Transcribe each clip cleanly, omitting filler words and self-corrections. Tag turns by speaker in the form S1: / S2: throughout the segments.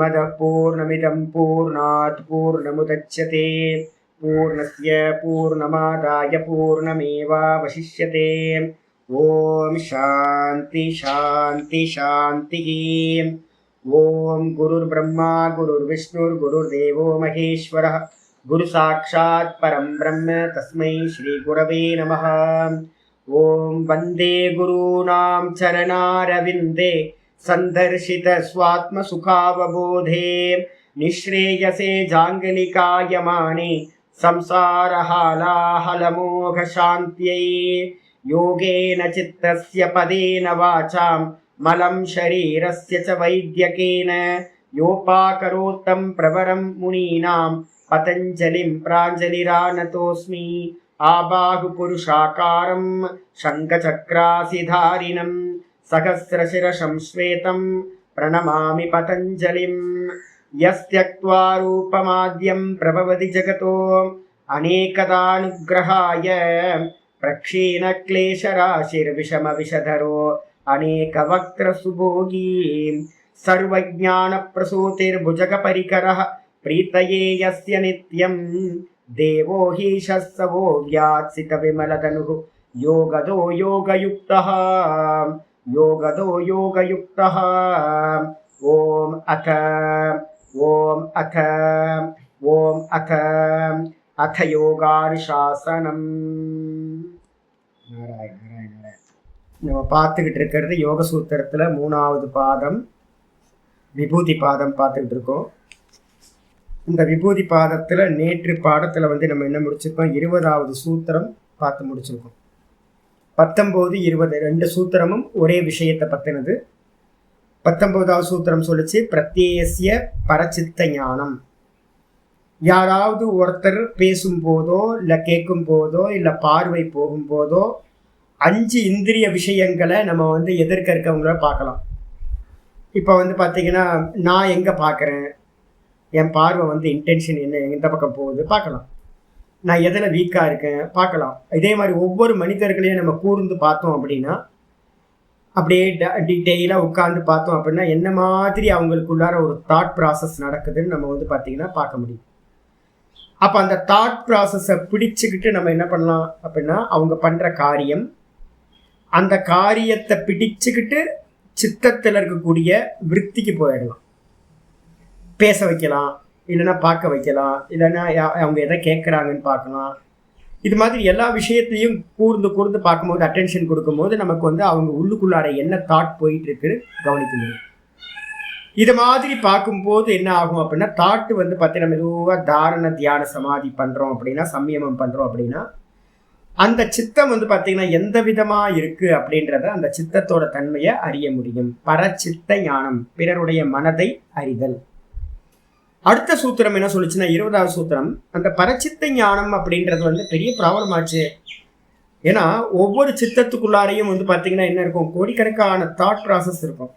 S1: पूर्णमदः पूर्णमिदं पूर्णात् पूर्णमुदच्यते पूर्णस्य पूर्णमादाय पूर्णमेवावशिष्यते। ओम शांति शांति शांति। ओम गुरुर्ब्रह्मा गुरुर्विष्णुर्गुरुर्देवो महेश्वरः गुरु साक्षात् परं ब्रह्म तस्मै श्री गुरवे नमः। ओम वंदे गुरूणां चरणारविंदे संदर्शित स्वात्म सुखावबोधे निःश्रेयसे जांगलिकायमाने संसारहालाहलमोघ शान्त्यै। योगेन चित्तस्य पदेन वाचां मलं शरीरस्य च वैद्यकेन योपाकरोत्तं प्रवरं मुनीनां पतञ्जलिं प्राञ्जलिरानतोऽस्मि। आबाहुपुरुषाकारं शङ्खचक्रासिधारिणं सहस्रशिरसं श्वेतं प्रणमामि पतञ्जलिं। यस्त्यक्त्वा रूपमाद्यं प्रभवति जगतो अनेकदानुग्रहाय प्रक्षीणक्लेशराशिर्विषमविषधरो अनेकवक्त्रसुभोगी सर्वज्ञानप्रसूतिर्भुजगपरिकरः प्रीतये यस्य नित्यं देवो हि शस्सवो व्यात्सितविमलधनुः योगदो योगयुक्तः योगदो योगयुक्तः। ओम अथ अथ योगानुशासनम्। नारायण नारायण नारायण। நம்ம பார்த்துக்கிட்டு இருக்கிறது யோக சூத்திரத்தில் 3வது பாதம் விபூதி பாதம் பார்த்துக்கிட்டு இருக்கோம். இந்த விபூதி பாதத்தில் நேற்று பாடத்தில் நம்ம என்ன முடிச்சிருக்கோம், 20வது சூத்திரம் பார்த்து முடிச்சிருக்கோம். 19, 20 2 சூத்திரமும் ஒரே விஷயத்தை பற்றினது. 19வது சூத்திரம் சொல்லிச்சு பிரத்யேசிய பரச்சித்த ஞானம். யாராவது ஒருத்தர் பேசும்போதோ இல்லை கேட்கும் போதோ இல்லை பார்வை போகும்போதோ 5 இந்திரிய விஷயங்களை நம்ம எதிர்க்க இருக்கவங்கள பார்க்கலாம். இப்போ பார்த்தீங்கன்னா நான் எங்கே பார்க்குறேன், என் பார்வை இன்டென்ஷன் என்ன, எந்த பக்கம் போகுது பார்க்கலாம். நான் எதில் வீக்காக இருக்கேன் பார்க்கலாம். இதே மாதிரி ஒவ்வொரு மனிதர்களையும் நம்ம கூர்ந்து பார்த்தோம் அப்படின்னா, அப்படியே டீட்டெயிலாக உட்காந்து பார்த்தோம் அப்படின்னா என்ன மாதிரி அவங்களுக்குள்ளார ஒரு தாட் ப்ராசஸ் நடக்குதுன்னு நம்ம பார்த்தீங்கன்னா பார்க்க முடியும். அப்போ அந்த தாட் ப்ராசஸை பிடிச்சிக்கிட்டு நம்ம என்ன பண்ணலாம் அப்படின்னா, அவங்க பண்ணுற காரியம், அந்த காரியத்தை பிடிச்சுக்கிட்டு சித்தத்தில் இருக்கக்கூடிய விருத்திக்கு போயிடலாம். பேச வைக்கலாம், இல்லைன்னா பார்க்க வைக்கலாம், இல்லைன்னா அவங்க எதை கேட்குறாங்கன்னு பார்க்கலாம். இது மாதிரி எல்லா விஷயத்தையும் கூர்ந்து பார்க்கும்போது, அட்டென்ஷன் கொடுக்கும்போது நமக்கு அவங்க உள்ளுக்குள்ளார என்ன தாட் போயிட்டு இருக்குன்னு கவனிக்க முடியும். இது மாதிரி பார்க்கும்போது என்ன ஆகும் அப்படின்னா, தாட்டு பார்த்தீங்கன்னா மெதுவாக தாரண தியான சமாதி பண்ணுறோம் அப்படின்னா, சம்யமம் பண்ணுறோம் அப்படின்னா, அந்த சித்தம் பார்த்தீங்கன்னா எந்த விதமாக இருக்குது அப்படின்றத அந்த சித்தத்தோட தன்மையை அறிய முடியும். பரச்சித்த ஞானம், பிறருடைய மனதை அறிதல். அடுத்த சூத்திரம் என்ன சொல்லிச்சுன்னா 20வது சூத்திரம், அந்த பரச்சித்த ஞானம் அப்படின்றது பெரிய ப்ராப்ளம் ஆச்சு. ஏன்னா ஒவ்வொரு சித்தத்துக்குள்ளாரையும் பார்த்தீங்கன்னா என்ன இருக்கும், கோடிக்கணக்கான தாட் ப்ராசஸ் இருக்கும்.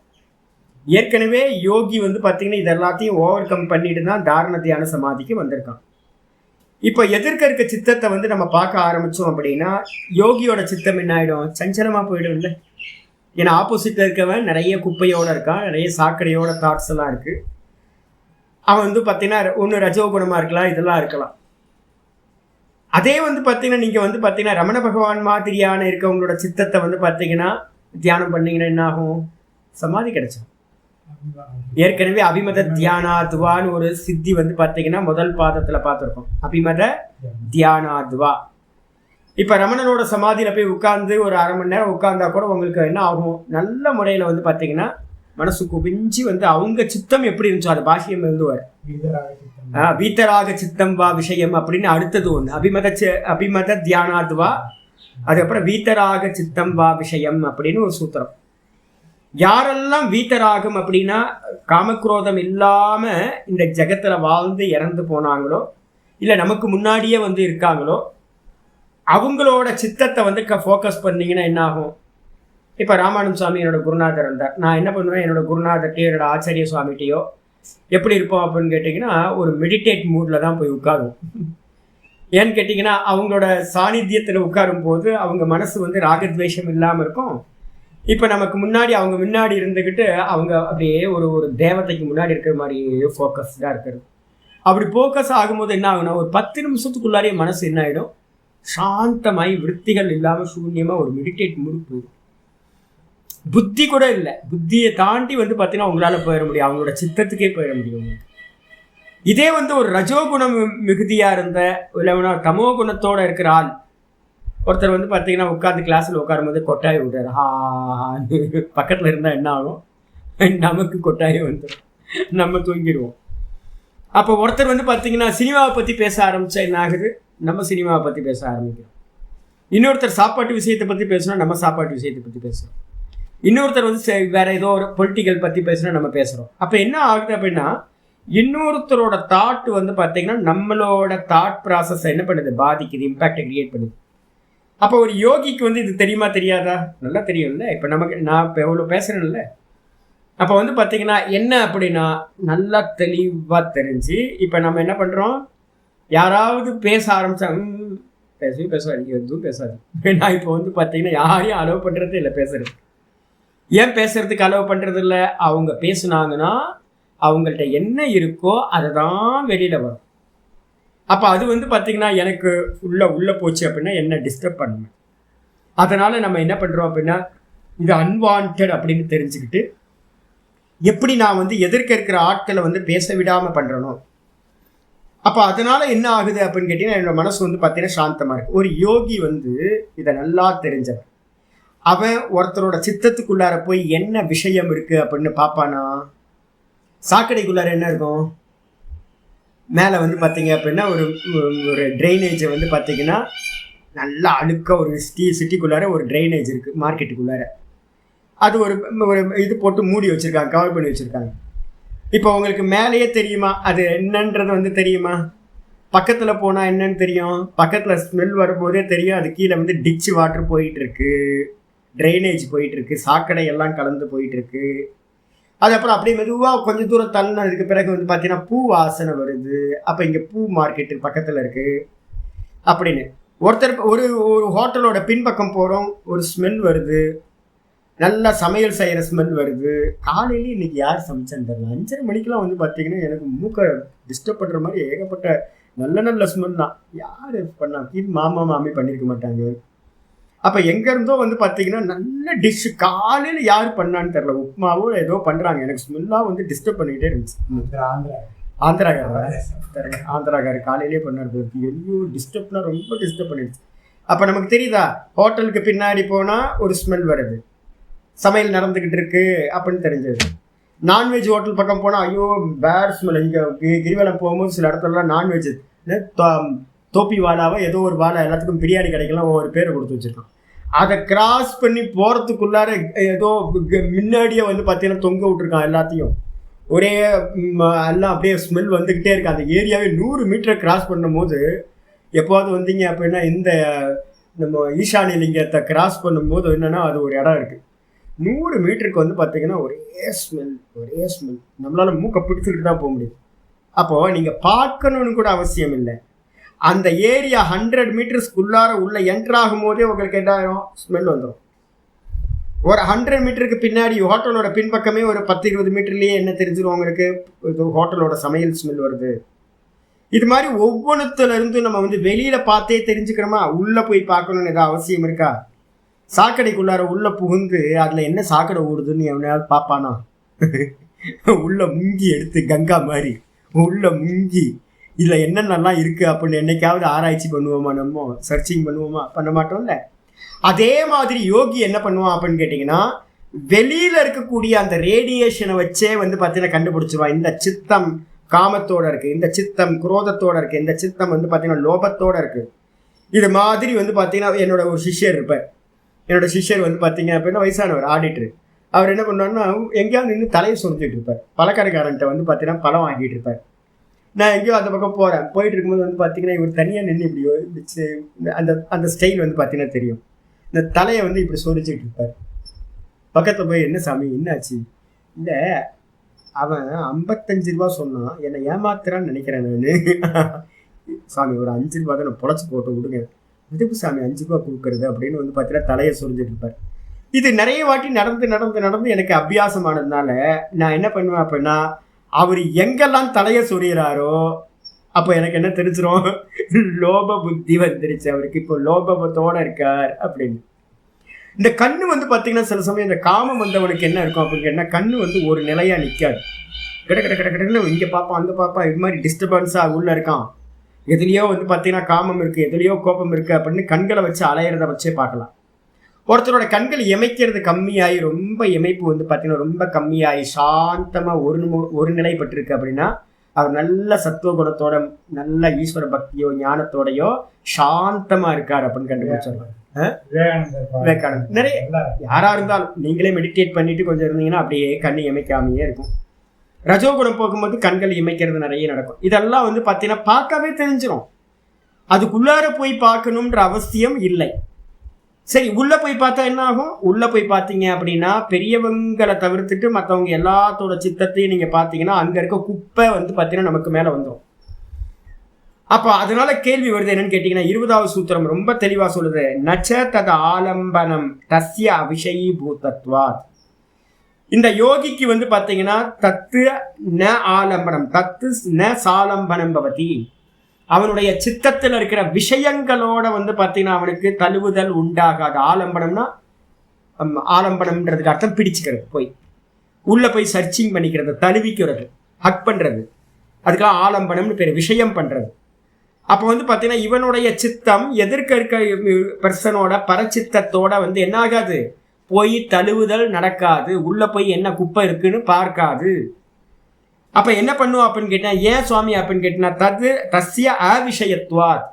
S1: ஏற்கனவே யோகி பார்த்தீங்கன்னா இது எல்லாத்தையும் ஓவர் கம் பண்ணிட்டு தான் தாரண தியான சமாதிக்கு வந்திருக்கான். இப்போ எதிர்க்க இருக்க சித்தத்தை நம்ம பார்க்க ஆரம்பித்தோம் அப்படின்னா யோகியோட சித்தம் என்ன ஆகிடும், சஞ்சலமாக போயிடும் இல்லை. ஏன்னா ஆப்போசிட்டில் இருக்கவன் நிறைய குப்பையோடு இருக்கான், நிறைய சாக்கடையோட தாட்ஸ் எல்லாம் இருக்குது. அவன் பார்த்தீங்கன்னா ஒன்று ரஜோகுணமாக இருக்கலாம், இதெல்லாம் இருக்கலாம். அதே பார்த்தீங்கன்னா நீங்கள் பார்த்தீங்கன்னா ரமண பகவான் மாதிரியான இருக்கவங்களோட சித்தத்தை பார்த்தீங்கன்னா தியானம் பண்ணிங்கன்னா என்ன ஆகும், சமாதி கிடைச்சிடும். ஏற்கனவே அபிமத தியானாத்வான்னு ஒரு சித்தி பார்த்தீங்கன்னா முதல் பாதத்தில் பார்த்துருக்கோம், அபிமத தியானாத்வா. இப்போ ரமணனோட சமாதியில் போய் உட்கார்ந்து ஒரு அரை மணி நேரம் உட்கார்ந்தா கூட உங்களுக்கு என்ன ஆகும், நல்ல முறையில் பார்த்தீங்கன்னா மனசு குவிஞ்சி அவங்க சித்தம் எப்படி இருந்துச்சோ அது பாஷ்யம் எழுதுவார். வீத்தராக சித்தம் வா விஷயம் அப்படின்னு அடுத்தது ஒன்று அபிமத தியானாத்வா, அதுக்கப்புறம் வீத்தராக சித்தம் வா விஷயம் அப்படின்னு ஒரு சூத்திரம். யாரெல்லாம் வீத்தராகம் அப்படின்னா காமக்ரோதம் இல்லாமல் இந்த ஜகத்தில் வாழ்ந்து இறந்து போனாங்களோ, இல்லை நமக்கு முன்னாடியே இருக்காங்களோ, அவங்களோட சித்தத்தை ஃபோக்கஸ் பண்ணிங்கன்னா என்ன ஆகும். இப்போ ராமானுஜ சுவாமி என்னோட குருநாதர் இருந்தார். நான் என்ன பண்ணுவேன், என்னோட குருநாதர்கிட்டையோ என்னோட ஆச்சாரிய சுவாமிகிட்டையோ எப்படி இருப்போம் அப்படின்னு கேட்டிங்கன்னா ஒரு மெடிடேட் மூடில் தான் போய் உட்காருவோம். ஏன்னு கேட்டிங்கன்னா அவங்களோட சாநித்தியத்தில் உட்காரும் போது அவங்க மனசு ராகத்வேஷம் இல்லாமல் இருக்கும். இப்போ நமக்கு முன்னாடி அவங்க முன்னாடி இருந்துக்கிட்டு அவங்க அப்படியே ஒரு ஒரு தேவதைக்கு முன்னாடி இருக்கிற மாதிரியே ஃபோக்கஸ்டாக இருக்கிறது. அப்படி ஃபோக்கஸ் ஆகும்போது என்ன ஆகுனா, ஒரு 10 நிமிஷத்துக்குள்ளாரே மனசு என்ன ஆகிடும், சாந்தமாய் விருத்திகள் இல்லாமல் சூன்யமாக ஒரு மெடிடேட் முடிப்பு. புத்தி கூட இல்லை, புத்தியை தாண்டி பார்த்தீங்கன்னா உங்களால் போயிட முடியும், அவங்களோட சித்தத்துக்கே போயிட முடியும். இதே ஒரு ரஜோகுணம் மிகுதியாக இருந்த இல்லைன்னா தமோ குணத்தோடு இருக்கிற ஆள் ஒருத்தர் பார்த்தீங்கன்னா உட்காந்து கிளாஸில் உட்காரும்போது கொட்டாய் விடுறாரு, பக்கத்தில் இருந்தால் என்ன ஆகும், நமக்கு கொட்டாயை வந்துடும், நம்ம தூங்கிடுவோம். அப்போ ஒருத்தர் பார்த்தீங்கன்னா சினிமாவை பற்றி பேச ஆரம்பித்தா என்ன ஆகுது, நம்ம சினிமாவை பற்றி பேச ஆரம்பிக்கிறோம். இன்னொருத்தர் சாப்பாட்டு விஷயத்தை பற்றி பேசுனா நம்ம சாப்பாட்டு விஷயத்தை பற்றி பேசுகிறோம். இன்னொருத்தர் வேற ஏதோ ஒரு பொலிட்டிக்கல் பற்றி பேசுனா நம்ம பேசுகிறோம். அப்போ என்ன ஆகுது அப்படின்னா, இன்னொருத்தரோட தாட் பார்த்தீங்கன்னா நம்மளோட தாட் ப்ராசஸ் என்ன பண்ணுது, பாதிக்குது, இம்பேக்டை கிரியேட் பண்ணுது. அப்போ ஒரு யோகிக்கு இது தெரியுமா தெரியாதா, நல்லா தெரியும்ல. இப்போ நமக்கு நான் இப்போ எவ்வளோ பேசுகிறேன்ல, அப்போ பார்த்தீங்கன்னா என்ன அப்படின்னா நல்லா தெளிவாக தெரிஞ்சு இப்போ நம்ம என்ன பண்ணுறோம், யாராவது பேச ஆரம்பித்தா பேசாதீங்க எதுவும் பேசாது. நான் இப்போ பார்த்தீங்கன்னா யாரையும் அலோவ் பண்ணுறது இல்லை பேசுறது. ஏன் பேசுறதுக்கு அலோவ் பண்ணுறது இல்லை, அவங்க பேசுனாங்கன்னா அவங்கள்ட்ட என்ன இருக்கோ அதை தான் வெளியில் வரும். அப்போ அது பார்த்தீங்கன்னா எனக்கு உள்ளே போச்சு அப்படின்னா என்ன டிஸ்டர்ப் பண்ணுவேன். அதனால் நம்ம என்ன பண்ணுறோம் அப்படின்னா, இது அன்வான்ட் அப்படின்னு தெரிஞ்சுக்கிட்டு எப்படி நான் எதிர்க்க இருக்கிற ஆட்களை பேச விடாமல் பண்ணுறனோ, அப்போ அதனால் என்ன ஆகுது அப்படின்னு கேட்டிங்கன்னா என்னோடய மனசு பார்த்தீங்கன்னா சாந்தமாக இருக்குது. ஒரு யோகி இதை நல்லா தெரிஞ்சவன், அவன் ஒருத்தரோட சித்தத்துக்குள்ளார போய் என்ன விஷயம் இருக்குது அப்படின்னு பார்ப்பானா, சாக்கடைக்குள்ளார என்ன இருக்கும், மேலே பார்த்தீங்க அப்படின்னா ஒரு ஒரு ட்ரைனேஜை பார்த்தீங்கன்னா நல்லா அழுக்க ஒரு சிட்டிக்குள்ளார ஒரு ட்ரைனேஜ் இருக்குது மார்க்கெட்டுக்குள்ளார. அது ஒரு இது போட்டு மூடி வச்சுருக்காங்க, கவர் பண்ணி வச்சுருக்காங்க. இப்போ உங்களுக்கு மேலேயே தெரியுமா அது என்னன்றது தெரியுமா, பக்கத்தில் போனால் என்னன்னு தெரியும், பக்கத்தில் ஸ்மெல் வரும்போதே தெரியும் அது கீழே டிச்சு வாட்டர் போயிட்டுருக்கு, ட்ரைனேஜ் போயிட்டுருக்கு, சாக்கடை எல்லாம் கலந்து போயிட்டுருக்கு. அதுக்கப்புறம் அப்படியே மெதுவாக கொஞ்சம் தூரம் தள்ளினதுக்கு பிறகு பார்த்தீங்கன்னா பூ வாசனை வருது, அப்போ இங்கே பூ மார்க்கெட்டு பக்கத்தில் இருக்குது அப்படின்னு. ஒருத்தர் ஒரு ஒரு ஹோட்டலோட பின்பக்கம் போகிறோம், ஒரு ஸ்மெல் வருது, நல்லா சமையல் செய்கிற ஸ்மெல் வருது. காலையிலேயே இன்றைக்கி யார் சமைச்சான்னு தெரியல, 5:30 மணிக்கெலாம் பார்த்தீங்கன்னா எனக்கு மூக்கை டிஸ்டர்ப் பண்ணுற மாதிரி ஏகப்பட்ட நல்ல நல்ல ஸ்மெல் தான். யார் பண்ணாங்க, இது மாமா மாமி பண்ணியிருக்க மாட்டாங்க. அப்போ எங்கேருந்தோ பார்த்தீங்கன்னா நல்ல டிஷ்ஷு காலையில் யார் பண்ணான்னு தெரில, உப்புமாவோ ஏதோ பண்ணுறாங்க, எனக்கு ஸ்மெல்லாக டிஸ்டர்ப் பண்ணிக்கிட்டே இருந்துச்சு. ஆந்திராக்காரர் காலையிலே பண்ணார், எவ்வளோ டிஸ்டர்ப்னா ரொம்ப டிஸ்டர்ப் பண்ணிடுச்சு. அப்போ நமக்கு தெரியுதா, ஹோட்டலுக்கு பின்னாடி போனால் ஒரு ஸ்மெல் வருது, சமையல் நடந்துக்கிட்டு இருக்கு அப்படின்னு தெரிஞ்சது. நான்வெஜ் ஹோட்டல் பக்கம் போனால் ஐயோ பேட் ஸ்மெல். இங்கே கிரிவலம் போகும்போது சில இடத்துலலாம் நான்வெஜ் தோப்பி வாழாவோ ஏதோ ஒரு வாழை, எல்லாத்துக்கும் பிரியாணி கடைக்கெல்லாம் ஒவ்வொரு பேரை கொடுத்து வச்சுருக்கோம். அதை கிராஸ் பண்ணி போகிறதுக்குள்ளார ஏதோ முன்னாடியே பார்த்தீங்கன்னா தொங்க விட்டுருக்கான் எல்லாத்தையும், ஒரே எல்லாம் அப்படியே ஸ்மெல் வந்துக்கிட்டே இருக்கு. அந்த ஏரியாவே 100 மீட்டரை கிராஸ் பண்ணும்போது, எப்போது வந்தீங்க அப்படின்னா இந்த நம்ம ஈசானி லிங்கத்தை கிராஸ் பண்ணும்போது என்னென்னா அது ஒரு இடம் இருக்குது, 100 மீட்டருக்கு பார்த்தீங்கன்னா ஒரே ஸ்மெல். நம்மளால் மூக்கை பிடிச்சிக்கிட்டு தான் போக முடியும். அப்போது நீங்கள் பார்க்கணுன்னு கூட அவசியம் இல்லை, அந்த ஏரியா 100 மீட்டர்ஸ்க்குள்ளார உள்ள என்ட்ராகும் போதே உங்களுக்கு என்ன ஆகிடும், ஸ்மெல் வந்துடும். ஒரு 100 மீட்டருக்கு பின்னாடி ஹோட்டலோட பின்பக்கமே ஒரு 10-20 மீட்டர்லேயே என்ன தெரிஞ்சிடும் உங்களுக்கு, ஹோட்டலோட சமையல் ஸ்மெல் வருது. இது மாதிரி ஒவ்வொன்றுத்துலேருந்து நம்ம வெளியில் பார்த்தே தெரிஞ்சுக்கிறோமா, உள்ளே போய் பார்க்கணுன்னு ஏதாவது அவசியம் இருக்கா? சாக்கடைக்குள்ளார உள்ளே புகுந்து அதில் என்ன சாக்கடை ஓடுதுன்னு எவனையாவது பார்ப்பானா? உள்ள முங்கி எடுத்து கங்கா மாதிரி உள்ள முங்கி இதில் என்னென்னலாம் இருக்குது அப்படின்னு என்னைக்காவது ஆராய்ச்சி பண்ணுவோமா, நம்ம சர்ச்சிங் பண்ணுவோமா? பண்ண மாட்டோம்ல. அதே மாதிரி யோகி என்ன பண்ணுவான் அப்படின்னு கேட்டிங்கன்னா, வெளியில் இருக்கக்கூடிய அந்த ரேடியேஷனை வச்சே பார்த்தீங்கன்னா கண்டுபிடிச்சிருவான், இந்த சித்தம் காமத்தோடு இருக்குது, இந்த சித்தம் குரோதத்தோடு இருக்குது, இந்த சித்தம் பார்த்தீங்கன்னா லோபத்தோடு இருக்குது. இது மாதிரி பார்த்தீங்கன்னா என்னோட ஒரு சிஷ்யர் இருப்பார். என்னோட சிஷ்யர் பார்த்தீங்க அப்படின்னா வயசானவர், ஆடிட்டர். அவர் என்ன பண்ணுவார்னா எங்கேயாவது நின்று தலையை சுரிஞ்சிட்டு இருப்பார். பழக்கடைக்காரன்ட்ட பார்த்தீங்கன்னா பழம் வாங்கிட்டு இருப்பார். நான் எங்கேயோ அந்த பக்கம் போகிறேன், போயிட்டு இருக்கும்போது பார்த்தீங்கன்னா இவர் தனியாக நின்று இப்படியோ அந்த அந்த ஸ்டைல் பார்த்தீங்கன்னா தெரியும். இந்த தலையை இப்படி சொரிச்சிட்டு இருப்பார். பக்கத்தில் போய் என்ன சாமி என்னாச்சு? இல்லை அவன் 55 ரூபா சொன்னான், என்னை ஏமாத்துறான்னு நினைக்கிறேன் நான். சாமி ஒரு 5 ரூபா தான் நான் பொழைச்சி போட்டு விடுங்க, எதுக்கு சாமி 5 ரூபா கொடுக்குறது அப்படின்னு பார்த்தீங்கன்னா தலையை சொரிஞ்சிட்டு இருப்பார். இது நிறைய வாட்டி நடந்து நடந்து நடந்து எனக்கு அபியாசமானதுனால நான் என்ன பண்ணுவேன் அப்படின்னா, அவர் எங்கெல்லாம் தலையை சொறிகிறாரோ அப்போ எனக்கு என்ன தெரிஞ்சிடும், லோப புத்தி வந்துருச்சு அவருக்கு, இப்போ லோபத்தோட இருக்கார் அப்படின்னு. இந்த கண்ணு வந்து பார்த்தீங்கன்னா சில சமயம் இந்த காமம் வந்தவனுக்கு என்ன இருக்கும் அப்படின்னு கேட்டால், கண்ணு வந்து ஒரு நிலையாக நிற்காது. கிட கிட கிட கிடன்னு இங்கே பார்ப்பான் அங்கே பார்ப்பான், இது மாதிரி டிஸ்டர்பன்ஸாக உள்ளே இருக்கான். எதுலேயோ வந்து பார்த்தீங்கன்னா காமம் இருக்குது, எதுலேயோ கோபம் இருக்குது அப்படின்னு கண்களை வச்சு அலையிறத வச்சே பார்க்கலாம். ஒருத்தரோட கண்கள் இமைக்கிறது கம்மியாகி, ரொம்ப இமைப்பு வந்து பார்த்தீங்கன்னா ரொம்ப கம்மியாகி சாந்தமாக ஒரு நிலைப்பட்டிருக்கு அப்படின்னா, அவர் நல்ல சத்துவ குணத்தோட நல்ல ஈஸ்வர பக்தியோ ஞானத்தோடையோ சாந்தமா இருக்கார் அப்படின்னு கண்டுபிடிச்சாங்க விவேகானந்தர். நிறைய யாரா இருந்தாலும் நீங்களே மெடிடேட் பண்ணிட்டு கொஞ்சம் இருந்தீங்கன்னா அப்படியே கண்ணு இமைக்காமையே இருக்கும். ரஜோகுணம் போகும்போது கண்கள் இமைக்கிறது நிறைய நடக்கும். இதெல்லாம் வந்து பார்த்தீங்கன்னா பார்க்கவே தெரிஞ்சிடும், அதுக்குள்ளார போய் பார்க்கணுன்ற அவசியம் இல்லை. சரி, உள்ள போய் பார்த்தா என்ன ஆகும்? உள்ள போய் பார்த்தீங்க அப்படின்னா பெரியவங்களை தவிர்த்துட்டு மற்றவங்க எல்லாத்தோட சித்தத்தையும் நீங்க பார்த்தீங்கன்னா அங்க இருக்க குப்பை வந்து பார்த்தீங்கன்னா நமக்கு மேல வந்துடும். அப்போ அதனால கேள்வி வருது என்னன்னு கேட்டீங்கன்னா, 20வது சூத்திரம் ரொம்ப தெளிவா சொல்லுது, நச்ச தத ஆலம்பனம் தஸ்ய அபிஷயி பூதத்வாத். இந்த யோகிக்கு வந்து பார்த்தீங்கன்னா தத்து ந ஆலம்பனம் தத்து ந சாலம்பனம் பவதி. அவனுடைய சித்தத்தில் இருக்கிற விஷயங்களோட வந்து பார்த்தீங்கன்னா அவனுக்கு தழுவுதல் உண்டாகாது. ஆலம்பனம்னா ஆலம்பனம்ன்றதுக்கு அர்த்தம் பிடிச்சுக்கிறது, போய் உள்ள போய் சர்ச்சிங் பண்ணிக்கிறது, தழுவிக்கிறது, ஹக் பண்றது, அதுக்கெல்லாம் ஆலம்பனம்னு பேர், விஷயம் பண்றது. அப்போ வந்து பார்த்தீங்கன்னா இவனுடைய சித்தம் எதிர்க்க இருக்க பர்சனோட பரச்சித்தத்தோட வந்து என்ன ஆகாது, போய் தழுவுதல் நடக்காது, உள்ள போய் என்ன குப்பை இருக்குன்னு பார்க்காது. அப்ப என்ன பண்ணுவோம் அப்படின்னு கேட்டா, ஏன் சுவாமி அப்படின்னு கேட்டா, தது தஸ்ய அவிஷயத்வாத்.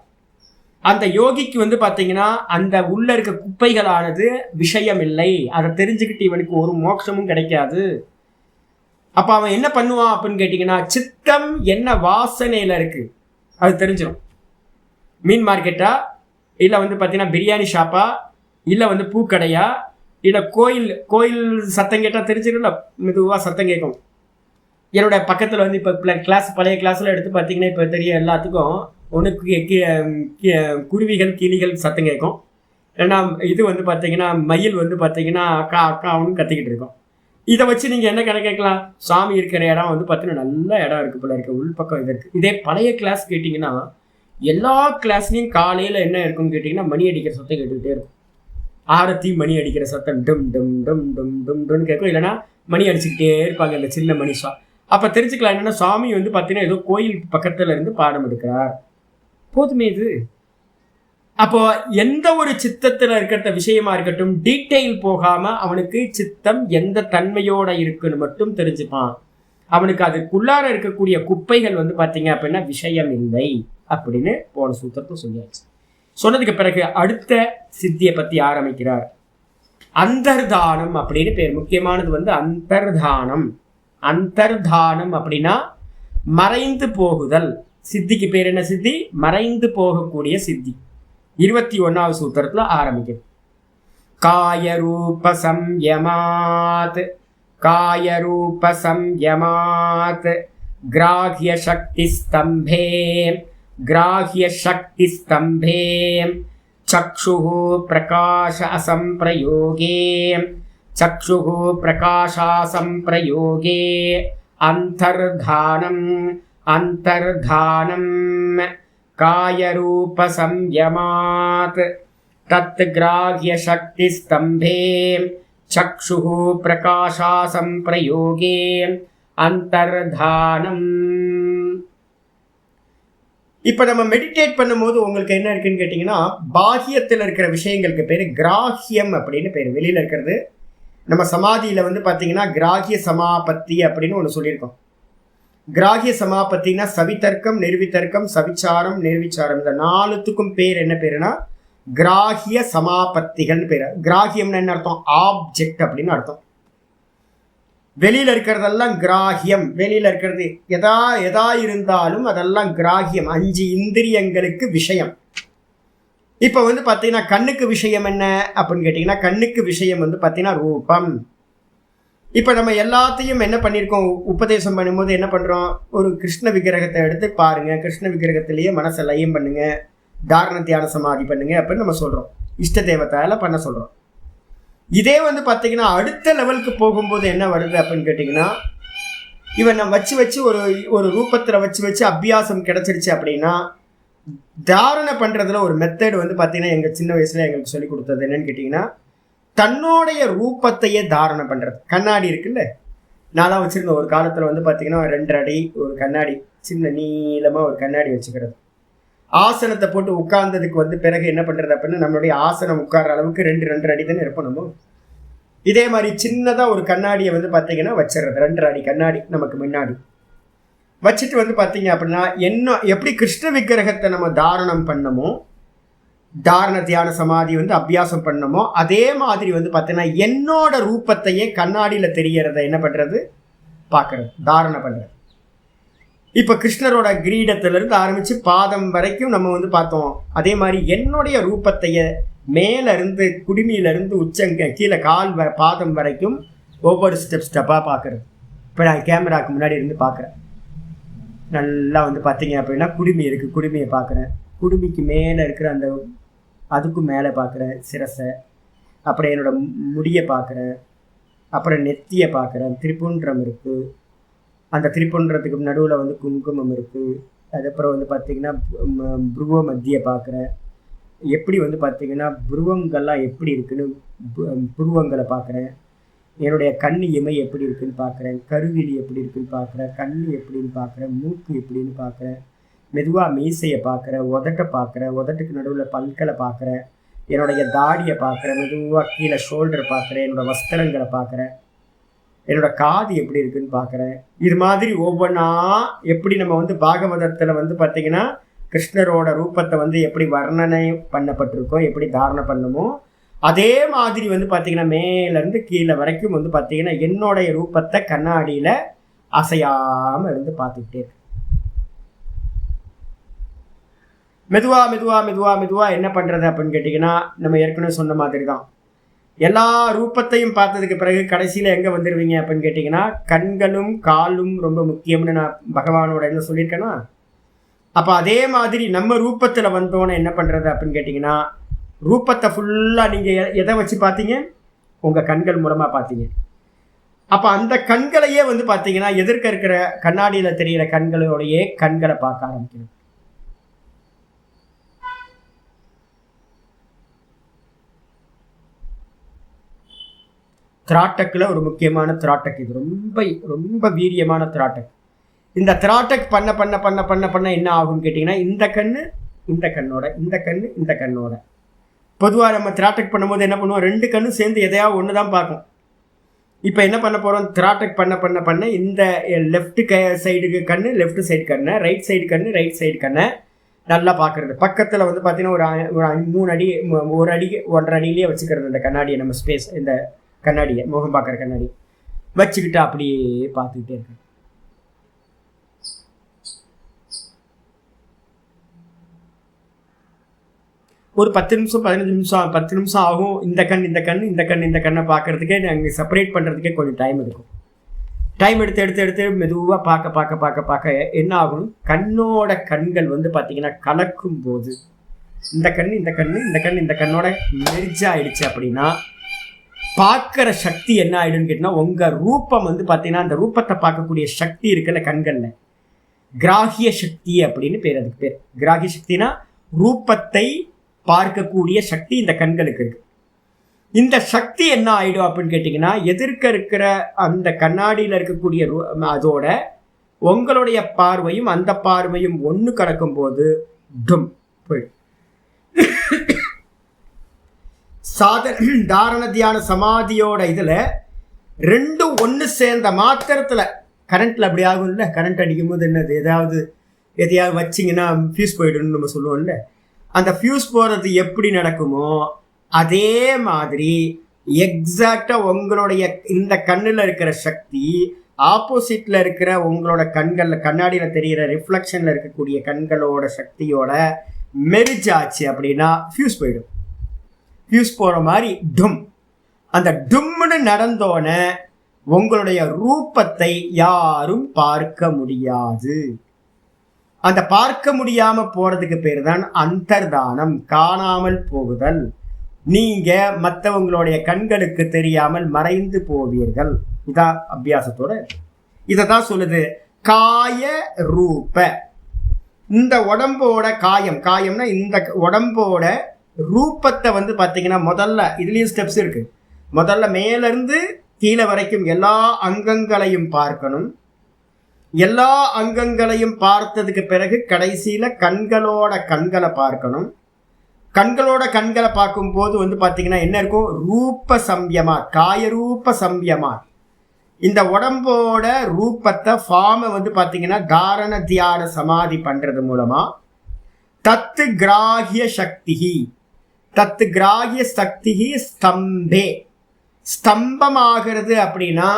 S1: அந்த யோகிக்கு வந்து பாத்தீங்கன்னா அந்த உள்ள இருக்க குப்பைகளானது விஷயம் இல்லை, அதை தெரிஞ்சுக்கிட்டு இவனுக்கு ஒரு மோட்சமும் கிடைக்காது. அப்ப அவன் என்ன பண்ணுவான் அப்படின்னு கேட்டீங்கன்னா, சித்தம் என்ன வாசனையில இருக்கு அது தெரிஞ்சிடும். மீன் மார்க்கெட்டா, இல்ல வந்து பாத்தீங்கன்னா பிரியாணி ஷாப்பா, இல்ல வந்து பூக்கடையா, இல்ல கோயில் சத்தம் கேட்டா தெரிஞ்சிடும்ல, மெதுவா சத்தம் கேட்கும். என்னோட பக்கத்தில் வந்து இப்போ கிளாஸ் பழைய கிளாஸில் எடுத்து பார்த்தீங்கன்னா இப்போ தெரிய எல்லாத்துக்கும் ஒன்று குருவிகள் கிளிகள் சத்தம் கேட்கும், ஏன்னா இது வந்து பார்த்தீங்கன்னா மயில் வந்து பார்த்தீங்கன்னா அக்கா அக்காவும் கத்திக்கிட்டு இருக்கும். இதை வச்சு நீங்கள் என்ன கேட்கலாம், சாமி இருக்கிற இடம் வந்து பார்த்தீங்கன்னா நல்ல இடம் இருக்குது போல இருக்குது, உள்பக்கம் இது இருக்குது. இதே பழைய கிளாஸ் கேட்டிங்கன்னா எல்லா கிளாஸ்லேயும் காலையில் என்ன இருக்குன்னு கேட்டிங்கன்னா மணி அடிக்கிற சத்தம் கேட்டுக்கிட்டே இருக்கும். ஆரத்தி மணி அடிக்கிற சத்தம் டும் டும் டும் டும் டும் டும்னு கேட்கும், இல்லைன்னா மணி அடிச்சுக்கிட்டே இருப்பாங்க இந்த சின்ன மணிஷா. அப்ப தெரிஞ்சுக்கலாம் என்னன்னா, சாமி வந்து பார்த்தீங்கன்னா ஏதோ கோயில் பக்கத்துல இருந்து பாடம் எடுக்கிறார், போதுமே இது. அப்போ எந்த ஒரு சித்தத்துல இருக்கிற விஷயமா இருக்கட்டும், டீட்டெயில் போகாம அவனுக்கு சித்தம் எந்த தன்மையோட இருக்குன்னு மட்டும் தெரிஞ்சுப்பான். அவனுக்கு அதுக்குள்ளார இருக்கக்கூடிய குப்பைகள் வந்து பார்த்தீங்க அப்படின்னா விஷயம் இல்லை அப்படின்னு போன சூத்திரத்தை சொல்லியாச்சு. சொன்னதுக்கு பிறகு அடுத்த சித்தியை பத்தி ஆரம்பிக்கிறார். அந்தர்தானம் அப்படின்னு பேர். முக்கியமானது வந்து அந்தர்தானம். அந்தர்தானம் அப்படின்னா மறைந்து போகுதல். சித்திக்கு பேர் என்ன சித்தி? மறைந்து போகக்கூடிய சித்தி. 21வது சூத்திரத்துல ஆரம்பிக்கிறது. காயரூப சம்யமாத் காயரூப சம்யமாத் கிராஹ்ய சக்தி ஸ்தம்பே கிராஹ்ய சக்தி ஸ்தம்பே சக்ஷுः பிரகாச அசம்பிரயோகே चक्षुः प्रकाशासंप्रयोगे अंतर्धानम् अंतर्धानम् कायरूपसंयमात् तत्ग्राह्यशक्तिस्तम्भे चक्षुः प्रकाशासंप्रयोगे अंतर्धानम्. இப்போ நம்ம மெடிடேட் பண்ணும்போது உங்களுக்கு என்ன இருக்குன்னு கேட்டிங்கன்னா, பாஹ்யத்தில் இருக்கிற விஷயங்களுக்கு பேர் கிராஹ்யம் அப்படின்னு பேர். வெளியில் இருக்கிறது நம்ம சமாதியில் வந்து பார்த்தீங்கன்னா கிராஹ்ய சமாபத்தி அப்படின்னு ஒன்று சொல்லியிருக்கோம். கிராஹ்ய சமாபத்தினா சவிதர்க்கம், நிர்விதர்க்கம், சவிச்சாரம், நிர்விச்சாரம், இந்த 4த்துக்கும் பேர் என்ன பேருனா கிராஹ்ய சமாபத்திகள் பேர். கிராஹ்யம்னு என்ன அர்த்தம்? ஆப்ஜெக்ட் அப்படின்னு அர்த்தம். வெளியில இருக்கிறதெல்லாம் கிராஹ்யம். வெளியில இருக்கிறது எதா இருந்தாலும் அதெல்லாம் கிராஹ்யம். 5 இந்திரியங்களுக்கு விஷயம். இப்போ வந்து பார்த்தீங்கன்னா கண்ணுக்கு விஷயம் என்ன அப்படின்னு கேட்டிங்கன்னா, கண்ணுக்கு விஷயம் வந்து பார்த்தீங்கன்னா ரூபம். இப்போ நம்ம எல்லாத்தையும் என்ன பண்ணியிருக்கோம், உபதேசம் பண்ணும்போது என்ன பண்ணுறோம், ஒரு கிருஷ்ண விக்கிரகத்தை எடுத்து பாருங்க, கிருஷ்ண விக்கிரகத்திலேயே மனசை லயம் பண்ணுங்க, தாரண தியான சமாதி பண்ணுங்க அப்படின்னு நம்ம சொல்கிறோம். இஷ்ட தேவத்தால பண்ண சொல்கிறோம். இதே வந்து பார்த்தீங்கன்னா அடுத்த லெவலுக்கு போகும்போது என்ன வருது அப்படின்னு கேட்டிங்கன்னா, இவன் நம்ம வச்சு ஒரு ரூபத்தில் வச்சு அபியாசம் கிடைச்சிருச்சு அப்படின்னா, தாரணை பண்ணுறதுல ஒரு மெத்தட் வந்து பார்த்தீங்கன்னா எங்கள் சின்ன வயசில் எங்களுக்கு சொல்லி கொடுத்தது என்னன்னு கேட்டிங்கன்னா, தன்னுடைய ரூபத்தையே தாரணை பண்ணுறது. கண்ணாடி இருக்குல்ல, நான்லாம் வச்சுருந்த ஒரு காலத்தில் வந்து பார்த்தீங்கன்னா 2 அடி ஒரு கண்ணாடி, சின்ன நீளமாக ஒரு கண்ணாடி வச்சுக்கிறது. ஆசனத்தை போட்டு உட்கார்ந்ததுக்கு வந்து பிறகு என்ன பண்ணுறது அப்படின்னா, நம்மளுடைய ஆசனம் உட்கார்ற அளவுக்கு 2 அடி தானே இருப்பணும். இதே மாதிரி சின்னதாக ஒரு கண்ணாடியை வந்து பார்த்தீங்கன்னா வச்சிடுறது. 2 அடி கண்ணாடி நமக்கு முன்னாடி வச்சுட்டு வந்து பார்த்தீங்க அப்படின்னா, என்ன எப்படி கிருஷ்ண விக்கிரகத்தை நம்ம தாரணம் பண்ணமோ, தாரண தியான சமாதி வந்து அபியாசம் பண்ணமோ, அதே மாதிரி வந்து பார்த்தீங்கன்னா என்னோட ரூபத்தையே கண்ணாடியில் தெரியறத என்ன பண்ணுறது, பார்க்கறது, தாரணை பண்ணுறது. இப்போ கிருஷ்ணரோட கிரீடத்திலிருந்து ஆரம்பித்து பாதம் வரைக்கும் நம்ம வந்து பார்த்தோம். அதே மாதிரி என்னுடைய ரூபத்தையே மேலேருந்து குடுமியிலேருந்து உச்சங்க கீழே கால் பாதம் வரைக்கும் ஒவ்வொரு ஸ்டெப்பாக பார்க்குறது. இப்போ நான் கேமராவுக்கு முன்னாடி இருந்து பார்க்குறேன். நல்லா வந்து பார்த்தீங்க அப்படின்னா குடுமி இருக்குது, குடுமியை பார்க்குறேன். குடுமிக்கு மேலே இருக்கிற அந்த அதுக்கும் மேலே பார்க்குறேன் சிரசை. அப்புறம் என்னோடய முடியை பார்க்குறேன். அப்புறம் நெத்தியை பார்க்குறேன். திரிபுன்றம் இருக்குது, அந்த திரிபுன்றத்துக்கு நடுவில் வந்து குங்குமம் இருக்குது. அதுக்கப்புறம் வந்து பார்த்திங்கன்னா புருவ மத்தியை பார்க்குறேன். எப்படி வந்து பார்த்திங்கன்னா புருவங்கள்லாம் எப்படி இருக்குன்னு புருவங்களை பார்க்குறேன். என்னுடைய கண் இமை எப்படி இருக்குன்னு பார்க்குறேன். கருவிழி எப்படி இருக்குன்னு பார்க்குறேன். கண் எப்படின்னு பார்க்குறேன். மூக்கு எப்படின்னு பார்க்குறேன். மெதுவாக மீசையை பார்க்குறேன். உதட்டை பார்க்குறேன். உதட்டுக்கு நடுவில் பல்களை பார்க்குறேன். என்னுடைய தாடியை பார்க்குறேன். மெதுவாக கீழே ஷோல்டரை பார்க்குறேன். என்னோடய வஸ்திரங்களை பார்க்குறேன். என்னோடய காது எப்படி இருக்குன்னு பார்க்குறேன். இது மாதிரி ஒவ்வொன்றா எப்படி நம்ம வந்து பாகவதத்தில் வந்து பார்த்திங்கன்னா கிருஷ்ணரோட ரூபத்தை வந்து எப்படி வர்ணனை பண்ணப்பட்டிருக்கோ, எப்படி தாரணை பண்ணுமோ, அதே மாதிரி வந்து பார்த்திங்கன்னா மேலேருந்து கீழே வரைக்கும் வந்து பார்த்திங்கன்னா என்னுடைய ரூபத்தை கண்ணாடியில் அசையாமல் இருந்து பார்த்துக்கிட்டே இருக்கு. மெதுவாக என்ன பண்ணுறது அப்படின்னு கேட்டிங்கன்னா, நம்ம ஏற்கனவே சொன்ன மாதிரி தான். எல்லா ரூபத்தையும் பார்த்ததுக்கு பிறகு கடைசியில் எங்கே வந்துடுவீங்க அப்படின்னு கேட்டிங்கன்னா, கண்களும் காலும் ரொம்ப முக்கியம்னு நான் பகவானோட என்ன சொல்லியிருக்கேன்னா, அப்போ அதே மாதிரி நம்ம ரூபத்தில் வந்தோன்னு என்ன பண்ணுறது அப்படின்னு கேட்டிங்கன்னா, ரூபத்தை ஃபுல்லாக நீங்கள் எதை வச்சு பார்த்தீங்க, உங்கள் கண்கள் மூலமாக பார்த்தீங்க. அப்போ அந்த கண்களையே வந்து பார்த்தீங்கன்னா எதிர்க்க இருக்கிற கண்ணாடியில் தெரிகிற கண்களோடையே கண்களை பார்க்க ஆரம்பிக்கணும். திராட்டக்கில் ஒரு முக்கியமான திராட்டக், இது ரொம்ப ரொம்ப வீரியமான திராட்டக். இந்த திராட்டக் பண்ண பண்ண பண்ண பண்ண பண்ண என்ன ஆகும்னு கேட்டிங்கன்னா, இந்த கண்ணு இந்த கண்ணோட, இந்த கண்ணு இந்த கண்ணோட. பொதுவாக நம்ம திராட்டக் பண்ணும்போது என்ன பண்ணுவோம், 2 கண்ணும் சேர்ந்து எதையாவது ஒன்று தான் பார்க்கும். இப்போ என்ன பண்ண போகிறோம், திராட்டக் பண்ண பண்ண பண்ண இந்த லெஃப்ட் சைடுக்கு கண்ணு லெஃப்ட் சைடு கண்ணை, ரைட் சைடு கண்ணு ரைட் சைடு கண்ணை நல்லா பார்க்குறது. பக்கத்தில் வந்து பார்த்தீங்கன்னா ஒரு 3 அடி 1 அடி 1.5 அடியிலேயே வச்சுக்கிறது. இந்த கண்ணாடியை நம்ம ஸ்பேஸ், இந்த கண்ணாடியை முகம் பார்க்குற கண்ணாடி வச்சுக்கிட்டு அப்படியே பார்த்துக்கிட்டே இருக்கு. ஒரு 10 நிமிஷம் 15 நிமிஷம் 10 நிமிஷம் ஆகும். இந்த கண் இந்த கண் இந்த கண் இந்த கண்ணை பார்க்குறதுக்கே நாங்கள் செப்பரேட் பண்ணுறதுக்கே கொஞ்சம் டைம் எடுக்கும். டைம் எடுத்து மெதுவாக பார்க்க என்ன ஆகும், கண்ணோட கண்கள் வந்து பார்த்திங்கன்னா கலக்கும் போது இந்த கண் இந்த கண் இந்த கண் இந்த கண்ணோட மெர்ஜ் ஆயிடுச்சு அப்படின்னா பார்க்குற சக்தி என்ன ஆகிடுன்னு கேட்டிங்கன்னா, உங்கள் ரூபம் வந்து பார்த்தீங்கன்னா அந்த ரூபத்தை பார்க்கக்கூடிய சக்தி இருக்குல்ல கண்களில், கிராகிய சக்தி அப்படின்னு பேர். அதுக்கு பேர் கிராகிய சக்தினா ரூபத்தை பார்க்கக்கூடிய சக்தி இந்த கண்களுக்கு இருக்கு. இந்த சக்தி என்ன ஆகிடும் அப்படின்னு கேட்டிங்கன்னா, எதிர்க்க இருக்கிற அந்த கண்ணாடியில் இருக்கக்கூடிய அதோட உங்களுடைய பார்வையும் அந்த பார்வையும் ஒன்று கலக்கும்போது டும் போயிடும். தாரண தியான சமாதியோட இதில் 2 ஒன்று சேர்ந்த மாத்திரத்தில் கரண்ட்டில் அப்படி ஆகும்ல, கரண்ட் அடிக்கும்போது என்னது எதையாவது வச்சிங்கன்னா ஃபியூஸ் போய்டுன்னு நம்ம சொல்லுவோம்ல, அந்த ஃபியூஸ் போகிறது எப்படி நடக்குமோ அதே மாதிரி எக்ஸாக்டாக உங்களுடைய இந்த கண்ணில் இருக்கிற சக்தி ஆப்போசிட்டில் இருக்கிற உங்களோட கண்களில் கண்ணாடியில் தெரிகிற ரிஃப்ளெக்ஷனில் இருக்கக்கூடிய கண்களோட சக்தியோட மெர்ஜ் ஆச்சு அப்படின்னா ஃபியூஸ் போயிடும். ஃபியூஸ் போகிற மாதிரி டும், அந்த டும்னு நடந்தோன்னே உங்களுடைய ரூபத்தை யாரும் பார்க்க முடியாது. அந்த பார்க்க முடியாமல் போகிறதுக்கு பேர் தான் அந்தர்தானம், காணாமல் போகுதல். நீங்கள் மற்றவங்களுடைய கண்களுக்கு தெரியாமல் மறைந்து போவீர்கள். இதான் அபியாசத்தோட இதை தான் சொல்லுது. காய ரூப, இந்த உடம்போட காயம்னா இந்த உடம்போட ரூபத்தை வந்து பார்த்தீங்கன்னா முதல்ல இதுலேயும் ஸ்டெப்ஸ் இருக்குது. முதல்ல மேலேருந்து கீழே வரைக்கும் எல்லா அங்கங்களையும் பார்க்கணும். எல்லா அங்கங்களையும் பார்த்ததுக்கு பிறகு கடைசியில் கண்களை பார்க்கணும். கண்களை பார்க்கும்போது வந்து பார்த்தீங்கன்னா என்ன இருக்கும்? ரூப சம்யமா, காயரூப சம்யமா. இந்த உடம்போட ரூபத்தை ஃபார்மை வந்து பார்த்தீங்கன்னா தாரண தியான சமாதி பண்ணுறது மூலமாக தத்து கிராகிய சக்தி ஸ்தம்பே, ஸ்தம்பமாகிறது. அப்படின்னா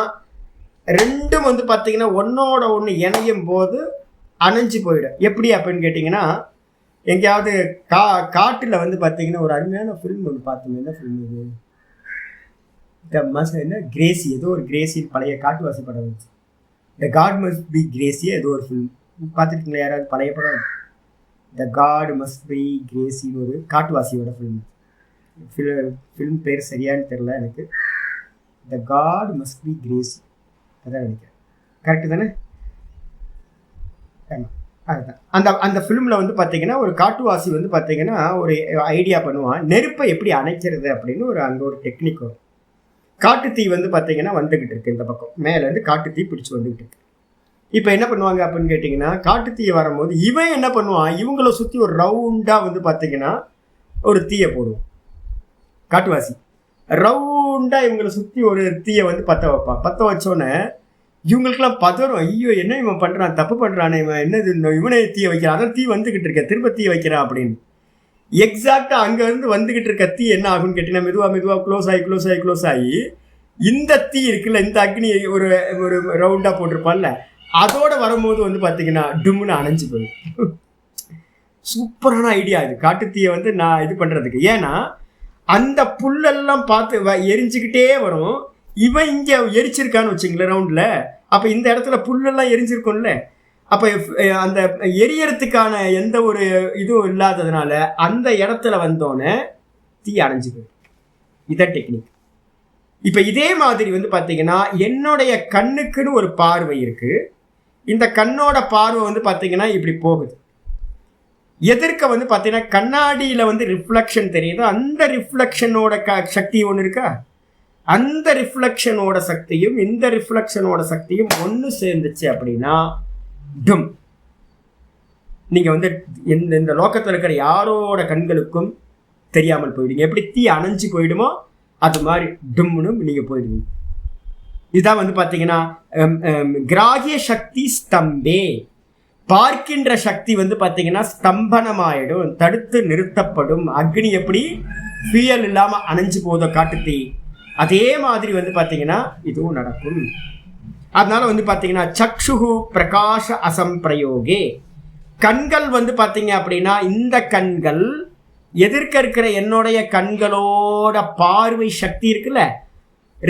S1: ரெண்டும் வந்து பார்த்தீங்கன்னா ஒன்னோட ஒன்று இணையும் போது அணைஞ்சு போயிடும். எப்படி அப்படின்னு கேட்டிங்கன்னா, எங்கேயாவது காட்டில் வந்து பார்த்தீங்கன்னா ஒரு அருமையான ஃபிலிம் ஒன்று பார்த்தோம். என்ன ஃபிலிம் இது? என்ன கிரேசி, ஏதோ ஒரு கிரேசின்னு பழைய காட்டுவாசி படம் வந்துச்சு. த காட் மஸ்ட் பி கிரேசி ஏதோ ஒரு ஃபிலிம் பார்த்துருக்கீங்களா யாராவது? பழைய படம் த காட் மஸ்ட் பி கிரேசின்னு ஒரு காட்டுவாசியோட ஃபிலிம். ஃபிலிம் பேர் சரியானு தெரில எனக்கு. த காட் மஸ்ட் பி கிரேசி அதான் நினைக்கிறேன். கரெக்டு தானே? அதுதான். அந்த ஃபிலிமில் வந்து பார்த்தீங்கன்னா ஒரு காட்டுவாசி வந்து பார்த்தீங்கன்னா ஒரு ஐடியா பண்ணுவான், நெருப்பை எப்படி அணைக்கிறது அப்படின்னு. அங்கே ஒரு டெக்னிக் வரும். காட்டுத்தீ வந்து பார்த்தீங்கன்னா வந்துக்கிட்டு இருக்கு, இந்த பக்கம் மேலேருந்து காட்டுத்தீ பிடிச்சி வந்துக்கிட்டு இருக்கு. இப்போ என்ன பண்ணுவாங்க அப்படின்னு கேட்டிங்கன்னா, காட்டுத்தீயை வரும்போது இவன் என்ன பண்ணுவான், இவங்கள சுற்றி ஒரு ரவுண்டாக வந்து பார்த்தீங்கன்னா ஒரு தீயை போடுவான். காட்டுவாசி ரவுண்டாக இவங்களை சுற்றி ஒரு தீயை வந்து பற்ற வைப்பான். பற்ற வச்சோன்னே இவங்களுக்கெல்லாம் பதறும், ஐயோ என்ன இவன் பண்ணுறான், தப்பு பண்ணுறானே இவன், என்னது இவனே தீயை வைக்கிறான், அதான் தீ வந்துக்கிட்டு இருக்க, திரும்ப தீ வைக்கிறான் அப்படின்னு. எக்ஸாக்டாக அங்கேருந்து வந்துக்கிட்டு இருக்க தீ என்ன ஆகுன்னு கேட்டிங்கன்னா மெதுவாக க்ளோஸ் ஆகி இந்த தீ இருக்குல்ல, இந்த அக்னி ஒரு ஒரு ரவுண்டாக போட்டிருப்பான்ல, அதோட வரும்போது வந்து பார்த்தீங்கன்னா டும்னு அணைஞ்சு போயிடும். சூப்பரான ஐடியா இது, காட்டுத்தீயை வந்து நான் இது பண்ணுறதுக்கு. ஏன்னா அந்த புல்லெல்லாம் பார்த்து எரிஞ்சுக்கிட்டே வரும். இவன் இங்கே எரிச்சிருக்கான்னு வச்சுங்களேன் ரவுண்டில், அப்போ இந்த இடத்துல புல்லெல்லாம் எரிஞ்சிருக்கும்ல, அப்போ அந்த எரியறதுக்கான எந்த ஒரு இதுவும் இல்லாததுனால அந்த இடத்துல வந்தோன்னே தீ அணைஞ்சு போயிடும். இதான் டெக்னிக். இப்போ இதே மாதிரி வந்து பார்த்தீங்கன்னா என்னுடைய கண்ணுக்குன்னு ஒரு பார்வை இருக்குது. இந்த கண்ணோட பார்வை வந்து பார்த்தீங்கன்னா இப்படி போகுது. எதிர்க்க வந்து பார்த்தீங்கன்னா கண்ணாடியில் வந்து ரிஃப்ளெக்ஷன் தெரியுது. அந்த ரிஃப்ளெக்ஷனோட சக்தி ஒன்று இருக்கா, அந்த ரிஃப்ளெக்ஷனோட சக்தியும் இந்த ரிஃப்ளெக்ஷனோட சக்தியும் ஒன்று சேர்ந்துச்சு அப்படின்னா டும், நீங்கள் வந்து இந்த லோக்கத்தில் இருக்கிற யாரோட கண்களுக்கும் தெரியாமல் போயிடுங்க. எப்படி தீ அணைஞ்சு போயிடுமோ அது மாதிரி டும்னு நீங்கள் போயிடுவீங்க. இதுதான் வந்து பார்த்தீங்கன்னா கிராகிய சக்தி ஸ்தம்பே, பார்க்கின்ற சக்தி வந்து பார்த்தீங்கன்னா ஸ்தம்பனமாயிடும், தடுத்து நிறுத்தப்படும். அக்னி எப்படி ஃபியல் இல்லாமல் அணைஞ்சு போதோ காட்டுத்தீ, அதே மாதிரி வந்து பார்த்தீங்கன்னா இதுவும் நடக்கும். அதனால வந்து பார்த்தீங்கன்னா சக்ஷுகு பிரகாஷ அசம்பிரயோகே, கண்கள் வந்து பார்த்தீங்க அப்படின்னா இந்த கண்கள் எதிர்க்க இருக்கிற என்னுடைய கண்களோட பார்வை சக்தி இருக்குல்ல,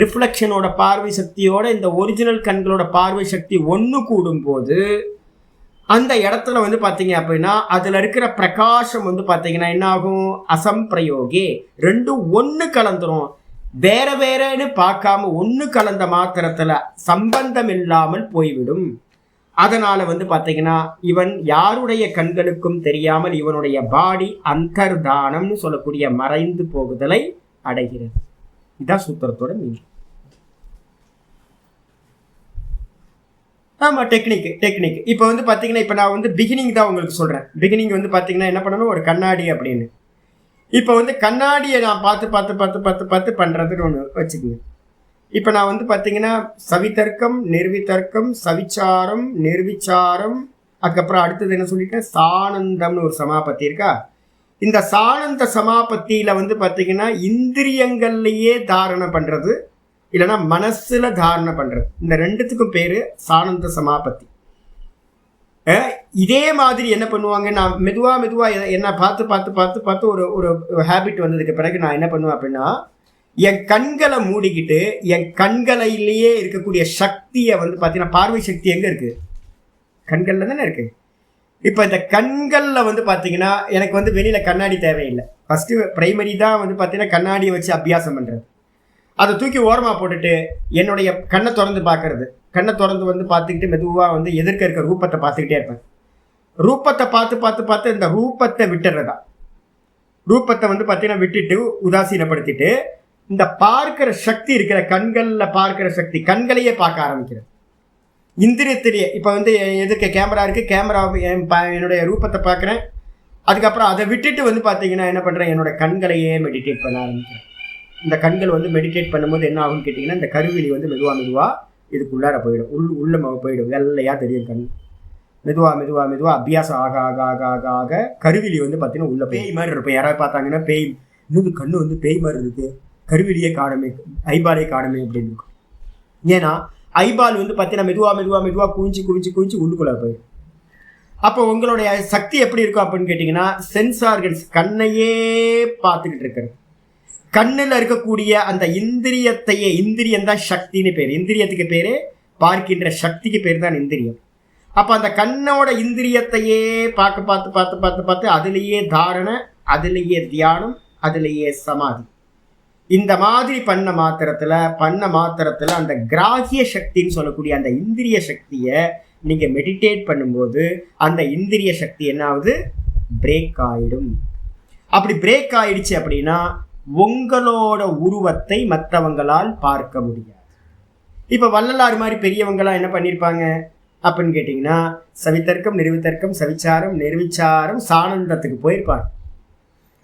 S1: ரிஃப்ளெக்ஷனோட பார்வை சக்தியோட இந்த ஒரிஜினல் கண்களோட பார்வை சக்தி ஒன்று கூடும் போது அந்த இடத்துல வந்து பார்த்தீங்க அப்படின்னா அதில் இருக்கிற பிரகாசம் வந்து பார்த்தீங்கன்னா என்ன ஆகும், அசம்பிரயோகே, ரெண்டும் ஒன்று கலந்துரும். வேற வேறன்னு பார்க்காம ஒன்று கலந்த மாத்திரத்தில் சம்பந்தம் இல்லாமல் போய்விடும். அதனால வந்து பார்த்தீங்கன்னா இவன் யாருடைய கண்களுக்கும் தெரியாமல் இவனுடைய பாடி அந்தர்தானம்னு சொல்லக்கூடிய மறைந்து போகுதலை அடைகிறது. இதான் சூத்திரத்தோட மீனிங். ஆமாம், டெக்னிக். இப்போ வந்து பார்த்தீங்கன்னா இப்போ நான் வந்து பிகினிங் தான் உங்களுக்கு சொல்கிறேன். பிகினிங் வந்து பார்த்தீங்கன்னா என்ன பண்ணணும், ஒரு கண்ணாடி அப்படின்னு. இப்போ வந்து கண்ணாடியை நான் பார்த்து பண்ணுறதுன்னு ஒன்று வச்சுக்கோங்க. இப்போ நான் வந்து பார்த்தீங்கன்னா சவிதர்க்கம், நிர்விதர்க்கம், சவிச்சாரம், நிர்விச்சாரம், அதுக்கப்புறம் அடுத்தது என்ன சொல்லிட்டேன், சானந்தம்னு ஒரு சமாபத்தி இருக்கா. இந்த சானந்த சமாபத்தியில் வந்து பார்த்தீங்கன்னா இந்திரியங்கள்லையே தாரணை பண்ணுறது, இல்லைன்னா மனசில் தாரணை பண்ணுறது, இந்த ரெண்டுத்துக்கும் பேர் சானந்த சமாபத்தி. இதே மாதிரி என்ன பண்ணுவாங்க, நான் மெதுவாக என்ன பார்த்து ஒரு ஹேபிட் வந்ததுக்கு பிறகு நான் என்ன பண்ணுவேன் அப்படின்னா, என் கண்களை மூடிக்கிட்டு என் கண்களிலேயே இருக்கக்கூடிய சக்தியை வந்து பார்த்தீங்கன்னா, பார்வை சக்தி எங்கே இருக்குது, கண்களில் தானே இருக்குது. இப்போ இந்த கண்களில் வந்து பார்த்தீங்கன்னா எனக்கு வந்து வெளியில் கண்ணாடி தேவையில்லை. ஃபஸ்ட்டு பிரைமரி தான் வந்து பார்த்தீங்கன்னா கண்ணாடியை வச்சு அபியாசம் பண்ணுறது. அதை தூக்கி ஓரமாக போட்டுட்டு என்னுடைய கண்ணை திறந்து பார்க்கறது. கண்ணை திறந்து வந்து பார்த்துக்கிட்டு மெதுவாக வந்து எதிர்க்க இருக்க ரூபத்தை பார்த்துக்கிட்டே இருப்பேன். ரூபத்தை பார்த்து பார்த்து பார்த்து இந்த ரூபத்தை விட்டுறதா. ரூபத்தை வந்து பார்த்தீங்கன்னா விட்டுட்டு உதாசீனப்படுத்திட்டு இந்த பார்க்கிற சக்தி இருக்கிற கண்களில் பார்க்கிற சக்தி, கண்களையே பார்க்க ஆரம்பிக்கிறது. இந்திரியத்திலேயே இப்போ வந்து எதிர்க்க கேமரா இருக்குது, கேமரா என்னுடைய ரூபத்தை பார்க்குறேன். அதுக்கப்புறம் அதை விட்டுட்டு வந்து பார்த்தீங்கன்னா என்ன பண்ணுறேன், என்னோடய கண்களையே மெடிடேட் பண்ண ஆரம்பிக்கிறேன். இந்த கண்கள் வந்து மெடிடேட் பண்ணும்போது என்ன ஆகும்னு கேட்டிங்கன்னா, இந்த கருவிழி வந்து மெதுவாக இதுக்குள்ளார போயிடும், உள்ள போயிடும், வெள்ளையாக தெரியும் கண். மெதுவாக அபியாசம் ஆக ஆக ஆக ஆக ஆக கருவிழி வந்து பார்த்தீங்கன்னா உள்ள பேய் மாதிரி இருக்கும். யாராவது பார்த்தாங்கன்னா பேய் இன்னும் கண்ணு வந்து பேய் மாதிரி இருக்குது, கருவிழியே காணுமே, ஐபாலே காணுமே அப்படின்னு இருக்கும். ஏன்னா ஐபால் வந்து பார்த்தீங்கன்னா மெதுவாக குவிஞ்சு உள்ளுக்குள்ளே போயிடும். அப்போ உங்களுடைய சக்தி எப்படி இருக்கும் அப்படின்னு கேட்டிங்கன்னா, சென்ஸ் ஆர்கன்ஸ் கண்ணையே பார்த்துக்கிட்டு இருக்கிறது. கண்ணில் இருக்கக்கூடிய அந்த இந்திரியத்தையே, இந்திரியம் தான் சக்தின்னு பேர். இந்திரியத்துக்கு பேர், பார்க்கின்ற சக்திக்கு பேர் தான் இந்திரியம். அப்போ அந்த கண்ணோட இந்திரியத்தையே பார்த்து அதுலேயே தாரணை, அதுலேயே தியானம், அதுலேயே சமாதி. இந்த மாதிரி பண்ண மாத்திரத்தில் அந்த கிராகிய சக்தின்னு சொல்லக்கூடிய அந்த இந்திரிய சக்தியை நீங்கள் மெடிடேட் பண்ணும்போது அந்த இந்திரிய சக்தி என்னாவது பிரேக் ஆகிடும். அப்படி பிரேக் ஆயிடுச்சு அப்படின்னா உங்களோட உருவத்தை மற்றவங்களால் பார்க்க முடியாது. இப்போ வள்ளலார் மாதிரி பெரியவங்களாம் என்ன பண்ணியிருப்பாங்க அப்படின்னு கேட்டிங்கன்னா, சவித்தர்க்கம், நிர்வித்தர்க்கம், சவிச்சாரம், நிர்விச்சாரம், சானந்தத்துக்கு போயிருப்பாங்க.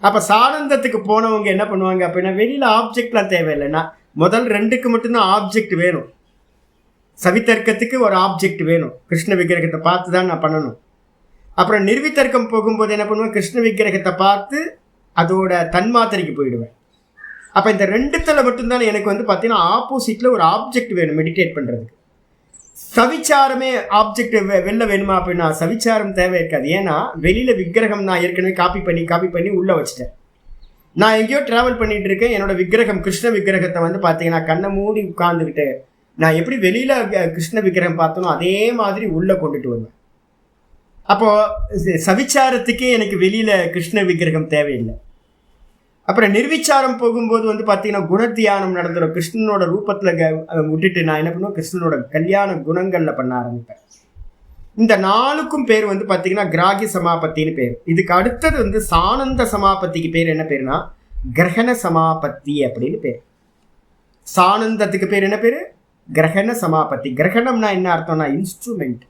S1: அப்போ சானந்தத்துக்கு போனவங்க என்ன பண்ணுவாங்க அப்படின்னா, வெளியில் ஆப்ஜெக்ட்லாம் தேவையில்லைன்னா முதல் 2க்கு மட்டும்தான் ஆப்ஜெக்ட் வேணும். சவித்தர்க்கத்துக்கு ஒரு ஆப்ஜெக்ட் வேணும், கிருஷ்ண விக்கிரகத்தை பார்த்து தான் நான் பண்ணணும். அப்புறம் நிர்வித்தர்க்கம் போகும்போது என்ன பண்ணுவேன், கிருஷ்ண விக்கிரகத்தை பார்த்து அதோட தன்மாத்திரைக்கு போயிடுவேன். அப்போ இந்த 2த்துல மட்டும்தான் எனக்கு வந்து பார்த்தீங்கன்னா ஆப்போசிட்டில் ஒரு ஆப்ஜெக்ட் வேணும் மெடிடேட் பண்ணுறதுக்கு. சவிச்சாரமே ஆப்ஜெக்ட் வெளில வேணுமா அப்படின்னா சவிச்சாரம் தேவை இருக்காது. ஏன்னா வெளியில் விக்கிரகம் நான் ஏற்கனவே காப்பி பண்ணி உள்ளே வச்சுட்டேன். நான் எங்கேயோ ட்ராவல் பண்ணிகிட்டு இருக்கேன், என்னோட விக்கிரகம் கிருஷ்ண விக்கிரகத்தை வந்து பார்த்தீங்கன்னா கண்ணை மூடி உட்காந்துக்கிட்டு நான் எப்படி வெளியில் கிருஷ்ண விக்கிரகம் பார்த்தனோ அதே மாதிரி உள்ளே கொண்டுட்டு வருவேன். அப்போது சவிச்சாரத்துக்கே எனக்கு வெளியில் கிருஷ்ண விக்கிரகம் தேவையில்லை. அப்புறம் நிர்விச்சாரம் போகும்போது வந்து பார்த்தீங்கன்னா குணத்தியானம் நடந்துடும். கிருஷ்ணனோட ரூபத்தில் விட்டுட்டு நான் என்ன பண்ணுவேன், கிருஷ்ணனோட கல்யாண குணங்களில் பண்ண ஆரம்பிப்பேன். இந்த 4க்கும் பேர் வந்து பார்த்தீங்கன்னா கிராகிய சமாபத்தின்னு பேர். இதுக்கு அடுத்தது வந்து சானந்த சமாபத்திக்கு பேர் என்ன பேருனா கிரகண சமாபத்தி அப்படின்னு பேர். சானந்தத்துக்கு பேர் என்ன பேர், கிரகண சமாபத்தி. கிரகணம்னா என்ன அர்த்தம்னா இன்ஸ்ட்ருமெண்ட்.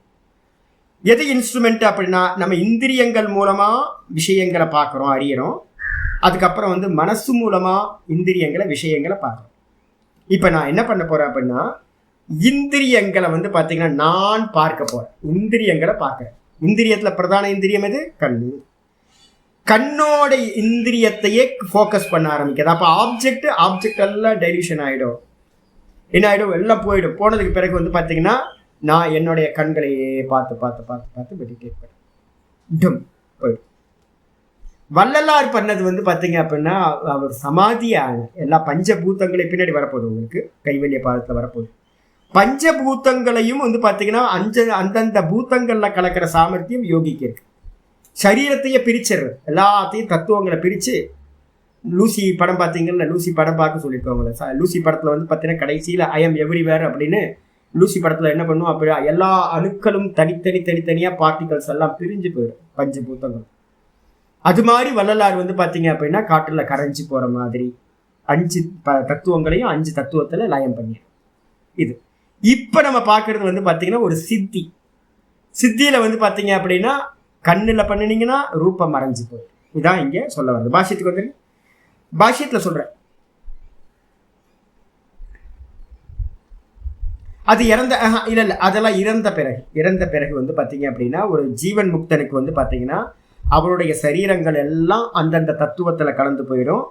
S1: எது இன்ஸ்ட்ருமெண்ட் அப்படின்னா நம்ம இந்திரியங்கள் மூலமாக விஷயங்களை பார்க்குறோம், அறியறோம். அதுக்கப்புறம் வந்து மனசு மூலமாக இந்திரியங்களை விஷயங்களை பார்க்குறோம். இப்போ நான் என்ன பண்ண போகிறேன் அப்படின்னா, இந்திரியங்களை வந்து பார்த்தீங்கன்னா நான் பார்க்க போகிறேன், இந்திரியங்களை பார்க்குறேன். இந்திரியத்தில் பிரதான இந்திரியம் எது, கண்ணு. கண்ணோட இந்திரியத்தையே ஃபோக்கஸ் பண்ண ஆரம்பிக்கிறது. அப்போ ஆப்ஜெக்ட் எல்லாம் டைல்யூஷன் ஆகிடும். என்ன ஆகிடும், எல்லாம் போயிடும். போனதுக்கு பிறகு வந்து பார்த்தீங்கன்னா நான் என்னுடைய கண்களையே பார்த்து மெடிடேட் பண்ணேன், போயிடும். வள்ளலார் பண்ணது வந்து பார்த்தீங்க அப்படின்னா அவர் சமாதியான எல்லா பஞ்சபூதங்களை பின்னாடி வரப்போகுது, உங்களுக்கு கைவல்ய பாதத்தில் வரப்போகுது. பஞ்சபூதங்களையும் வந்து பார்த்தீங்கன்னா அந்தந்த பூத்தங்களில் கலக்கிற சாமர்த்தியம் யோகிக்கு இருக்கு. சரீரத்தையே பிரிச்சிடுறது, எல்லாத்தையும் தத்துவங்களை பிரித்து. லூசி படம் பார்த்தீங்கன்னா, லூசி படம் பார்க்க சொல்லியிருக்கவங்கள. லூசி படத்தில் வந்து பார்த்தீங்கன்னா கடைசியில் ஐ எம் எவ்ரிவேர் அப்படின்னு லூசி படத்தில் என்ன பண்ணுவோம், அப்படி எல்லா அணுக்களும் தனித்தனியாக பார்ட்டிகல்ஸ் எல்லாம் பிரிஞ்சு போயிடும் பஞ்சபூதங்கள். அது மாதிரி வள்ளலார் வந்து பார்த்தீங்க அப்படின்னா காற்றில் கரைஞ்சி போகிற மாதிரி 5 தத்துவங்களையும் 5 தத்துவத்தில் லயம் பண்ணிடும். இது இப்போ நம்ம பார்க்குறது வந்து பார்த்தீங்கன்னா ஒரு சித்தியில் வந்து பார்த்தீங்க அப்படின்னா கண்ணில் பண்ணினீங்கன்னா ரூபம் மறைஞ்சு போயிடும். இதுதான் இங்கே சொல்ல வருது. பாஷ்யத்துக்கு வந்து பாஷ்யத்தில் சொல்கிறேன், அது இல்லை அதெல்லாம் இறந்த பிறகு வந்து பார்த்தீங்க அப்படின்னா ஒரு ஜீவன் முக்தனுக்கு வந்து பார்த்தீங்கன்னா அவருடைய சரீரங்கள் எல்லாம் அந்தந்த தத்துவத்தில் கலந்து போயிடும்.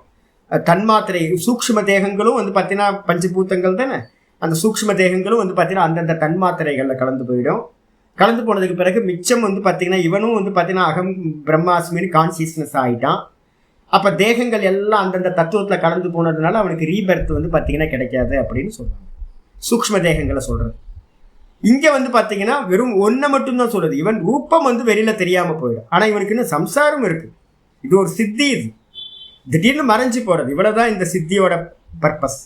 S1: தன்மாத்திரை சூக்ஷ்ம தேகங்களும் வந்து பார்த்தீங்கன்னா பஞ்சபூத்தங்கள் தானே, அந்த சூக்ஷ்ம தேகங்களும் வந்து பார்த்தீங்கன்னா அந்தந்த தன்மாத்திரைகளில் கலந்து போயிடும். கலந்து போனதுக்கு பிறகு மிச்சம் வந்து பார்த்தீங்கன்னா இவனும் வந்து பார்த்தீங்கன்னா அகம் பிரம்மாஸ்மின்னு கான்சியஸ்னஸ் ஆகிட்டான். அப்போ தேகங்கள் எல்லாம் அந்தந்த தத்துவத்தில் கலந்து போனதுனால அவனுக்கு ரீபர்த் வந்து பார்த்தீங்கன்னா கிடைக்காது அப்படின்னு சொல்கிறாங்க, சூக்ஷ்ம தேகங்களை சொல்கிறது. இங்கே வந்து பார்த்தீங்கன்னா வெறும் ஒன்றை மட்டும்தான் சொல்லுது. இவன் ரூபம் வந்து வெளியில் தெரியாமல் போயிடும், ஆனால் இவனுக்கு இன்னும் சம்சாரம் இருக்குது. இது ஒரு சித்தி. இது திடீர்னு மறைஞ்சு போகிறது. இவ்வளோதான் இந்த சித்தியோட பர்பஸ்.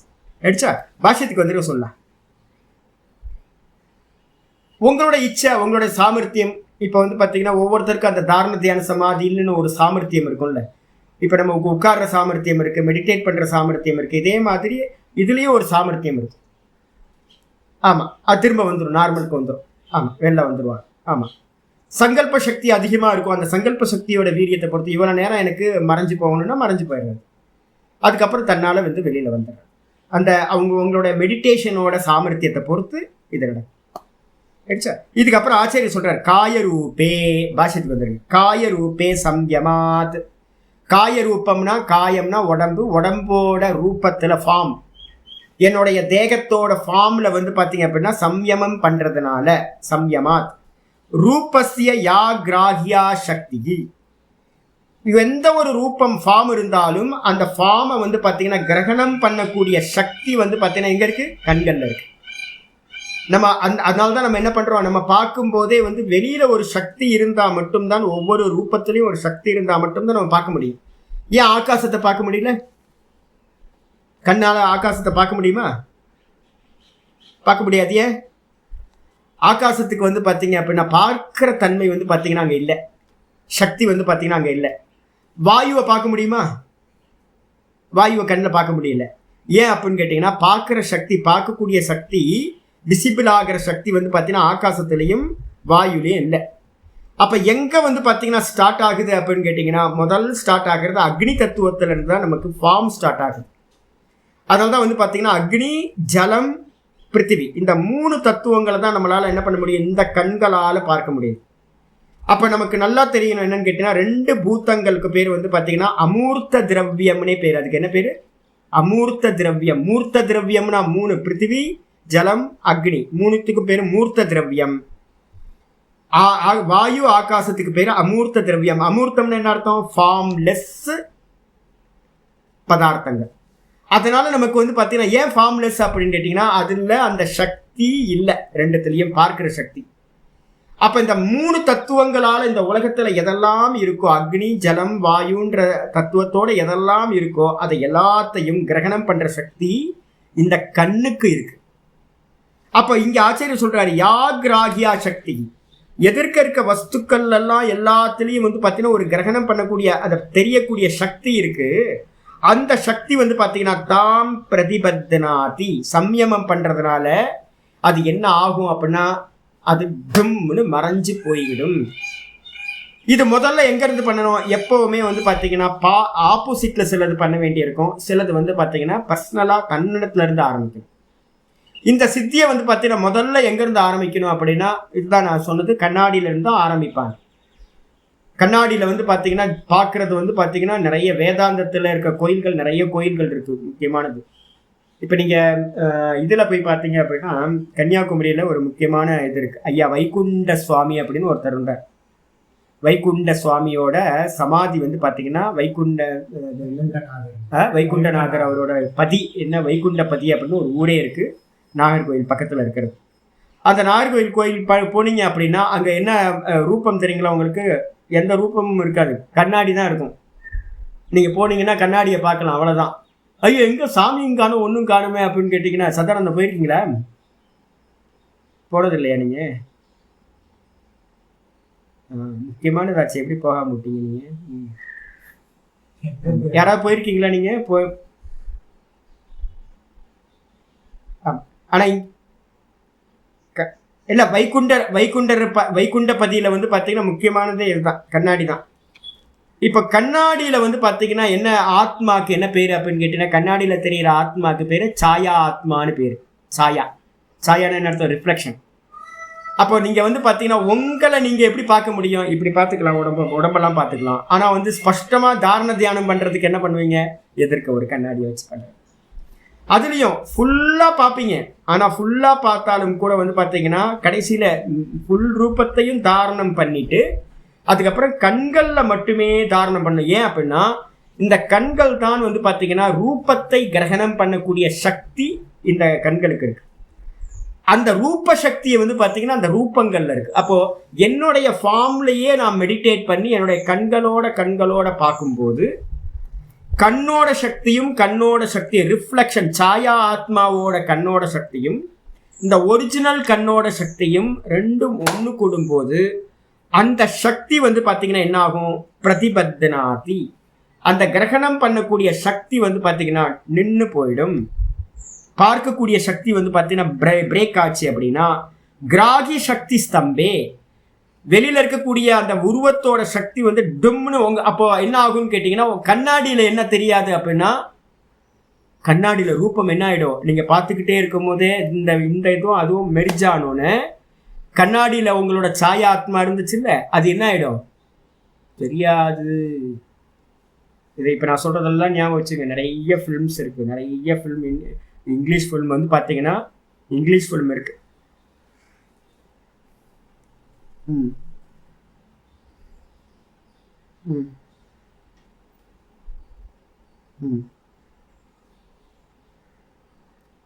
S1: எடுச்சா பாஷ்யத்துக்கு வந்துட்டு சொல்லலாம். உங்களோட இச்சை, உங்களோட சாமர்த்தியம். இப்போ வந்து பார்த்தீங்கன்னா ஒவ்வொருத்தருக்கும் அந்த தாரண தியான சமாதின்னு ஒரு சாமர்த்தியம் இருக்கும்ல. இப்போ நம்ம உட்கார்ற சாமர்த்தியம் இருக்குது, மெடிடேட் பண்ணுற சாமர்த்தியம் இருக்குது. இதே மாதிரி இதுலேயும் ஒரு சாமர்த்தியம் இருக்குது. ஆமாம், அது திரும்ப வந்துடும், நார்மலுக்கு வந்துடும். ஆமாம், வெளில வந்துடுவாங்க. ஆமாம், சங்கல்ப சக்தி அதிகமாக இருக்கும். அந்த சங்கல்ப சக்தியோட வீரியத்தை பொறுத்து இவ்வளோ நேரம் எனக்கு மறைஞ்சு போகணும்னா மறைஞ்சு போயிடுறது. அதுக்கப்புறம் தன்னால் வந்து வெளியில் வந்துடுறது. அந்த உங்களோட மெடிடேஷனோட சாமர்த்தியத்தை பொறுத்து இது நடக்கும். இதுக்கப்புறம் ஆச்சாரியர் சொல்றார், காயரூபே, பாஷ்யத்துக்கு வந்துருங்க, காயரூபே சம்யமாத். காயரூபம்னா, காயம்னா உடம்பு, உடம்போட ரூபத்தில் ஃபார்ம், என்னுடைய தேகத்தோட ஃபார்மில் வந்து பார்த்தீங்க அப்படின்னா சம்யமம் பண்ணுறதுனால, சம்யமாத் ரூபஸ்ய யா கிராஹியா சக்தி. எந்த ஒரு ரூபம் ஃபார்ம் இருந்தாலும் அந்த ஃபார்மை வந்து பார்த்தீங்கன்னா கிரகணம் பண்ணக்கூடிய சக்தி வந்து பார்த்தீங்கன்னா எங்கே இருக்குது? கண்களில் இருக்குது. நம்ம அதனால தான் நம்ம என்ன பண்ணுறோம், நம்ம பார்க்கும்போதே வந்து வெளியில் ஒரு சக்தி இருந்தால் மட்டும்தான், ஒவ்வொரு ரூபத்துலேயும் ஒரு சக்தி இருந்தால் மட்டும்தான் நம்ம பார்க்க முடியும். ஏன் ஆகாசத்தை பார்க்க முடியல? கண்ணால் ஆகாசத்தை பார்க்க முடியுமா? பார்க்க முடியாது. ஏன்? ஆகாசத்துக்கு வந்து பார்த்தீங்க அப்படின்னா பார்க்குற தன்மை வந்து பார்த்தீங்கன்னா அங்கே இல்லை, சக்தி வந்து பார்த்தீங்கன்னா அங்கே இல்லை. வாயுவை பார்க்க முடியுமா? வாயுவை கண்ணில் பார்க்க முடியல. ஏன் அப்படின்னு கேட்டிங்கன்னா பார்க்குற சக்தி, பார்க்கக்கூடிய சக்தி, விசிபிள் ஆகிற சக்தி வந்து பார்த்தீங்கன்னா ஆகாசத்துலேயும் வாயுலேயும் இல்லை. அப்போ எங்கே வந்து பார்த்தீங்கன்னா ஸ்டார்ட் ஆகுது அப்படின்னு கேட்டிங்கன்னா முதல் ஸ்டார்ட் ஆகிறது அக்னி தத்துவத்திலிருந்து தான் நமக்கு ஃபார்ம் ஸ்டார்ட் ஆகுது. அதனால தான் வந்து பார்த்தீங்கன்னா அக்னி, ஜலம், பிருத்திவி, இந்த 3 தத்துவங்களை தான் நம்மளால் என்ன பண்ண முடியும், இந்த கண்களால் பார்க்க முடியும். அப்போ நமக்கு நல்லா தெரியணும் என்னன்னு கேட்டிங்கன்னா 2 பூத்தங்களுக்கு பேர் வந்து பார்த்தீங்கன்னா அமூர்த்த திரவியம்னே பேர். அதுக்கு என்ன பேர்? அமூர்த்த திரவியம். மூர்த்த திரவியம்னா 3, பிருத்திவி, ஜலம், அக்னி, 3த்துக்கு பேர் மூர்த்த திரவியம். வாயு, ஆகாசத்துக்கு பேர் அமூர்த்த திரவியம். அமூர்த்தம்னு என்ன அர்த்தம்? ஃபார்ம்லெஸ் பதார்த்தங்கள். அதனால நமக்கு வந்து பார்த்தீங்கன்னா ஏன் ஃபார்ம்லெஸ் அப்படின்னு கேட்டிங்கன்னா அதில் அந்த சக்தி இல்லை, 2த்துலேயும் பார்க்குற சக்தி. அப்போ இந்த 3 தத்துவங்களால் இந்த உலகத்தில் எதெல்லாம் இருக்கோ, அக்னி, ஜலம், வாயுன்ற தத்துவத்தோடு எதெல்லாம் இருக்கோ அதை எல்லாத்தையும் கிரகணம் பண்ணுற சக்தி இந்த கண்ணுக்கு இருக்கு. அப்போ இங்கே ஆச்சரியம் சொல்கிறாரு, யாக்ராகியா சக்தி. எதிர்க்க இருக்க வஸ்துக்கள் எல்லாம் எல்லாத்துலேயும் வந்து பார்த்தீங்கன்னா ஒரு கிரகணம் பண்ணக்கூடிய, அதை தெரியக்கூடிய சக்தி இருக்கு. அந்த சக்தி வந்து பார்த்தீங்கன்னா தாம் பிரதிபத்தனாதி, சம்யமம் பண்ணுறதுனால அது என்ன ஆகும் அப்படின்னா அது டம்னு மறைஞ்சு போய்விடும். இது முதல்ல எங்கேருந்து பண்ணணும்? எப்போவுமே வந்து பார்த்தீங்கன்னா ஆப்போசிட்டில் சிலது பண்ண வேண்டியிருக்கும், சிலது வந்து பார்த்தீங்கன்னா பர்சனலாக கன்னடத்துலேருந்து ஆரம்பிக்கணும். இந்த சித்தியை வந்து பார்த்தீங்கன்னா முதல்ல எங்கேருந்து ஆரம்பிக்கணும் அப்படின்னா இதுதான் நான் சொன்னது, கண்ணாடியிலேருந்து தான் ஆரம்பிப்பாங்க. கண்ணாடியில் வந்து பார்த்தீங்கன்னா பார்க்குறது வந்து பார்த்தீங்கன்னா நிறைய வேதாந்தத்தில் இருக்க கோயில்கள், நிறைய கோயில்கள் இருக்குது முக்கியமானது. இப்போ நீங்கள் இதில் போய் பார்த்தீங்க அப்படின்னா கன்னியாகுமரியில் ஒரு முக்கியமான இது இருக்குது, ஐயா வைகுண்ட சுவாமி அப்படின்னு ஒருத்தர் இருந்தார். வைகுண்ட சுவாமியோட சமாதி வந்து பார்த்தீங்கன்னா வைகுண்டநாதர் அவரோட பதி, என்ன வைகுண்டபதி அப்படின்னு ஒரு ஊரே இருக்குது, நாகர்கோவில் பக்கத்தில் இருக்கிறது. அந்த நாகர்கோவில் கோயில் போனீங்க அப்படின்னா அங்கே என்ன ரூபம் தெரியுங்களா உங்களுக்கு? எந்த ரூபமும் இருக்காது, கண்ணாடி தான் இருக்கும். நீங்கள் போனீங்கன்னா கண்ணாடியை பார்க்கலாம், அவ்வளோதான். ஐயோ எங்கே சாமியும் காணும் ஒன்றும் காணுமே அப்படின்னு கேட்டிங்கன்னா, சதானந்தம் போயிருக்கீங்களா? போனது இல்லையா நீங்கள்? முக்கியமானதாச்சு, எப்படி போகாம விட்டீங்க நீங்கள்? யாராவது போயிருக்கீங்களா நீங்கள்? ஆனால் இல்லை, வைகுண்டபதியில் வந்து பார்த்தீங்கன்னா முக்கியமானதே இதுதான், கண்ணாடி தான். இப்போ கண்ணாடியில் வந்து பார்த்தீங்கன்னா என்ன ஆத்மாக்கு என்ன பேர் அப்படின்னு கேட்டீங்கன்னா, கண்ணாடியில் தெரிகிற ஆத்மாவுக்கு பேர் சாயா ஆத்மானு பேர். சாயான்னு என்ன அர்த்தம்? ரிஃப்ளெக்ஷன். அப்போ நீங்கள் வந்து பார்த்தீங்கன்னா உங்களை நீங்கள் எப்படி பார்க்க முடியும்? இப்படி பார்த்துக்கலாம், உடம்பெல்லாம் பார்த்துக்கலாம். ஆனால் வந்து ஸ்பஷ்டமாக தாரண தியானம் பண்ணுறதுக்கு என்ன பண்ணுவீங்க? எதிர்க்க ஒரு கண்ணாடியை வச்சு பண்ணுறேன். அதுலேயும் ஃபுல்லாக பார்ப்பீங்க, ஆனால் ஃபுல்லாக பார்த்தாலும் கூட வந்து பார்த்தீங்கன்னா கடைசியில் ஃபுல் ரூபத்தையும் தாரணம் பண்ணிட்டு அதுக்கப்புறம் கண்களில் மட்டுமே தாரணம் பண்ணும். ஏன் அப்படின்னா இந்த கண்கள் தான் வந்து பார்த்தீங்கன்னா ரூபத்தை கிரகணம் பண்ணக்கூடிய சக்தி இந்த கண்களுக்கு இருக்கு. அந்த ரூப சக்தியை வந்து பார்த்தீங்கன்னா அந்த ரூபங்கள்ல இருக்கு. அப்போது என்னுடைய ஃபார்ம்லேயே நான் மெடிடேட் பண்ணி என்னுடைய கண்களோட பார்க்கும்போது கண்ணோட சக்தியும் ரிஃப்ளெக்ஷன் சாயா ஆத்மாவோட கண்ணோட சக்தியும் இந்த ஒரிஜினல் கண்ணோட சக்தியும் ரெண்டும் ஒன்று கூடும்போது அந்த சக்தி வந்து பார்த்தீங்கன்னா என்ன ஆகும்? பிரதிபத்தனாதி. அந்த கிரகணம் பண்ணக்கூடிய சக்தி வந்து பார்த்தீங்கன்னா நின்று போயிடும். பார்க்கக்கூடிய சக்தி வந்து பார்த்தீங்கன்னா பிரேக் ஆச்சு அப்படின்னா கிராகி சக்தி ஸ்தம்பே, வெளியில இருக்கக்கூடிய அந்த உருவத்தோட சக்தி வந்து டும்னு அப்போ என்ன ஆகும்னு கேட்டீங்கன்னா, கண்ணாடியில என்ன தெரியாது அப்படின்னா, கண்ணாடியில ரூபம் என்ன ஆயிடும்? நீங்க பார்த்துக்கிட்டே இருக்கும் போதே இந்த இதுவும் அதுவும் மெர்ஜானோன்னு கண்ணாடியில உங்களோட சாயா ஆத்மா இருந்துச்சு இல்ல, அது என்ன ஆயிடும் தெரியாது. இதை இப்ப நான் சொல்றதெல்லாம் ஞாபகம் வச்சுங்க. நிறைய ஃபிலிம்ஸ் இருக்கு, நிறைய ஃபிலிம் இங்கிலீஷ் ஃபிலிம் வந்து பார்த்தீங்கன்னா இங்கிலீஷ் ஃபிலிம் இருக்கு.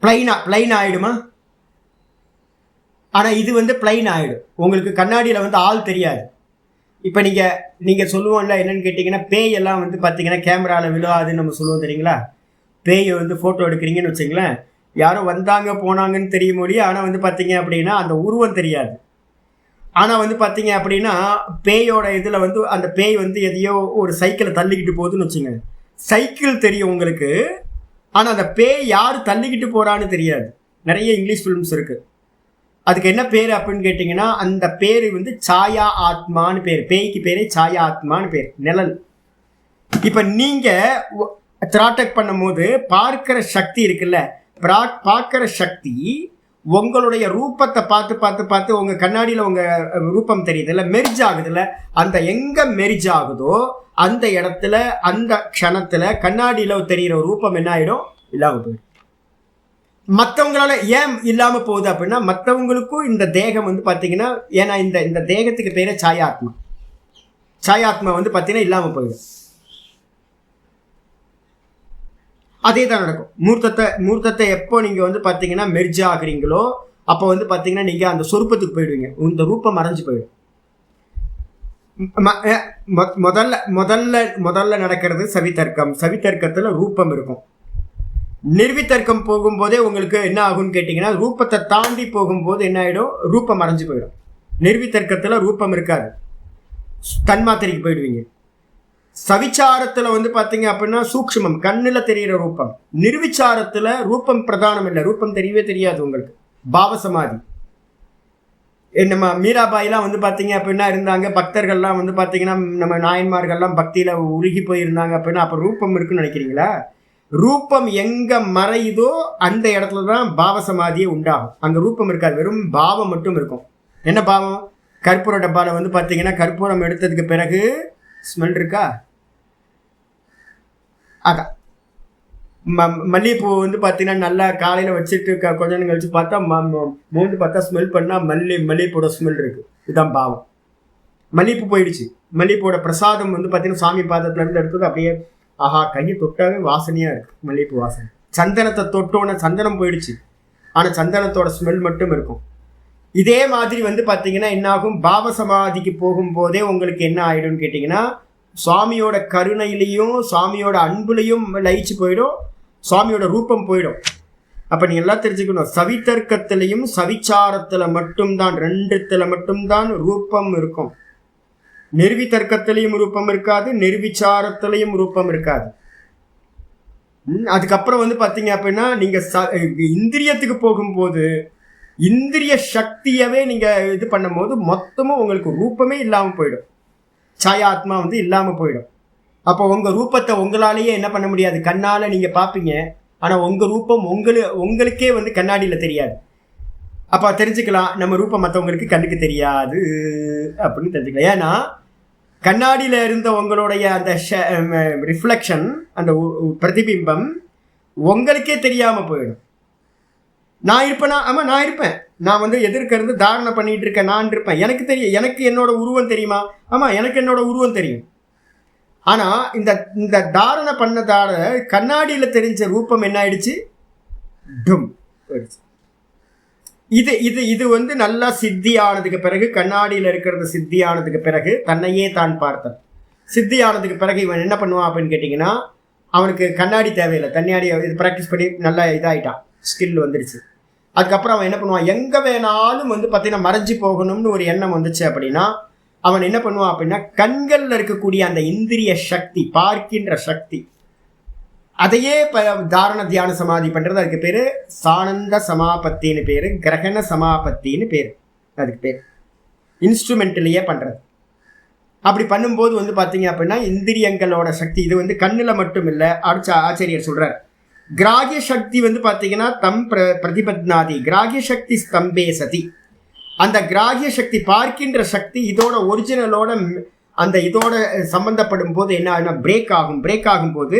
S1: பிளைன் ஆயிடுமா? ஆனா இது வந்து பிளைன் ஆயிடும். உங்களுக்கு கண்ணாடியில வந்து ஆள் தெரியாது. இப்ப நீங்க சொல்லுவோம்ல, என்னன்னு கேட்டீங்கன்னா, பேய் எல்லாம் வந்து பாத்தீங்கன்னா கேமரால விழுவாதுன்னு நம்ம சொல்லுவோம் தெரியுங்களா? பேயை வந்து ஃபோட்டோ எடுக்கிறீங்கன்னு வச்சுங்களேன், யாரோ வந்தாங்க போனாங்கன்னு தெரிய முடியும். ஆனால் வந்து பார்த்தீங்க அப்படின்னா அந்த உருவம் தெரியாது. ஆனால் வந்து பார்த்தீங்க அப்படின்னா பேயோட இதில் வந்து அந்த பேய் வந்து எதையோ ஒரு சைக்கிளை தள்ளிக்கிட்டு போகுதுன்னு வச்சுங்க, சைக்கிள் தெரியும் உங்களுக்கு, ஆனால் அந்த பேய் யார் தள்ளிக்கிட்டு போகிறான்னு தெரியாது. நிறைய இங்கிலீஷ் ஃபிலிம்ஸ் இருக்குது. அதுக்கு என்ன பேர் அப்படின்னு கேட்டிங்கன்னா, அந்த பேர் வந்து சாயா ஆத்மான்னு பேர். பேய்க்கு பேரே சாயா ஆத்மான்னு பேர், நிழல். இப்போ நீங்கள் த்ராட்டக் பண்ணும் போது பார்க்கிற சக்தி இருக்குல்ல, பார்க்கிற சக்தி உங்களுடைய ரூபத்தை பார்த்து பார்த்து பார்த்து உங்க கண்ணாடியில உங்க ரூபம் தெரியுதுல்ல, மெர்ஜ் ஆகுதுல்ல, அந்த எங்க மெர்ஜ் ஆகுதோ அந்த இடத்துல அந்த க்ஷணத்துல கண்ணாடியில தெரிகிற ரூபம் என்ன ஆயிடும்? இல்லாம போயிடும். மற்றவங்களால ஏன் இல்லாம போகுது அப்படின்னா, மற்றவங்களுக்கும் இந்த தேகம் வந்து பாத்தீங்கன்னா, ஏன்னா இந்த தேகத்துக்கு பேரே சாயாத்மா. சாயாத்மா வந்து பாத்தீங்கன்னா இல்லாம போயிடும். அதே தான் நடக்கும். மூர்த்தத்தை எப்போ நீங்கள் வந்து பார்த்தீங்கன்னா மெர்ஜ் ஆகுறீங்களோ அப்போ வந்து பார்த்தீங்கன்னா நீங்கள் அந்த சொருப்பத்துக்கு போயிடுவீங்க. இந்த ரூபம் மறைஞ்சு போயிடும். முதல்ல நடக்கிறது சவிதர்க்கம். சவிதர்க்கத்தில் ரூபம் இருக்கும். நிர்வித்தர்க்கம் போகும்போதே உங்களுக்கு என்ன ஆகும்னு கேட்டிங்கன்னா, ரூபத்தை தாண்டி போகும்போது என்ன ஆகிடும்? ரூபம் மறைஞ்சு போயிடும். நிர்வித்தர்க்கத்தில் ரூபம் இருக்காது, தன்மாத்திரைக்கு போயிடுவீங்க. சவிச்சாரத்துல வந்து பாத்தீங்க அப்படின்னா சூக்ஷ்மம், கண்ணுல தெரிகிற ரூபம். நிர்விச்சாரத்துல ரூபம் பிரதானம் இல்லை, ரூபம் தெரியவே தெரியாது உங்களுக்கு. பாவசமாதி. நம்ம மீராபாய்லாம் வந்து பாத்தீங்க அப்படின்னா இருந்தாங்க, பக்தர்கள்லாம் வந்து பாத்தீங்கன்னா நம்ம நாயன்மார்கள்லாம் பக்தியில உருகி போயிருந்தாங்க அப்படின்னா, அப்ப ரூபம் இருக்குன்னு நினைக்கிறீங்களா? ரூபம் எங்க மறையுதோ அந்த இடத்துலதான் பாவசமாதியே உண்டாகும். அங்க ரூபம் இருக்காது, வெறும் பாவம் மட்டும் இருக்கும். என்ன பாவம்? கற்பூர டப்பால வந்து பாத்தீங்கன்னா கற்பூரம் எடுத்ததுக்கு பிறகு ஸ்மெல் இருக்கா? அதான் மல்லிகைப்பூ வந்து பார்த்தீங்கன்னா நல்லா காலையில் வச்சுட்டு கொஞ்ச நேரம் கழிச்சு பார்த்தா மோந்து பார்த்தா ஸ்மெல் பண்ணால் மல்லிகைப்பூட ஸ்மெல் இருக்குது. இதுதான் பாவம். மல்லிகைப்பூ போயிடுச்சு. மல்லிகைப்பூட பிரசாதம் வந்து பார்த்தீங்கன்னா சாமி பாதத்துலேருந்து எடுத்தது அப்படியே ஆஹா, கையை தொட்டாவே வாசனையாக இருக்குது, மல்லிகைப்பூ வாசனை. சந்தனத்தை தொட்டோன்னே சந்தனம் போயிடுச்சு, ஆனால் சந்தனத்தோட ஸ்மெல் மட்டும் இருக்கும். இதே மாதிரி வந்து பார்த்தீங்கன்னா என்னாகும்? பாவசமாதிக்கு போகும்போதே உங்களுக்கு என்ன ஆகிடும்னு கேட்டிங்கன்னா, சுவாமியோட கருணையிலையும் சுவாமியோட அன்புலையும் லயிச்சு போயிடும், சுவாமியோட ரூபம் போயிடும். அப்போ நீங்கள் எல்லாம் தெரிஞ்சுக்கணும், சவிதர்க்கத்திலையும் சவிச்சாரத்தில் மட்டும்தான், ரெண்டுத்துல மட்டும்தான் ரூபம் இருக்கும். நிர்விதர்க்கத்திலையும் ரூபம் இருக்காது, நிர்விச்சாரத்திலையும் ரூபம் இருக்காது. அதுக்கப்புறம் வந்து பார்த்தீங்க அப்படின்னா நீங்கள் இந்திரியத்துக்கு போகும்போது இந்திரிய சக்தியவே நீங்கள் இது பண்ணும் போது மொத்தமும் உங்களுக்கு ரூபமே இல்லாமல் போயிடும். சாயாத்மா வந்து இல்லாமல் போயிடும். அப்போ உங்கள் ரூபத்தை உங்களாலேயே என்ன பண்ண முடியாது, கண்ணால் நீங்கள் பார்ப்பீங்க, ஆனால் உங்கள் ரூபம் உங்களுக்கே வந்து கண்ணாடியில் தெரியாது. அப்போ தெரிஞ்சுக்கலாம், நம்ம ரூபம் மற்றவங்களுக்கு கண்ணுக்கு தெரியாது அப்படின்னு தெரிஞ்சுக்கலாம். ஏன்னா கண்ணாடியில் இருந்த உங்களுடைய அந்த ரிஃப்ளெக்ஷன், அந்த பிரதிபிம்பம் உங்களுக்கே தெரியாமல் போயிடும். நான் இருப்பேனா? ஆமாம், நான் இருப்பேன். நான் வந்து எதிர்க்கிறது தாரணை பண்ணிட்டு இருக்கேன், நான் இருப்பேன், எனக்கு தெரியும், எனக்கு என்னோட உருவம் தெரியுமா? ஆமாம், எனக்கு என்னோட உருவம் தெரியும். ஆனால் இந்த தாரணை பண்ணதால கண்ணாடியில் தெரிஞ்ச ரூபம் என்ன ஆயிடுச்சு? டும் போயிடுச்சு. இது வந்து நல்லா சித்தி ஆனதுக்கு பிறகு, கண்ணாடியில் இருக்கிறது சித்தி ஆனதுக்கு பிறகு, தன்னையே தான் பார்த்தல் சித்தி ஆனதுக்கு பிறகு இவன் என்ன பண்ணுவான் அப்படின்னு கேட்டிங்கன்னா, அவனுக்கு கண்ணாடி தேவையில்லை, கண்ணாடி இது ப்ராக்டிஸ் பண்ணி நல்லா இதாகிட்டான், ஸ்கில் வந்துடுச்சு. அதுக்கப்புறம் அவன் என்ன பண்ணுவான், எங்கே வேணாலும் வந்து பார்த்தீங்கன்னா மறைஞ்சி போகணும்னு ஒரு எண்ணம் வந்துச்சு அப்படின்னா அவன் என்ன பண்ணுவான் அப்படின்னா கண்களில் இருக்கக்கூடிய அந்த இந்திரிய சக்தி, பார்க்கின்ற சக்தி, அதையே தாரண தியான சமாதி பண்ணுறது. அதுக்கு பேர் சானந்த சமாபத்தின்னு பேர், கிரகண சமாபத்தின்னு பேர். அதுக்கு பேர் இன்ஸ்ட்ருமெண்ட்லேயே பண்ணுறது. அப்படி பண்ணும்போது வந்து பார்த்தீங்க அப்படின்னா இந்திரியங்களோட சக்தி இது வந்து கண்ணில் மட்டும் இல்லை. ஆச்சாரியர் சொல்கிறார், கிராகிய சக்தி வந்து பார்த்தீங்கன்னா தம் பிரதிபத்னாதி கிராகிய சக்தி ஸ்தம்பே சதி. அந்த கிராகிய சக்தி, பார்க்கின்ற சக்தி இதோட ஒரிஜினலோட அந்த இதோட சம்பந்தப்படும் போது என்ன ஆகுனா பிரேக் ஆகும். பிரேக் ஆகும்போது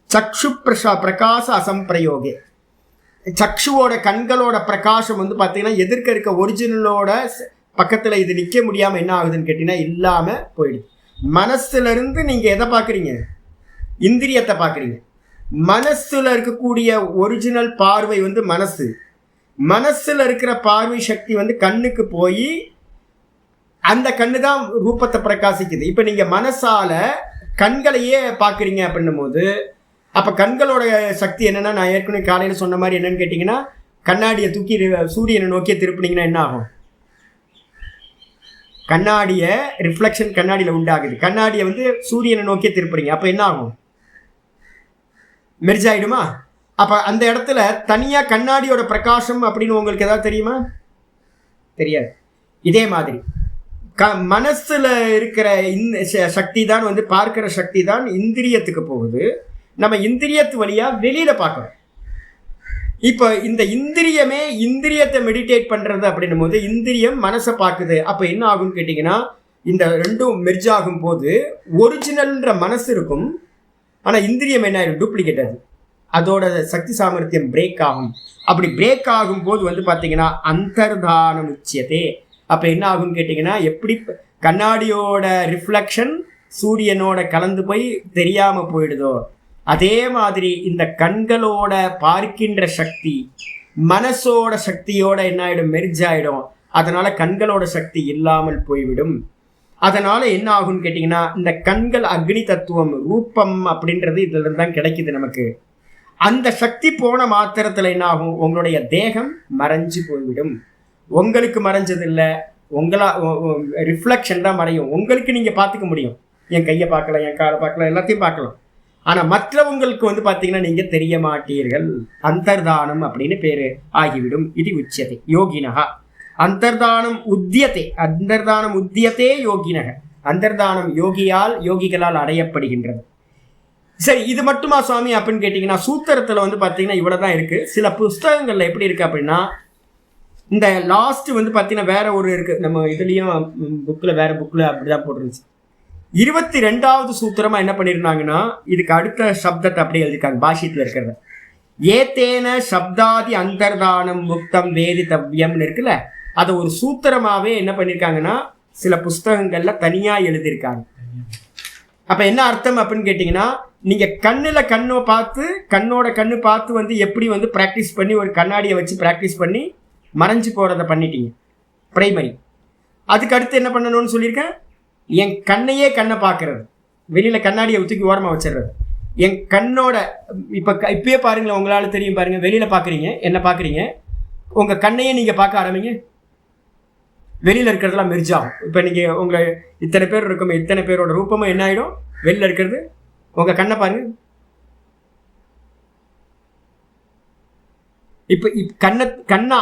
S1: சக்ஷு பிரகாச அசம்பிரயோகே, சக்ஷுவோட கண்களோட பிரகாசம் வந்து பார்த்தீங்கன்னா எதிர்க்க இருக்க ஒரிஜினலோட பக்கத்தில் இது நிற்க முடியாமல் என்ன ஆகுதுன்னு கேட்டிங்கன்னா இல்லாமல் போயிடுது. மனசுலேருந்து நீங்கள் எதை பார்க்குறீங்க, இந்திரியத்தை பார்க்குறீங்க. மனசில் இருக்கக்கூடிய ஒரிஜினல் பார்வை வந்து மனசு, மனசில் இருக்கிற பார்வை சக்தி வந்து கண்ணுக்கு போய் அந்த கண்ணு தான் ரூபத்தை பிரகாசிக்குது. இப்போ நீங்கள் மனசால் கண்களையே பார்க்குறீங்க அப்படின்னும் போது அப்போ கண்களோட சக்தி என்னென்னா, நான் ஏற்கனவே காலையில் சொன்ன மாதிரி என்னென்னு கேட்டிங்கன்னா கண்ணாடியை தூக்கி சூரியனை நோக்கியே திருப்பினீங்கன்னா என்ன ஆகும், கண்ணாடியை ரிஃப்ளெக்ஷன் கண்ணாடியில் உண்டாகுது. கண்ணாடியை வந்து சூரியனை நோக்கியே திருப்புறீங்க, அப்போ என்ன ஆகும், மெர்ஜ் ஆகிடுமா? அப்போ அந்த இடத்துல தனியாக கண்ணாடியோட பிரகாசம் அப்படின்னு உங்களுக்கு ஏதாவது தெரியுமா? தெரியாது. இதே மாதிரி மனசில் இருக்கிற சக்தி தான் வந்து பார்க்குற சக்தி தான் இந்திரியத்துக்கு போகுது. நம்ம இந்திரியத்து வழியாக வெளியில் பார்க்குறோம். இப்போ இந்த இந்திரியமே இந்திரியத்தை மெடிடேட் பண்ணுறது அப்படின்னும் போது இந்திரியம் மனசை பார்க்குது. அப்போ என்ன ஆகும்னு கேட்டிங்கன்னா இந்த ரெண்டும் மெர்ஜ் ஆகும் போது ஒரிஜினல்ன்ற மனசு இருக்கும், ஆனால் இந்திரியம் என்ன ஆகிடும், டூப்ளிகேட். அதோட சக்தி சாமர்த்தியம் பிரேக் ஆகும். அப்படி பிரேக் ஆகும்போது வந்து பார்த்தீங்கன்னா அந்தர்தானம் உச்சியதே. அப்போ என்ன ஆகும்னு கேட்டிங்கன்னா எப்படி கண்ணாடியோட ரிஃப்ளெக்ஷன் சூரியனோட கலந்து போய் தெரியாமல் போயிடுதோ அதே மாதிரி இந்த கண்களோட பார்க்கின்ற சக்தி மனசோட சக்தியோட என்ன ஆகிடும், மெர்ஜ் ஆகிடும். அதனால் கண்களோட சக்தி இல்லாமல் போய்விடும். அதனால் என்ன ஆகும்னு கேட்டிங்கன்னா இந்த கண்கள் அக்னி தத்துவம் ரூபம் அப்படின்றது இதிலிருந்து தான் கிடைக்குது நமக்கு. அந்த சக்தி போன மாத்திரத்தில் என்ன ஆகும், உங்களுடைய தேகம் மறைஞ்சு போய்விடும். உங்களுக்கு மறைஞ்சதில்லை, உங்களா ரிஃப்ளெக்ஷன் தான் மறையும். உங்களுக்கு நீங்கள் பார்த்துக்க முடியும், என் கையை பார்க்கலாம், என் காலை பார்க்கலாம், எல்லாத்தையும் பார்க்கலாம். ஆனால் மற்றவங்களுக்கு வந்து பார்த்தீங்கன்னா நீங்கள் தெரிய மாட்டீர்கள். அந்தர்தானம் அப்படின்னு பேர் ஆகிவிடும். இது உச்சத்தை யோகினகா அந்தர்தானம் உத்தியத்தை, அந்தர்தானம் உத்தியத்தே யோகினக. அந்தர்தானம் யோகிகளால் அடையப்படுகின்றது. சரி, இது மட்டுமா சுவாமி அப்படின்னு கேட்டிங்கன்னா சூத்திரத்தில் வந்து பார்த்தீங்கன்னா இவ்வளோ தான் இருக்குது. சில புஸ்தகங்களில் எப்படி இருக்குது அப்படின்னா இந்த லாஸ்ட் வந்து பார்த்தீங்கன்னா வேற ஒரு இருக்குது, நம்ம இதுலேயும் புக்கில் வேற புக்கில் அப்படி தான் போட்டுருந்துச்சு. 22வது சூத்திரமாக என்ன பண்ணியிருந்தாங்கன்னா இதுக்கு அடுத்த சப்தத்தை அப்படியே எழுதிருக்காங்க பாஷ்யத்தில் இருக்கிறத. ஏத்தேன சப்தாதி அந்தர்தானம் முக்தம் வேதித்தவ்யம்னு இருக்குல்ல, அதை ஒரு சூத்திரமாகவே என்ன பண்ணியிருக்காங்கன்னா சில புஸ்தகங்களில் தனியாக எழுதியிருக்காங்க. அப்போ என்ன அர்த்தம் அப்படின்னு கேட்டிங்கன்னா நீங்கள் கண்ணில் கண்ணோட கண்ணு பார்த்து வந்து எப்படி வந்து ப்ராக்டிஸ் பண்ணி ஒரு கண்ணாடியை வச்சு ப்ராக்டிஸ் பண்ணி மறைஞ்சு போகிறத பண்ணிட்டீங்க பிரைமரி. அதுக்கு அடுத்து என்ன பண்ணணும்னு சொல்லியிருக்கேன், என் கண்ணையே கண்ணை பார்க்கறது, வெளியில் கண்ணாடியை தூக்கி ஓரமாக வச்சிடுறது. என் கண்ணோட இப்பயே பாருங்களேன், உங்களால் தெரியும் பாருங்கள், வெளியில் பார்க்குறீங்க, என்ன பார்க்குறீங்க, உங்கள் கண்ணையே நீங்கள் பார்க்க ஆரம்பிங்க, வெளியில் இருக்கிறதுலாம் மெர்ஜ் ஆகும். இப்போ நீங்கள் உங்கள் இத்தனை பேர் இருக்கும், இத்தனை பேரோட ரூபமும் என்ன ஆகிடும், வெளியில் இருக்கிறது. உங்கள் கண்ணை பாருங்கள், இப்போ கண்ணை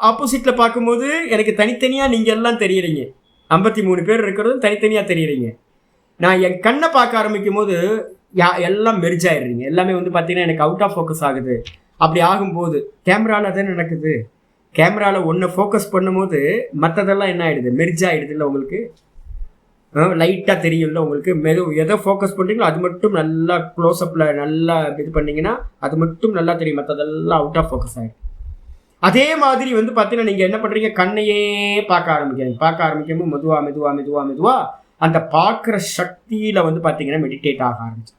S1: ஆப்போசிட்டில் பார்க்கும்போது எனக்கு தனித்தனியாக நீங்கள் எல்லாம் தெரியுறீங்க, 53 பேர் இருக்கிறதும் தனித்தனியாக தெரியுறீங்க. நான் என் கண்ணை பார்க்க ஆரம்பிக்கும் போது எல்லாம் மெர்ஜ் ஆகிடுறீங்க. எல்லாமே வந்து பார்த்தீங்கன்னா எனக்கு அவுட் ஆஃப் ஃபோக்கஸ் ஆகுது. அப்படி ஆகும்போது கேமராவில் தான் நடக்குது. கேமராவில் ஒன்றை ஃபோக்கஸ் பண்ணும்போது மற்றதெல்லாம் என்ன ஆகிடுது, மெர்ஜ் ஆகிடுது. இல்லை உங்களுக்கு லைட்டாக தெரியும்ல, உங்களுக்கு எதை ஃபோக்கஸ் பண்ணுறீங்களோ அது மட்டும் நல்லா க்ளோஸ்அப்பில் நல்லா இது பண்ணிங்கன்னா அது மட்டும் நல்லா தெரியும், மற்றதெல்லாம் அவுட் ஆஃப் ஃபோக்கஸ் ஆகிடும். அதே மாதிரி வந்து பார்த்தீங்கன்னா நீங்கள் என்ன பண்ணுறீங்க, கண்ணையே பார்க்க ஆரம்பிக்கும் மெதுவாக அந்த பார்க்குற சக்தியில் வந்து பார்த்தீங்கன்னா மெடிடேட் ஆக ஆரம்பிச்சு.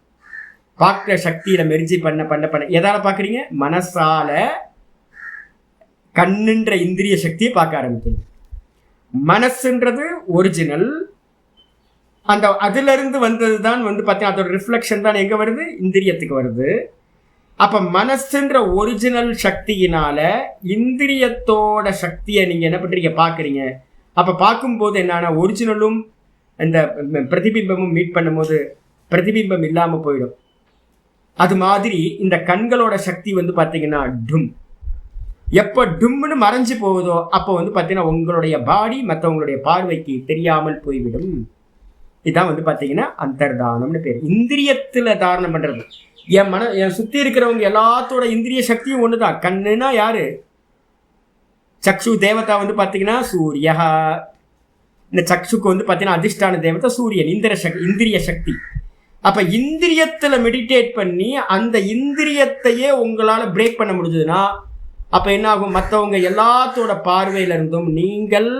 S1: பார்க்குற சக்தியில் மெர்ஜி பண்ண எதால் பார்க்குறீங்க, மனசால கண்ணுன்ற இந்திரிய சக்தியை பார்க்க ஆரம்பிக்கிறீங்க. மனசுன்றது ஒரிஜினல், அந்த அதிலிருந்து வந்தது தான் பார்த்தீங்கன்னா அதோட ரிஃப்ளெக்ஷன் தான் எங்கே வருது, இந்திரியத்துக்கு வருது. அப்போ மனசுன்ற ஒரிஜினல் சக்தியினால இந்திரியத்தோட சக்தியை நீங்கள் என்ன பண்ணுறீங்க, பார்க்குறீங்க. அப்போ பார்க்கும்போது என்னன்னா ஒரிஜினலும் இந்த பிரதிபிம்பமும் மீட் பண்ணும்போது பிரதிபிம்பம் இல்லாமல் போயிடும். அது மாதிரி இந்த கண்களோட சக்தி பார்த்தீங்கன்னா டும். எப்போ டும்னு மறைஞ்சு போகுதோ அப்போ பார்த்தீங்கன்னா உங்களுடைய பாடி மற்றவங்களுடைய பார்வைக்கு தெரியாமல் போய்விடும். இதான் பார்த்தீங்கன்னா அந்தர்தானம்னு பேர். இந்திரியத்தில் தாரணம் பண்ணுறது. என் சுற்றி இருக்கிறவங்க எல்லாத்தோட இந்திரிய சக்தியும் ஒன்று தான். கண்ணுனா யாரு? சக்ஷு தேவதா பார்த்தீங்கன்னா சூரியா. இந்த சக்ஷுக்கு பார்த்தீங்கன்னா அதிஷ்டான தேவதா சூரியன், இந்திரிய சக்தி. அப்போ இந்திரியத்தில் மெடிடேட் பண்ணி அந்த இந்திரியத்தையே உங்களால் பிரேக் பண்ண முடிஞ்சதுன்னா அப்போ என்ன ஆகும், மற்றவங்க எல்லாத்தோட பார்வையில இருந்தும் நீங்கள்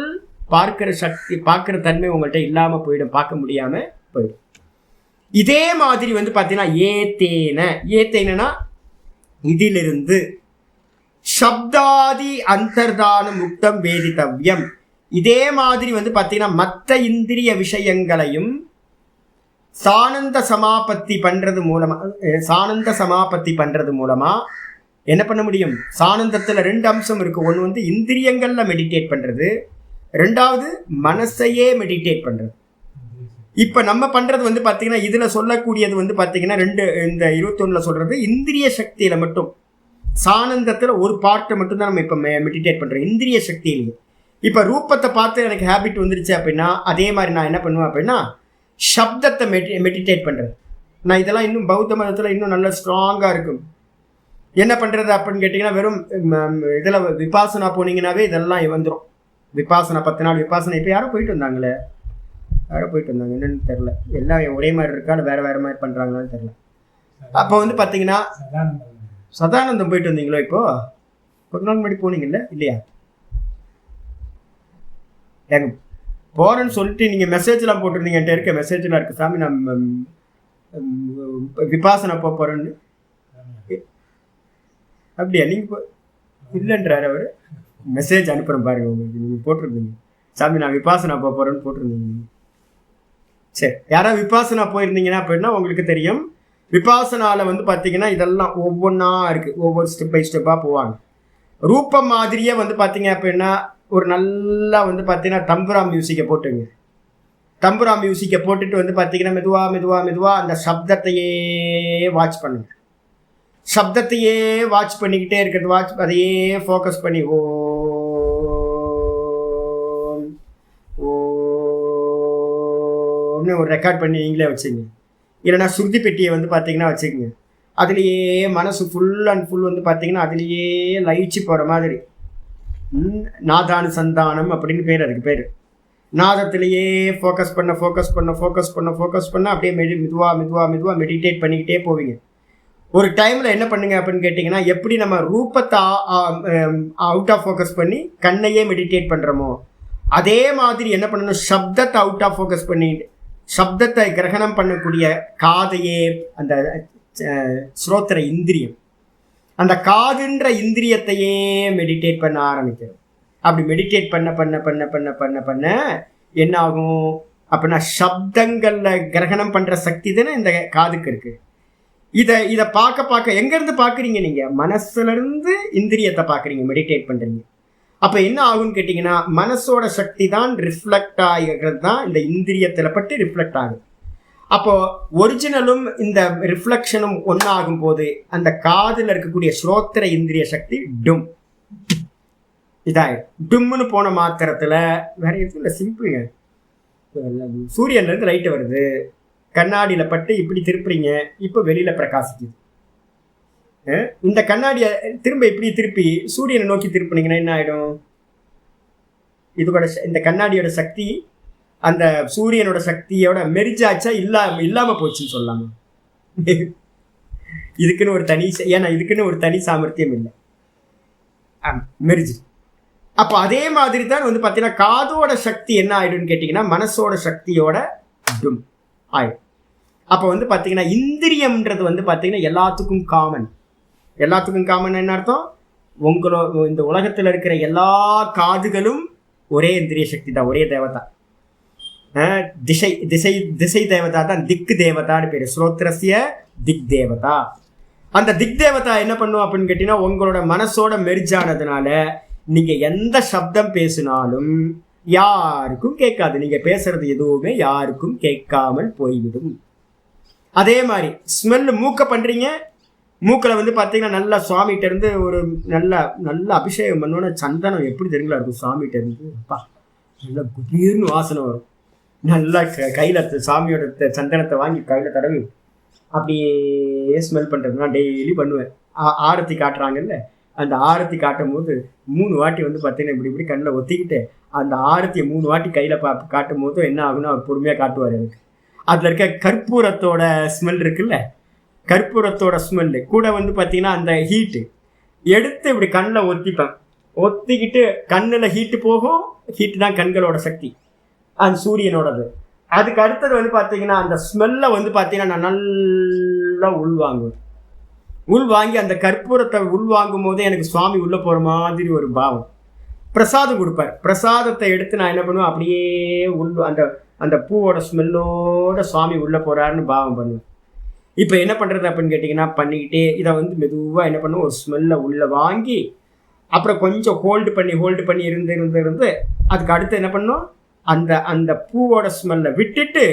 S1: பார்க்கிற சக்தி, பார்க்கிற தன்மை உங்கள்கிட்ட இல்லாமல் போயிடும், பார்க்க முடியாமல் போயிடும். இதே மாதிரி பார்த்தீங்கன்னா ஏத்தேனா இதிலிருந்து சப்தாதி அந்தர்தான முக்தம் வேதித்தவ்யம். இதே மாதிரி பார்த்தீங்கன்னா மற்ற இந்திரிய விஷயங்களையும் சானந்த சமாபத்தி பண்றது மூலமா என்ன பண்ண முடியும். சானந்தத்தில் 2 அம்சம் இருக்கு. ஒன்று இந்திரியங்கள்ல மெடிடேட் பண்றது, 2வது மனசையே மெடிடேட் பண்றது. இப்போ நம்ம பண்றது பார்த்தீங்கன்னா இதுல சொல்லக்கூடியது பார்த்தீங்கன்னா இந்த 21ல சொல்றது இந்திரிய சக்தியில மட்டும், சானந்தத்தில் ஒரு பார்ட்டை மட்டும் தான் நம்ம இப்போ மெடிடேட் பண்றோம் இந்திரிய சக்தியிலேயே. இப்போ ரூபத்தை பார்த்து எனக்கு ஹேபிட் வந்துருச்சு அப்படின்னா அதே மாதிரி நான் என்ன பண்ணுவேன் அப்படின்னா சப்தத்தை மெடிடேட் பண்ணுறது. நான் இதெல்லாம் இன்னும் பௌத்த மதத்தில் இன்னும் நல்ல ஸ்ட்ராங்காக இருக்கும். என்ன பண்ணுறது அப்படின்னு கேட்டிங்கன்னா வெறும் இதில் விபாசனா போனீங்கன்னாவே இதெல்லாம் வந்துடும். விபாசனா 10 நாள் விபாசனா. இப்போ யாரோ போயிட்டு வந்தாங்க என்னன்னு தெரில. எல்லாம் ஒரே மாதிரி இருக்கா வேறு மாதிரி பண்ணுறாங்களான்னு தெரில. அப்போ பார்த்தீங்கன்னா சதானந்தம் போயிட்டு வந்தீங்களோ? இப்போது கொஞ்ச நாள் முன்னாடி போனீங்கல்ல இல்லையா? எங்க போகிறேன்னு சொல்லிட்டு நீங்கள் மெசேஜ்லாம் போட்டிருந்தீங்க. என்கிட்ட இருக்க மெசேஜ்லாம் இருக்குது. சாமி நான் விபாசனா போகிறேன்னு. அப்படியா? நீங்கள் இல்லைன்றார் அவர். மெசேஜ் அனுப்புகிறேன் பாருங்க உங்களுக்கு. நீங்கள் போட்டிருந்தீங்க சாமி நான் விபாசனா போகிறேன்னு போட்டிருந்தீங்க. சரி, யாராவது விபாசனா போயிருந்தீங்கன்னா அப்படின்னா உங்களுக்கு தெரியும். விபாசனாவில் பார்த்தீங்கன்னா இதெல்லாம் ஒவ்வொன்றா இருக்குது. ஒவ்வொரு ஸ்டெப் பை ஸ்டெப்பாக போவாங்க. ரூபம் மாதிரியே பார்த்தீங்க அப்படின்னா ஒரு நல்லா பார்த்தீங்கன்னா தம்புரா மியூசிக்கை போட்டுங்க. தம்புரா மியூசிக்கை போட்டுட்டு பார்த்தீங்கன்னா மெதுவாக அந்த சப்தத்தையே வாட்ச் பண்ணுங்க. சப்தத்தையே வாட்ச் பண்ணிக்கிட்டே இருக்கிறது. அதையே ஃபோக்கஸ் பண்ணி ஓம்னு ஒரு ரெக்கார்ட் பண்ணி நீங்களே வச்சுங்க. இல்லைனா சுருதி பெட்டியை பார்த்தீங்கன்னா வச்சுக்கோங்க. அதுலேயே மனசு ஃபுல் அண்ட் ஃபுல் பார்த்தீங்கன்னா அதுலேயே லயிச்சு போகிற மாதிரி நாதானுசந்தானம் அப்படின்னு பேர். அதுக்கு பேர் நாதத்திலேயே ஃபோக்கஸ் பண்ண அப்படியே மெதுவாக மெடிடேட் பண்ணிக்கிட்டே போவீங்க. ஒரு டைமில் என்ன பண்ணுங்க அப்படின்னு கேட்டிங்கன்னா எப்படி நம்ம ரூபத்தை அவுட் ஆஃப் ஃபோக்கஸ் பண்ணி கண்ணையே மெடிடேட் பண்ணுறோமோ அதே மாதிரி என்ன பண்ணணும், சப்தத்தை அவுட் ஆஃப் ஃபோக்கஸ் பண்ணி சப்தத்தை கிரகணம் பண்ணக்கூடிய காதையே அந்த ஸ்ரோத்திர இந்திரியம், அந்த காதுன்ற இந்திரியத்தையே மெடிடேட் பண்ண ஆரம்பிக்கிறோம். அப்படி மெடிடேட் பண்ண என்ன ஆகும் அப்படின்னா சப்தங்களில் கிரகணம் பண்ணுற சக்தி தானே இந்த காதுக்கு இருக்குது. இதை பார்க்க எங்கேருந்து பார்க்குறீங்க? நீங்கள் மனசுலேருந்து இந்திரியத்தை பார்க்குறீங்க, மெடிடேட் பண்ணுறீங்க. அப்போ என்ன ஆகுன்னு கேட்டிங்கன்னா மனசோட சக்தி தான் ரிஃப்ளெக்ட் ஆகிறது தான் இந்த இந்திரியத்தில் பட்டு ரிஃப்ளெக்ட் ஆகுது. அப்போது ஒரிஜினலும் இந்த ரிஃப்ளெக்ஷனும் ஒன்றாகும் போது அந்த காதில் இருக்கக்கூடிய ஸ்ரோத்திர இந்திரிய சக்தி டும் இதாகிடும். டும்னு போன மாத்திரத்தில் வேற எதுவும் இல்லை, சிம்பிளுங்க. சூரியன்லேருந்து லைட்டு வருது, கண்ணாடியில் பட்டு இப்படி திருப்புறீங்க, இப்போ வெளியில் பிரகாசிக்குது. இந்த கண்ணாடியை திரும்ப இப்படி திருப்பி சூரியனை நோக்கி திருப்பினீங்கன்னா என்ன ஆகிடும்? இதோட இந்த கண்ணாடியோட சக்தி அந்த சூரியனோட சக்தியோட மெரிஜாச்சா இல்லாமல் போச்சுன்னு சொல்லலாமா? இதுக்குன்னு ஒரு தனி சாமர்த்தியம் இல்லை, மெரிஜு. அப்போ அதே மாதிரி தான் பார்த்தீங்கன்னா காதோட சக்தி என்ன ஆகிடும்னு கேட்டிங்கன்னா மனசோட சக்தியோட டும் ஆயிடும். அப்போ பார்த்தீங்கன்னா இந்திரியம்ன்றது பார்த்தீங்கன்னா எல்லாத்துக்கும் காமன். என்ன அர்த்தம்? இந்த உலகத்தில் இருக்கிற எல்லா காதுகளும் ஒரே இந்திரிய சக்தி தான், ஒரே தேவதா. திசை திசை திசை தேவதா தான் திக்கு தேவதான்னு பேர். ஸ்ரோத்ரஸ்ய திக் தேவதா. அந்த திக் தேவதா என்ன பண்ணும் அப்படின்னு கேட்டீங்கன்னா, உங்களோட மனசோட மெர்ஜானதுனால நீங்க எந்த சப்தம் பேசினாலும் யாருக்கும் கேட்காது. நீங்க பேசுறது எதுவுமே யாருக்கும் கேட்காமல் போய்விடும். அதே மாதிரி ஸ்மெல் மூக்க பண்றீங்க, மூக்கில் வந்து பார்த்தீங்கன்னா நல்லா சுவாமிகிட்ட இருந்து ஒரு நல்ல நல்ல அபிஷேகம் பண்ணோன்னா சந்தனம் எப்படி தெரியுங்களா இருக்கும். சுவாமிகிட்ட இருந்து அப்பா நல்லா குபீர்னு வாசனை வரும். நல்லா கையில் சாமியோட சந்தனத்தை வாங்கி கையில் தடவி அப்படியே ஸ்மெல் பண்ணுறது நான் டெய்லி பண்ணுவேன். ஆரத்தி காட்டுறாங்கல்ல, அந்த ஆரத்தி காட்டும் போது 3 வாட்டி வந்து பார்த்தீங்கன்னா இப்படி கண்ணில் ஒத்திக்கிட்டு அந்த ஆரத்தியை 3 வாட்டி கையில் காட்டும் போது என்ன ஆகுன்னா அவர் பொறுமையாக காட்டுவார். எனக்கு அதில் இருக்க கற்பூரத்தோட ஸ்மெல் இருக்குல்ல, கற்பூரத்தோட ஸ்மெல்லு கூட வந்து பார்த்தீங்கன்னா அந்த ஹீட்டு எடுத்து இப்படி கண்ணில் ஒத்திப்பேன். ஒத்திக்கிட்டு கண்ணில் ஹீட்டு போகும். ஹீட்டு தான் கண்களோட சக்தி, அந்த சூரியனோடது. அதுக்கு அடுத்தது வந்து பார்த்தீங்கன்னா அந்த ஸ்மெல்லை வந்து பார்த்தீங்கன்னா நான் நல்லா உள்வாங்கி அந்த கற்பூரத்தை உள்வாங்கும் போதே எனக்கு சுவாமி உள்ளே போகிற மாதிரி ஒரு பாவம். பிரசாதம் கொடுப்பார். பிரசாதத்தை எடுத்து நான் என்ன பண்ணுவேன், அப்படியே அந்த அந்த பூவோட ஸ்மெல்லோட சுவாமி உள்ளே போகிறாருன்னு பாவம் பண்ணுவேன். இப்போ என்ன பண்ணுறது அப்படின்னு கேட்டிங்கன்னா, பண்ணிக்கிட்டே இதை வந்து மெதுவாக என்ன பண்ணுவோம், ஒரு ஸ்மெல்லை உள்ளே வாங்கி அப்புறம் கொஞ்சம் ஹோல்டு பண்ணி இருந்து அதுக்கு அடுத்து என்ன பண்ணோம், அந்த அந்த பூவோட ஸ்மெல்லை விட்டுட்டு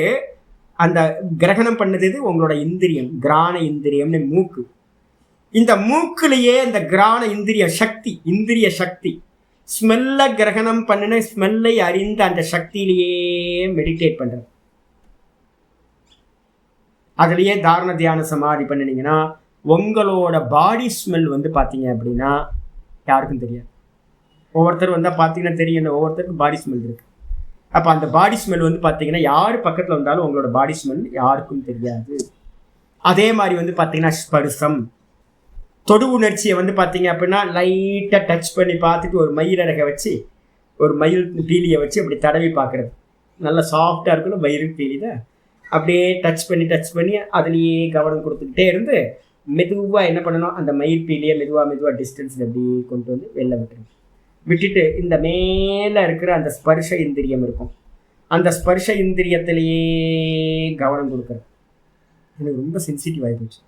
S1: அந்த கிரகணம் பண்ணது இது உங்களோட இந்திரியம், கிராண இந்திரியம்னு மூக்கு. இந்த மூக்குலேயே இந்த கிராண இந்திரிய சக்தி ஸ்மெல்ல கிரகணம் பண்ணின ஸ்மெல்லை அறிந்து அந்த சக்தியிலேயே மெடிடேட் பண்றது. அதுலேயே தாரண தியான சமாதி பண்ணினீங்கன்னா உங்களோட பாடி ஸ்மெல் வந்து பார்த்தீங்க அப்படின்னா யாருக்கும் தெரியாது. ஒவ்வொருத்தர் வந்தால் பார்த்தீங்கன்னா தெரியும், ஒவ்வொருத்தருக்கும் பாடி ஸ்மெல் இருக்கு. அப்போ அந்த பாடி ஸ்மெல் வந்து பார்த்தீங்கன்னா யார் பக்கத்தில் வந்தாலும் உங்களோட பாடி ஸ்மெல் யாருக்கும் தெரியாது. அதே மாதிரி வந்து பார்த்தீங்கன்னா ஸ்பர்சம், தொடு உணர்ச்சியை வந்து பார்த்தீங்க அப்படின்னா லைட்டாக டச் பண்ணி பார்த்துட்டு ஒரு மயிலரகை வச்சு ஒரு மயில் பீலியை வச்சு அப்படி தடவி பார்க்குறது. நல்லா சாஃப்டாக இருக்கணும் மயில் பீலியில். அப்படியே டச் பண்ணி அதுலேயே கவனம் கொடுத்துக்கிட்டே இருந்து மெதுவாக என்ன பண்ணணும், அந்த மயில் பீலியை மெதுவாக டிஸ்டன்ஸில் அப்படி கொண்டு வந்து வெளில விட்டுட்டு இந்த மேலே இருக்கிற அந்த ஸ்பர்ஷ இந்திரியம் இருக்கும், அந்த ஸ்பர்ஷ இந்திரியத்திலேயே கவனம் கொடுக்குறது. எனக்கு ரொம்ப சென்சிட்டிவ் ஆகிப்போச்சு.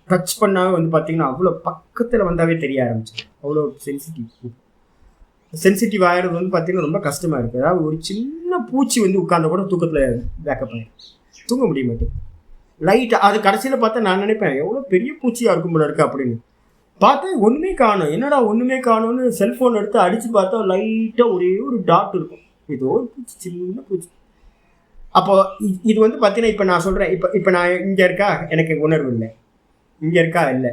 S1: டச் பண்ணாவே வந்து பார்த்தீங்கன்னா அவ்வளோ பக்கத்தில் வந்தாவே தெரிய ஆரம்பிச்சு. அவ்வளோ சென்சிட்டிவ் ஆகிறது வந்து பார்த்தீங்கன்னா ரொம்ப கஷ்டமாக இருக்குது. அதாவது ஒரு சின்ன பூச்சி வந்து உட்கார்ந்த கூட தூக்கத்தில் பேக்கப் ஆகிடும், தூங்க முடிய மாட்டேங்குது. லைட்டாக அது கடைசியில் பார்த்தா நான் நினைப்பேன் எவ்வளோ பெரிய பூச்சியாக இருக்கும் போல இருக்கு அப்படின்னு. பார்த்தா ஒன்றுமே காணும். என்னடா ஒன்றுமே காணும்னு செல்ஃபோன் எடுத்து அடித்து பார்த்தா லைட்டாக ஒரே ஒரு டாட் இருக்கும். ஏதோ ஒரு பூச்சி, சின்ன பூச்சி. அப்போ இது வந்து பார்த்தீங்கன்னா இப்போ நான் சொல்கிறேன், இப்போ நான் இங்கே இருக்கா எனக்கு உணர்வு இல்லை, இங்கே இருக்கா இல்லை,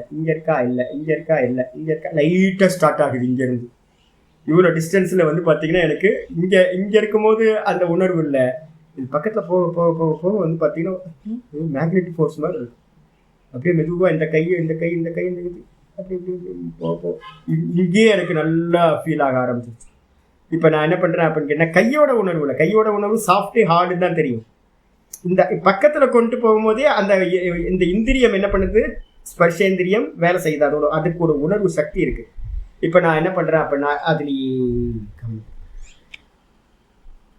S1: லைட்டாக ஸ்டார்ட் ஆகுது இங்கேருந்து. இவ்வளோ டிஸ்டன்ஸில் வந்து பார்த்தீங்கன்னா எனக்கு இங்கே இருக்கும்போது அந்த உணர்வு இல்லை. இது பக்கத்தில் போக வந்து பார்த்தீங்கன்னா மேக்னெட்டிக் ஃபோர்ஸ் மாதிரி இருக்கும். அப்படியே மெதுவாக இந்த கை அப்படி போக இங்கேயே எனக்கு நல்லா ஃபீல் ஆக ஆரம்பிச்சிருச்சு. இப்போ நான் என்ன பண்ணுறேன் அப்படின்னு கேட்டால் கையோட உணர்வு சாஃப்ட்டு ஹார்டு தான் தெரியும். இந்த பக்கத்தில் கொண்டு போகும்போதே இந்த இந்திரியம் என்ன பண்ணுது, ஸ்பர்ஷேந்திரியம் வேலை செய்யுது. அதுக்கு ஒரு உணர்வு சக்தி இருக்கு. இப்போ நான் என்ன பண்ணுறேன் அப்படின்னா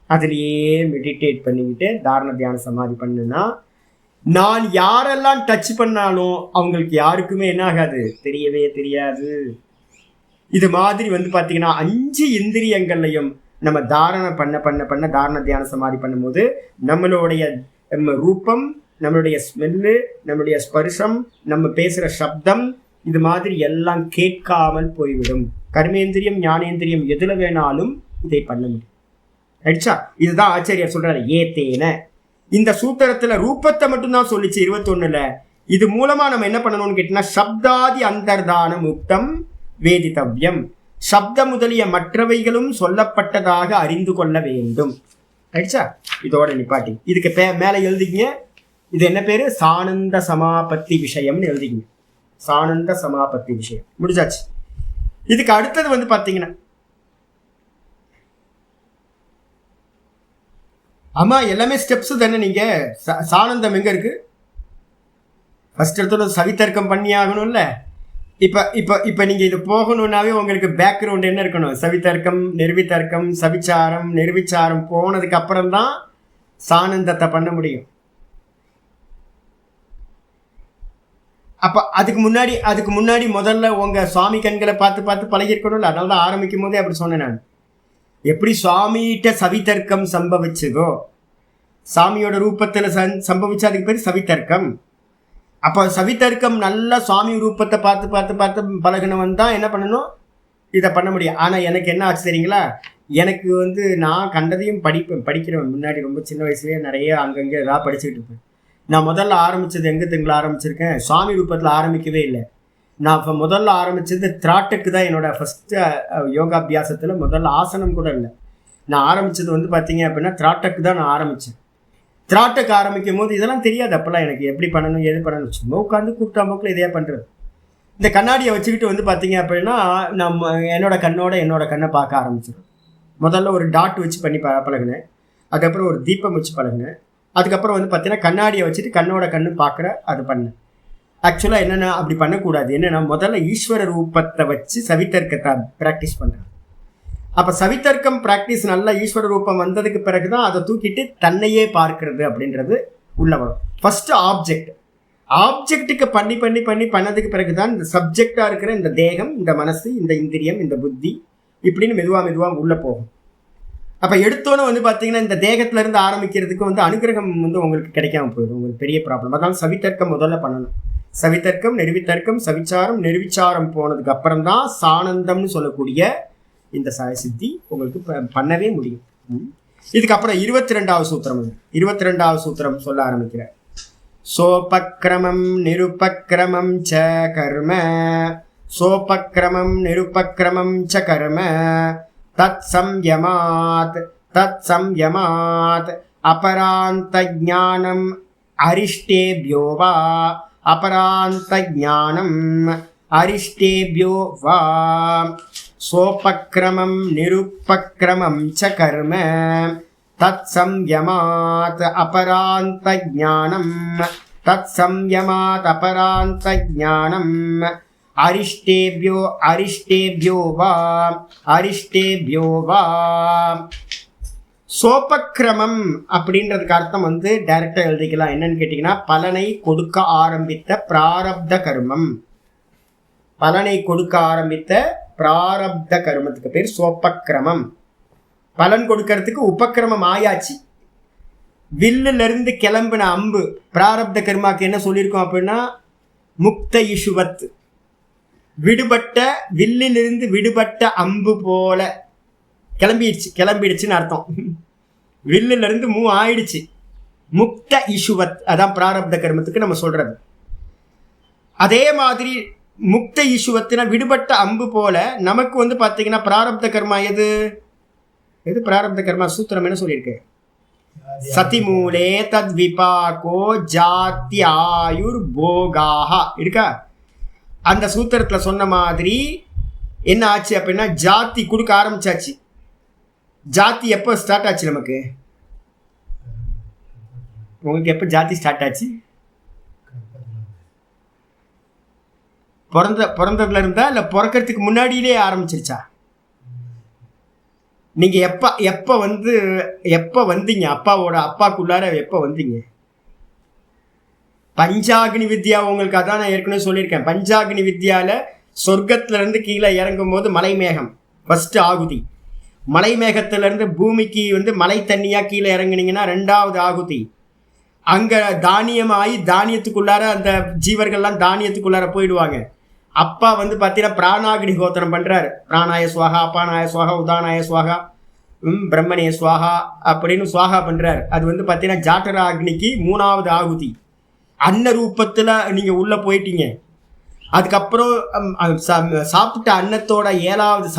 S1: அதுலேயே மெடிடேட் பண்ணிக்கிட்டு தாரண தியான சமாதி பண்ணுன்னா நான் யாரெல்லாம் டச் பண்ணாலும் அவங்களுக்கு யாருக்குமே என்ன ஆகாது, தெரியவே தெரியாது. இது மாதிரி வந்து பார்த்தீங்கன்னா 5 இந்திரியங்கள்லையும் நம்ம தாரணை பண்ண தாரண தியான சமாதி பண்ணும்போது நம்மளுடைய ரூபம், நம்மளுடைய ஸ்மெல்லு, நம்மளுடைய ஸ்பர்ஷம், நம்ம பேசுகிற சப்தம், இது மாதிரி எல்லாம் கேட்காமல் போய்விடும். கர்மேந்திரியம் ஞானேந்திரியம் எதில் வேணாலும் இதை பண்ண முடியும். ஆயிடுச்சா? இதுதான் ஆச்சாரியார் சொல்றாரு. ஏத்தேன இந்த சூத்திரத்துல ரூபத்தை மட்டும்தான் சொல்லிச்சு 21ல. இது மூலமா நம்ம என்ன பண்ணணும்னு கேட்டீங்கன்னா சப்தாதி அந்தர்தான முக்தம் வேதித்தவ்யம், சப்த முதலிய மற்றவைகளும் சொல்லப்பட்டதாக அறிந்து கொள்ள வேண்டும். ஆயிடுச்சா? இதோட நிப்பாட்டி இதுக்கு மேல எழுதிங்க. இது என்ன பேரு, சானந்த சமாபத்தி விஷயம்னு எழுதிங்க. சானந்த சமாபத்தி விஷயம் முடிஞ்சாச்சு. இதுக்கு அடுத்தது வந்து பாத்தீங்கன்னா ஆமா எல்லாமே ஸ்டெப்ஸ் தானே. நீங்க சானந்தம் எங்க இருக்கு, ஃபர்ஸ்ட் இடத்துல சவித்தர்க்கம் பண்ணி ஆகணும்ல. இப்ப நீங்க இது போகணும்னாவே உங்களுக்கு பேக்ரவுண்ட் என்ன இருக்கணும், சவித்தர்க்கம், நிர்வித்தர்க்கம், சவிச்சாரம், நிர்விச்சாரம் போனதுக்கு அப்புறம் தான் சானந்தத்தை பண்ண முடியும். அப்போ அதுக்கு முன்னாடி முதல்ல உங்கள் சுவாமி கண்களை பார்த்து பார்த்து பழகிருக்கணும்ல. அதனால தான் ஆரம்பிக்கும் போதே அப்படி சொன்னேன் நான். எப்படி சுவாமிகிட்ட சவிதர்க்கம் சம்பவிச்சதோ, சாமியோட ரூபத்தில் சம்பவிச்சா அதுக்கு பேர் சவிதர்க்கம். அப்போ சவிதர்க்கம் நல்லா சுவாமி ரூபத்தை பார்த்து பார்த்து பார்த்து பழகினவன் தான் என்ன பண்ணணும், இதை பண்ண முடியும். ஆனால் எனக்கு என்ன ஆச்சு தெரியுங்களா, எனக்கு நான் கண்டதையும் படிக்கிறேன். முன்னாடி ரொம்ப சின்ன வயசுலேயே நிறைய அங்கங்கே ஏதாவது படிச்சுக்கிட்டு இருப்பேன். நான் முதல்ல ஆரம்பித்தது எங்கே திங்களை ஆரம்பிச்சிருக்கேன், சுவாமி ரூபத்தில் ஆரம்பிக்கவே இல்லை. நான் இப்போ முதல்ல ஆரம்பித்தது திராட்டுக்கு தான். என்னோடய ஃபஸ்ட்டு யோகாபியாசத்தில் முதல்ல ஆசனம் கூட இல்லை. நான் ஆரம்பித்தது பார்த்தீங்க அப்படின்னா திராட்டுக்கு தான் நான் ஆரம்பித்தேன். திராட்டுக்கு ஆரம்பிக்கும் போது இதெல்லாம் தெரியாது அப்போல்லாம் எனக்கு, எப்படி பண்ணணும் எது பண்ணணும். சும்மா உட்காந்து கூப்பிட்டாம்போக்கில் இதையே பண்ணுறது. இந்த கண்ணாடியை வச்சுக்கிட்டு பார்த்தீங்க அப்படின்னா நம்ம என்னோட கண்ணை பார்க்க ஆரம்பிச்சிடும். முதல்ல ஒரு டாட் வச்சு பண்ணி பழகினேன். அதுக்கப்புறம் ஒரு தீபம் வச்சு பழகினேன். அதுக்கப்புறம் பார்த்தீங்கன்னா கண்ணாடியை வச்சுட்டு கண்ணு பார்க்குற அது பண்ணேன். ஆக்சுவலாக என்னென்னா அப்படி பண்ணக்கூடாது. என்னென்னா முதல்ல ஈஸ்வர ரூபத்தை வச்சு சவிதர்க்கத்தை ப்ராக்டிஸ் பண்ணுறேன். அப்போ சவிதர்க்கம் ப்ராக்டிஸ் நல்லா ஈஸ்வர ரூபம் வந்ததுக்கு பிறகு தான் அதை தூக்கிட்டு தன்னையே பார்க்கறது அப்படின்றது உள்ள வரும். ஃபஸ்ட்டு ஆப்ஜெக்ட்டுக்கு பண்ணதுக்கு பிறகு தான் இந்த சப்ஜெக்டாக இருக்கிற இந்த தேகம், இந்த மனசு, இந்த இந்திரியம், இந்த புத்தி இப்படின்னு மெதுவாக உள்ளே போகும். அப்போ எடுத்தோன்னு பார்த்தீங்கன்னா இந்த தேகத்திலேருந்து ஆரம்பிக்கிறதுக்கு அனுகிரகம் உங்களுக்கு கிடைக்காம போயிடும். உங்களுக்கு பெரிய ப்ராப்ளம். அதனால சவிதர்க்கம் முதல்ல பண்ணணும். சவிதர்க்கம், நெருவித்தர்க்கம், சவிச்சாரம், நெருவிச்சாரம் போனதுக்கு அப்புறம் தான் சானந்தம்னு சொல்லக்கூடிய இந்த சித்தி உங்களுக்கு பண்ணவே முடியும். இதுக்கப்புறம் 22வது சூத்திரம். 22வது சூத்திரம் சொல்ல ஆரம்பிக்கிறேன். சோபக்ரமம் நிருபக்ரமம் ச கர்ம, சோபக்ரமம் நிருபக்ரமம் ச கர்ம தத் சம்யமாத் அபராந்த ஞானம் அரிஷ்டேபியோ வா, அபராந்த ஞானம் அரிஷ்டேபியோ வா. சோபக்ரமம் நிருபக்ரமம் ச கர்ம தத் சம்யமாத் அபராந்த ஞானம், தத் சம்யமாத் அபராந்த ஞானம் அரிஷ்டேபியோ வா. சோபக்ரமம் அப்படின்றதுக்கு அர்த்தம் டைரக்டா எழுதிக்கலாம். என்னன்னு கேட்டீங்கன்னா பலனை கொடுக்க ஆரம்பித்த பிராரப்த கர்மம். பலனை கொடுக்க ஆரம்பித்த பிராரப்த கர்மத்துக்கு பேர் சோபக்ரமம். பலன் கொடுக்கறதுக்கு உபக்கிரமம் ஆயாச்சு. வில்லுல இருந்து கிளம்பின அம்பு பிராரப்த கர்மாக்கு என்ன சொல்லியிருக்கோம் அப்படின்னா முக்த இஷுவத், விடுபட்ட வில்லிலிருந்து விடுபட்ட அம்பு போல கிளம்பிடுச்சுன்னு அர்த்தம். வில்லுல இருந்து மூவ் ஆயிடுச்சு. முக்த இஷுவத் அதான் பிராரப்த கர்மத்துக்கு நம்ம சொல்றது. அதே மாதிரி முக்த இஷுவத்தின விடுபட்ட அம்பு போல நமக்கு பார்த்தீங்கன்னா பிராரப்த கர்மா எது பிராரப்த கர்மா சூத்திரம் என்ன சொல்லியிருக்கு? சதிமூலே தத் விபாகோ ஜாத்தி ஆயுர் போகாஹா இருக்கா? அந்த சூத்திரத்தில் சொன்ன மாதிரி என்ன ஆச்சு அப்படின்னா ஜாதி கொடுக்க ஆரம்பிச்சாச்சு. ஜாதி எப்போ ஸ்டார்ட் ஆச்சு? நமக்கு உங்களுக்கு எப்போ ஜாதி ஸ்டார்ட் ஆச்சு? பிறந்ததுல இருந்தா இல்லை பிறக்கிறதுக்கு முன்னாடியிலே ஆரம்பிச்சிருச்சா? நீங்கள் எப்போ வந்தீங்க? அப்பாக்குள்ளார எப்போ வந்தீங்க? பஞ்சாக்னி வித்யா உங்களுக்கு அதான் நான் ஏற்கனவே சொல்லியிருக்கேன். பஞ்சாக்னி வித்யாவில் சொர்க்கத்திலேருந்து கீழே இறங்கும் போது மலை மேகம் ஃபஸ்ட்டு ஆகுதி. மலை மேகத்திலேருந்து பூமிக்கு மலை தண்ணியாக கீழே இறங்குனீங்கன்னா 2வது ஆகுதி. அங்கே தானியமாகி தானியத்துக்குள்ளார அந்த ஜீவர்கள்லாம் தானியத்துக்குள்ளார போயிடுவாங்க. அப்பா பார்த்தீங்கன்னா பிராணாக்னி கோத்திரம் பண்ணுறாரு. பிராணாய சுவாகா, அப்பானாய சுவாகா, உதானாய சுவாகா, பிரம்மணிய சுவாகா அப்படின்னு சுவாகா பண்ணுறாரு. அது பார்த்தீங்கன்னா ஜாட்டரா அக்னிக்கு 3வது ஆகுதி. அன்ன ரூபத்தில் நீங்கள் உள்ளே போயிட்டீங்க. அதுக்கப்புறம் சாப்பிட்ட அன்னத்தோட 7வது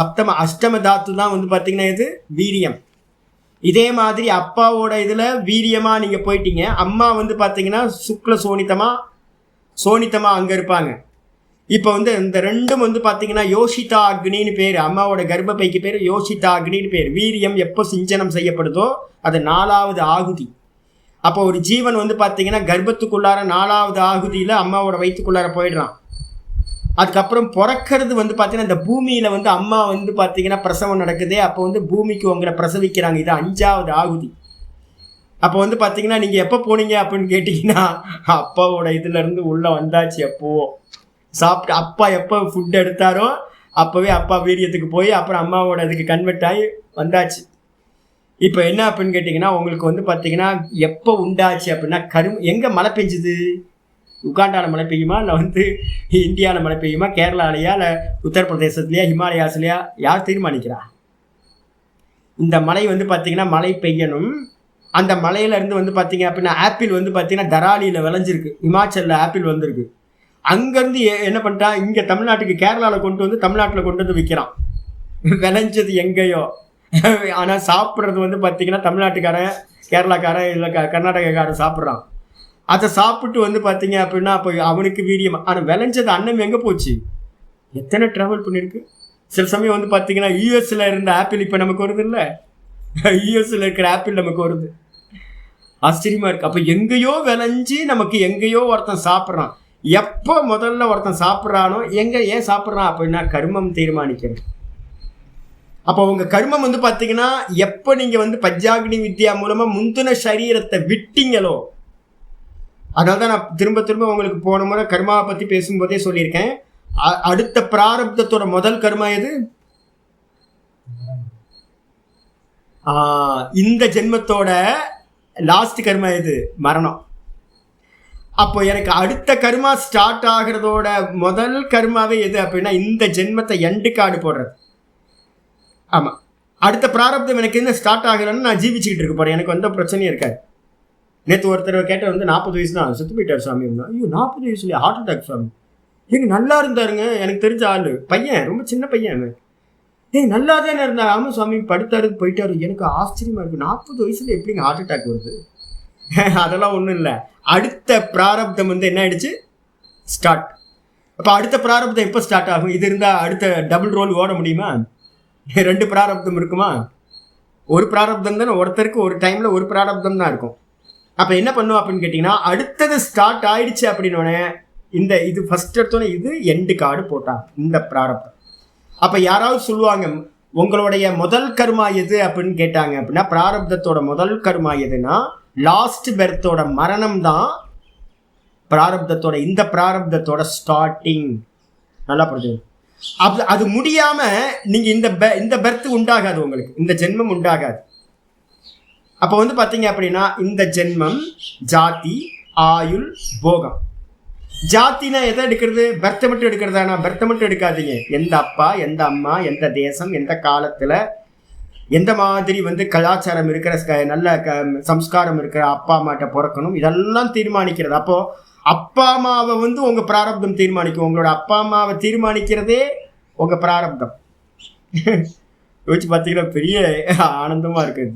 S1: அஷ்டம தாத்து தான் பார்த்தீங்கன்னா இது வீரியம். இதே மாதிரி அப்பாவோட இதில் வீரியமாக நீங்கள் போயிட்டீங்க. அம்மா பார்த்தீங்கன்னா சுக்ல சோனித்தமாக அங்கே இருப்பாங்க. இப்போ இந்த ரெண்டும் பார்த்தீங்கன்னா யோஷிதா அக்னின்னு பேர். அம்மாவோட கர்ப்பப்பைக்கு பேர் யோஷிதா அக்னின்னு பேர். வீரியம் எப்போ சிஞ்சனம் செய்யப்படுதோ அது 4வது ஆகுதி. அப்போ ஒரு ஜீவன் பார்த்தீங்கன்னா கர்ப்பத்துக்குள்ளார 4வது ஆகுதியில் அம்மாவோட வயிற்றுக்குள்ளார போயிடுறான். அதுக்கப்புறம் பிறக்கிறது பார்த்தீங்கன்னா இந்த பூமியில் அம்மா பார்த்தீங்கன்னா பிரசவம் நடக்குதே. அப்போ பூமிக்கு உங்களை பிரசவிக்கிறாங்க. இது 5வது ஆகுதி. அப்போ வந்து பார்த்தீங்கன்னா நீங்கள் எப்போ போனீங்க அப்படின்னு கேட்டிங்கன்னா அப்பாவோட இதுலேருந்து உள்ளே வந்தாச்சு. எப்போ சாப்பிட்டு அப்பா எப்போ ஃபுட் எடுத்தாரோ அப்போவே அப்பா வீரியத்துக்கு போய் அப்புறம் அம்மாவோட இதுக்கு கன்வெர்ட் ஆகி வந்தாச்சு. இப்போ என்ன அப்படின்னு கேட்டிங்கன்னா உங்களுக்கு வந்து பார்த்தீங்கன்னா எப்போ உண்டாச்சு அப்படின்னா எங்கே மழை பெஞ்சுது? உகாண்டாவில் மழை பெய்யுமா, இல்லை வந்து இந்தியாவில் மழை பெய்யுமா, கேரளாலையா, இல்லை உத்தரப்பிரதேசத்துலையா, ஹிமாலயாஸ்லையா? யார் தீர்மானிக்கிறா? இந்த மழை வந்து பார்த்தீங்கன்னா மழை பெய்யணும். அந்த மலையிலேருந்து வந்து பார்த்தீங்க அப்படின்னா ஆப்பிள் வந்து பார்த்தீங்கன்னா தராலியில் விளைஞ்சிருக்கு. ஹிமாச்சலில் ஆப்பிள் வந்திருக்கு. அங்கேருந்து என்ன பண்ணிட்டான், இங்கே தமிழ்நாட்டுக்கு கேரளாவில் கொண்டு வந்து தமிழ்நாட்டில் கொண்டு வந்து விற்கிறான். விளைஞ்சது எங்கேயோ, ஆனால் சாப்பிட்றது வந்து பார்த்தீங்கன்னா தமிழ்நாட்டுக்காரன், கேரளாக்காரன், இல்லை கர்நாடகக்காரன் சாப்பிட்றான். அதை சாப்பிட்டு வந்து பார்த்தீங்க அப்படின்னா அப்போ அவனுக்கு வீரியம். ஆனால் விளைஞ்சது அன்னம் எங்கே போச்சு? எத்தனை ட்ராவல் பண்ணியிருக்கு. சில சமயம் வந்து பார்த்தீங்கன்னா யூஎஸில் இருந்த ஆப்பிள் இப்போ நமக்கு வருது இல்லை, யூஎஸில் இருக்கிற ஆப்பிள் நமக்கு வருது. ஆச்சரியமாக இருக்குது. அப்போ எங்கேயோ விளைஞ்சி நமக்கு எங்கேயோ ஒருத்தன் சாப்பிட்றான். எப்போ முதல்ல ஒருத்தன் சாப்பிட்றானோ ஏன் சாப்பிட்றான் அப்படின்னா கர்மம் தீர்மானிக்கிறது. அப்போ உங்கள் கர்மம் வந்து பார்த்தீங்கன்னா எப்போ நீங்கள் வந்து பஞ்சாக்னி வித்யா மூலமாக முந்தின சரீரத்தை விட்டீங்களோ, அதனால தான் நான் திரும்ப திரும்ப உங்களுக்கு போன முறை கர்மாவை பற்றி பேசும்போதே சொல்லியிருக்கேன். அடுத்த பிராரப்தத்தோட முதல் கர்மா எது? இந்த ஜென்மத்தோட லாஸ்ட் கர்மா எது? மரணம். அப்போ எனக்கு அடுத்த கர்மா ஸ்டார்ட் ஆகிறதோட முதல் கர்மாவே எது அப்படின்னா இந்த ஜென்மத்தை எண்டு கார்டு போடுறது. ஆமாம், அடுத்த பிராரப்தம் எனக்கு என்ன ஸ்டார்ட் ஆகலன்னு நான் ஜீவிச்சுக்கிட்டு இருக்க போகிறேன். எனக்கு வந்த பிரச்சனையும் இருக்காது. நேற்று ஒருத்தர் கேட்ட வந்து 40 வயசு தான் செத்து போயிட்டார் சாமி. ஐயோ 40 வயசுல ஹார்ட் அட்டாக் சாமி. நல்லா இருந்தாருங்க, எனக்கு தெரிஞ்ச ஆள் பையன், ரொம்ப சின்ன பையன். நல்லா தானே இருந்தார். ஆமாம் சாமி, படுத்தாரு போயிட்டாரு. எனக்கு ஆச்சரியமா இருக்கு, 40 வயசுல எப்படிங்க ஹார்ட் அட்டாக் வருது? அதெல்லாம் ஒன்றும் இல்லை. அடுத்த பிராரப்தம் வந்து என்ன ஆயிடுச்சு, ஸ்டார்ட். அப்போ அடுத்த பிராரப்தம் எப்போ ஸ்டார்ட் ஆகும்? இது இருந்தால் அடுத்த டபுள் ரோல் ஓட முடியுமா? 2 பிராரப்தம் இருக்குமா? ஒரு பிராரப்தம் தானே, ஒருத்தருக்கு ஒரு டைமில் ஒரு பிராரப்தம் தான் இருக்கும். அப்போ என்ன பண்ணும் அப்படின்னு கேட்டிங்கன்னா அடுத்தது ஸ்டார்ட் ஆயிடுச்சு அப்படின்னோடனே இது ஃபஸ்ட் எடுத்தோன்னே இது எண்டு கார்டு போட்டாங்க இந்த பிராரப்தம். அப்போ யாராவது சொல்லுவாங்க உங்களுடைய முதல் கர்மா எது அப்படின்னு கேட்டாங்க அப்படின்னா பிராரப்தத்தோட முதல் கர்மா எதுனா லாஸ்ட் பெர்த்தோட மரணம் தான் பிராரப்தத்தோட இந்த பிராரப்தத்தோட ஸ்டார்டிங். நல்லா புரிஞ்சு. அது முடியாமல் நீங்கள் இந்த பெர்த் உண்டாகாது, உங்களுக்கு இந்த ஜென்மம் உண்டாகாது. அப்போ வந்து பார்த்தீங்க அப்படின்னா இந்த ஜென்மம் ஜாதி, ஆயுள், போகம். ஜாத்தினா எதை எடுக்கிறது? பெர்த்தை மட்டும் எடுக்கிறதானா? பெர்த்தை மட்டும் எடுக்காதீங்க. எந்த அப்பா, எந்த அம்மா, எந்த தேசம், எந்த காலத்தில், எந்த மாதிரி வந்து கலாச்சாரம் இருக்கிற நல்ல சம்ஸ்காரம் இருக்கிற அப்பா அம்மாட்ட பிறக்கணும், இதெல்லாம் தீர்மானிக்கிறது. அப்போது அப்பா அம்மாவை வந்து உங்கள் பிராரப்தம் தீர்மானிக்கும். உங்களோட அப்பா அம்மாவை தீர்மானிக்கிறதே உங்கள் பிராரப்தம். யோசிச்சு பார்த்தீங்கன்னா பெரிய ஆனந்தமாக இருக்குது.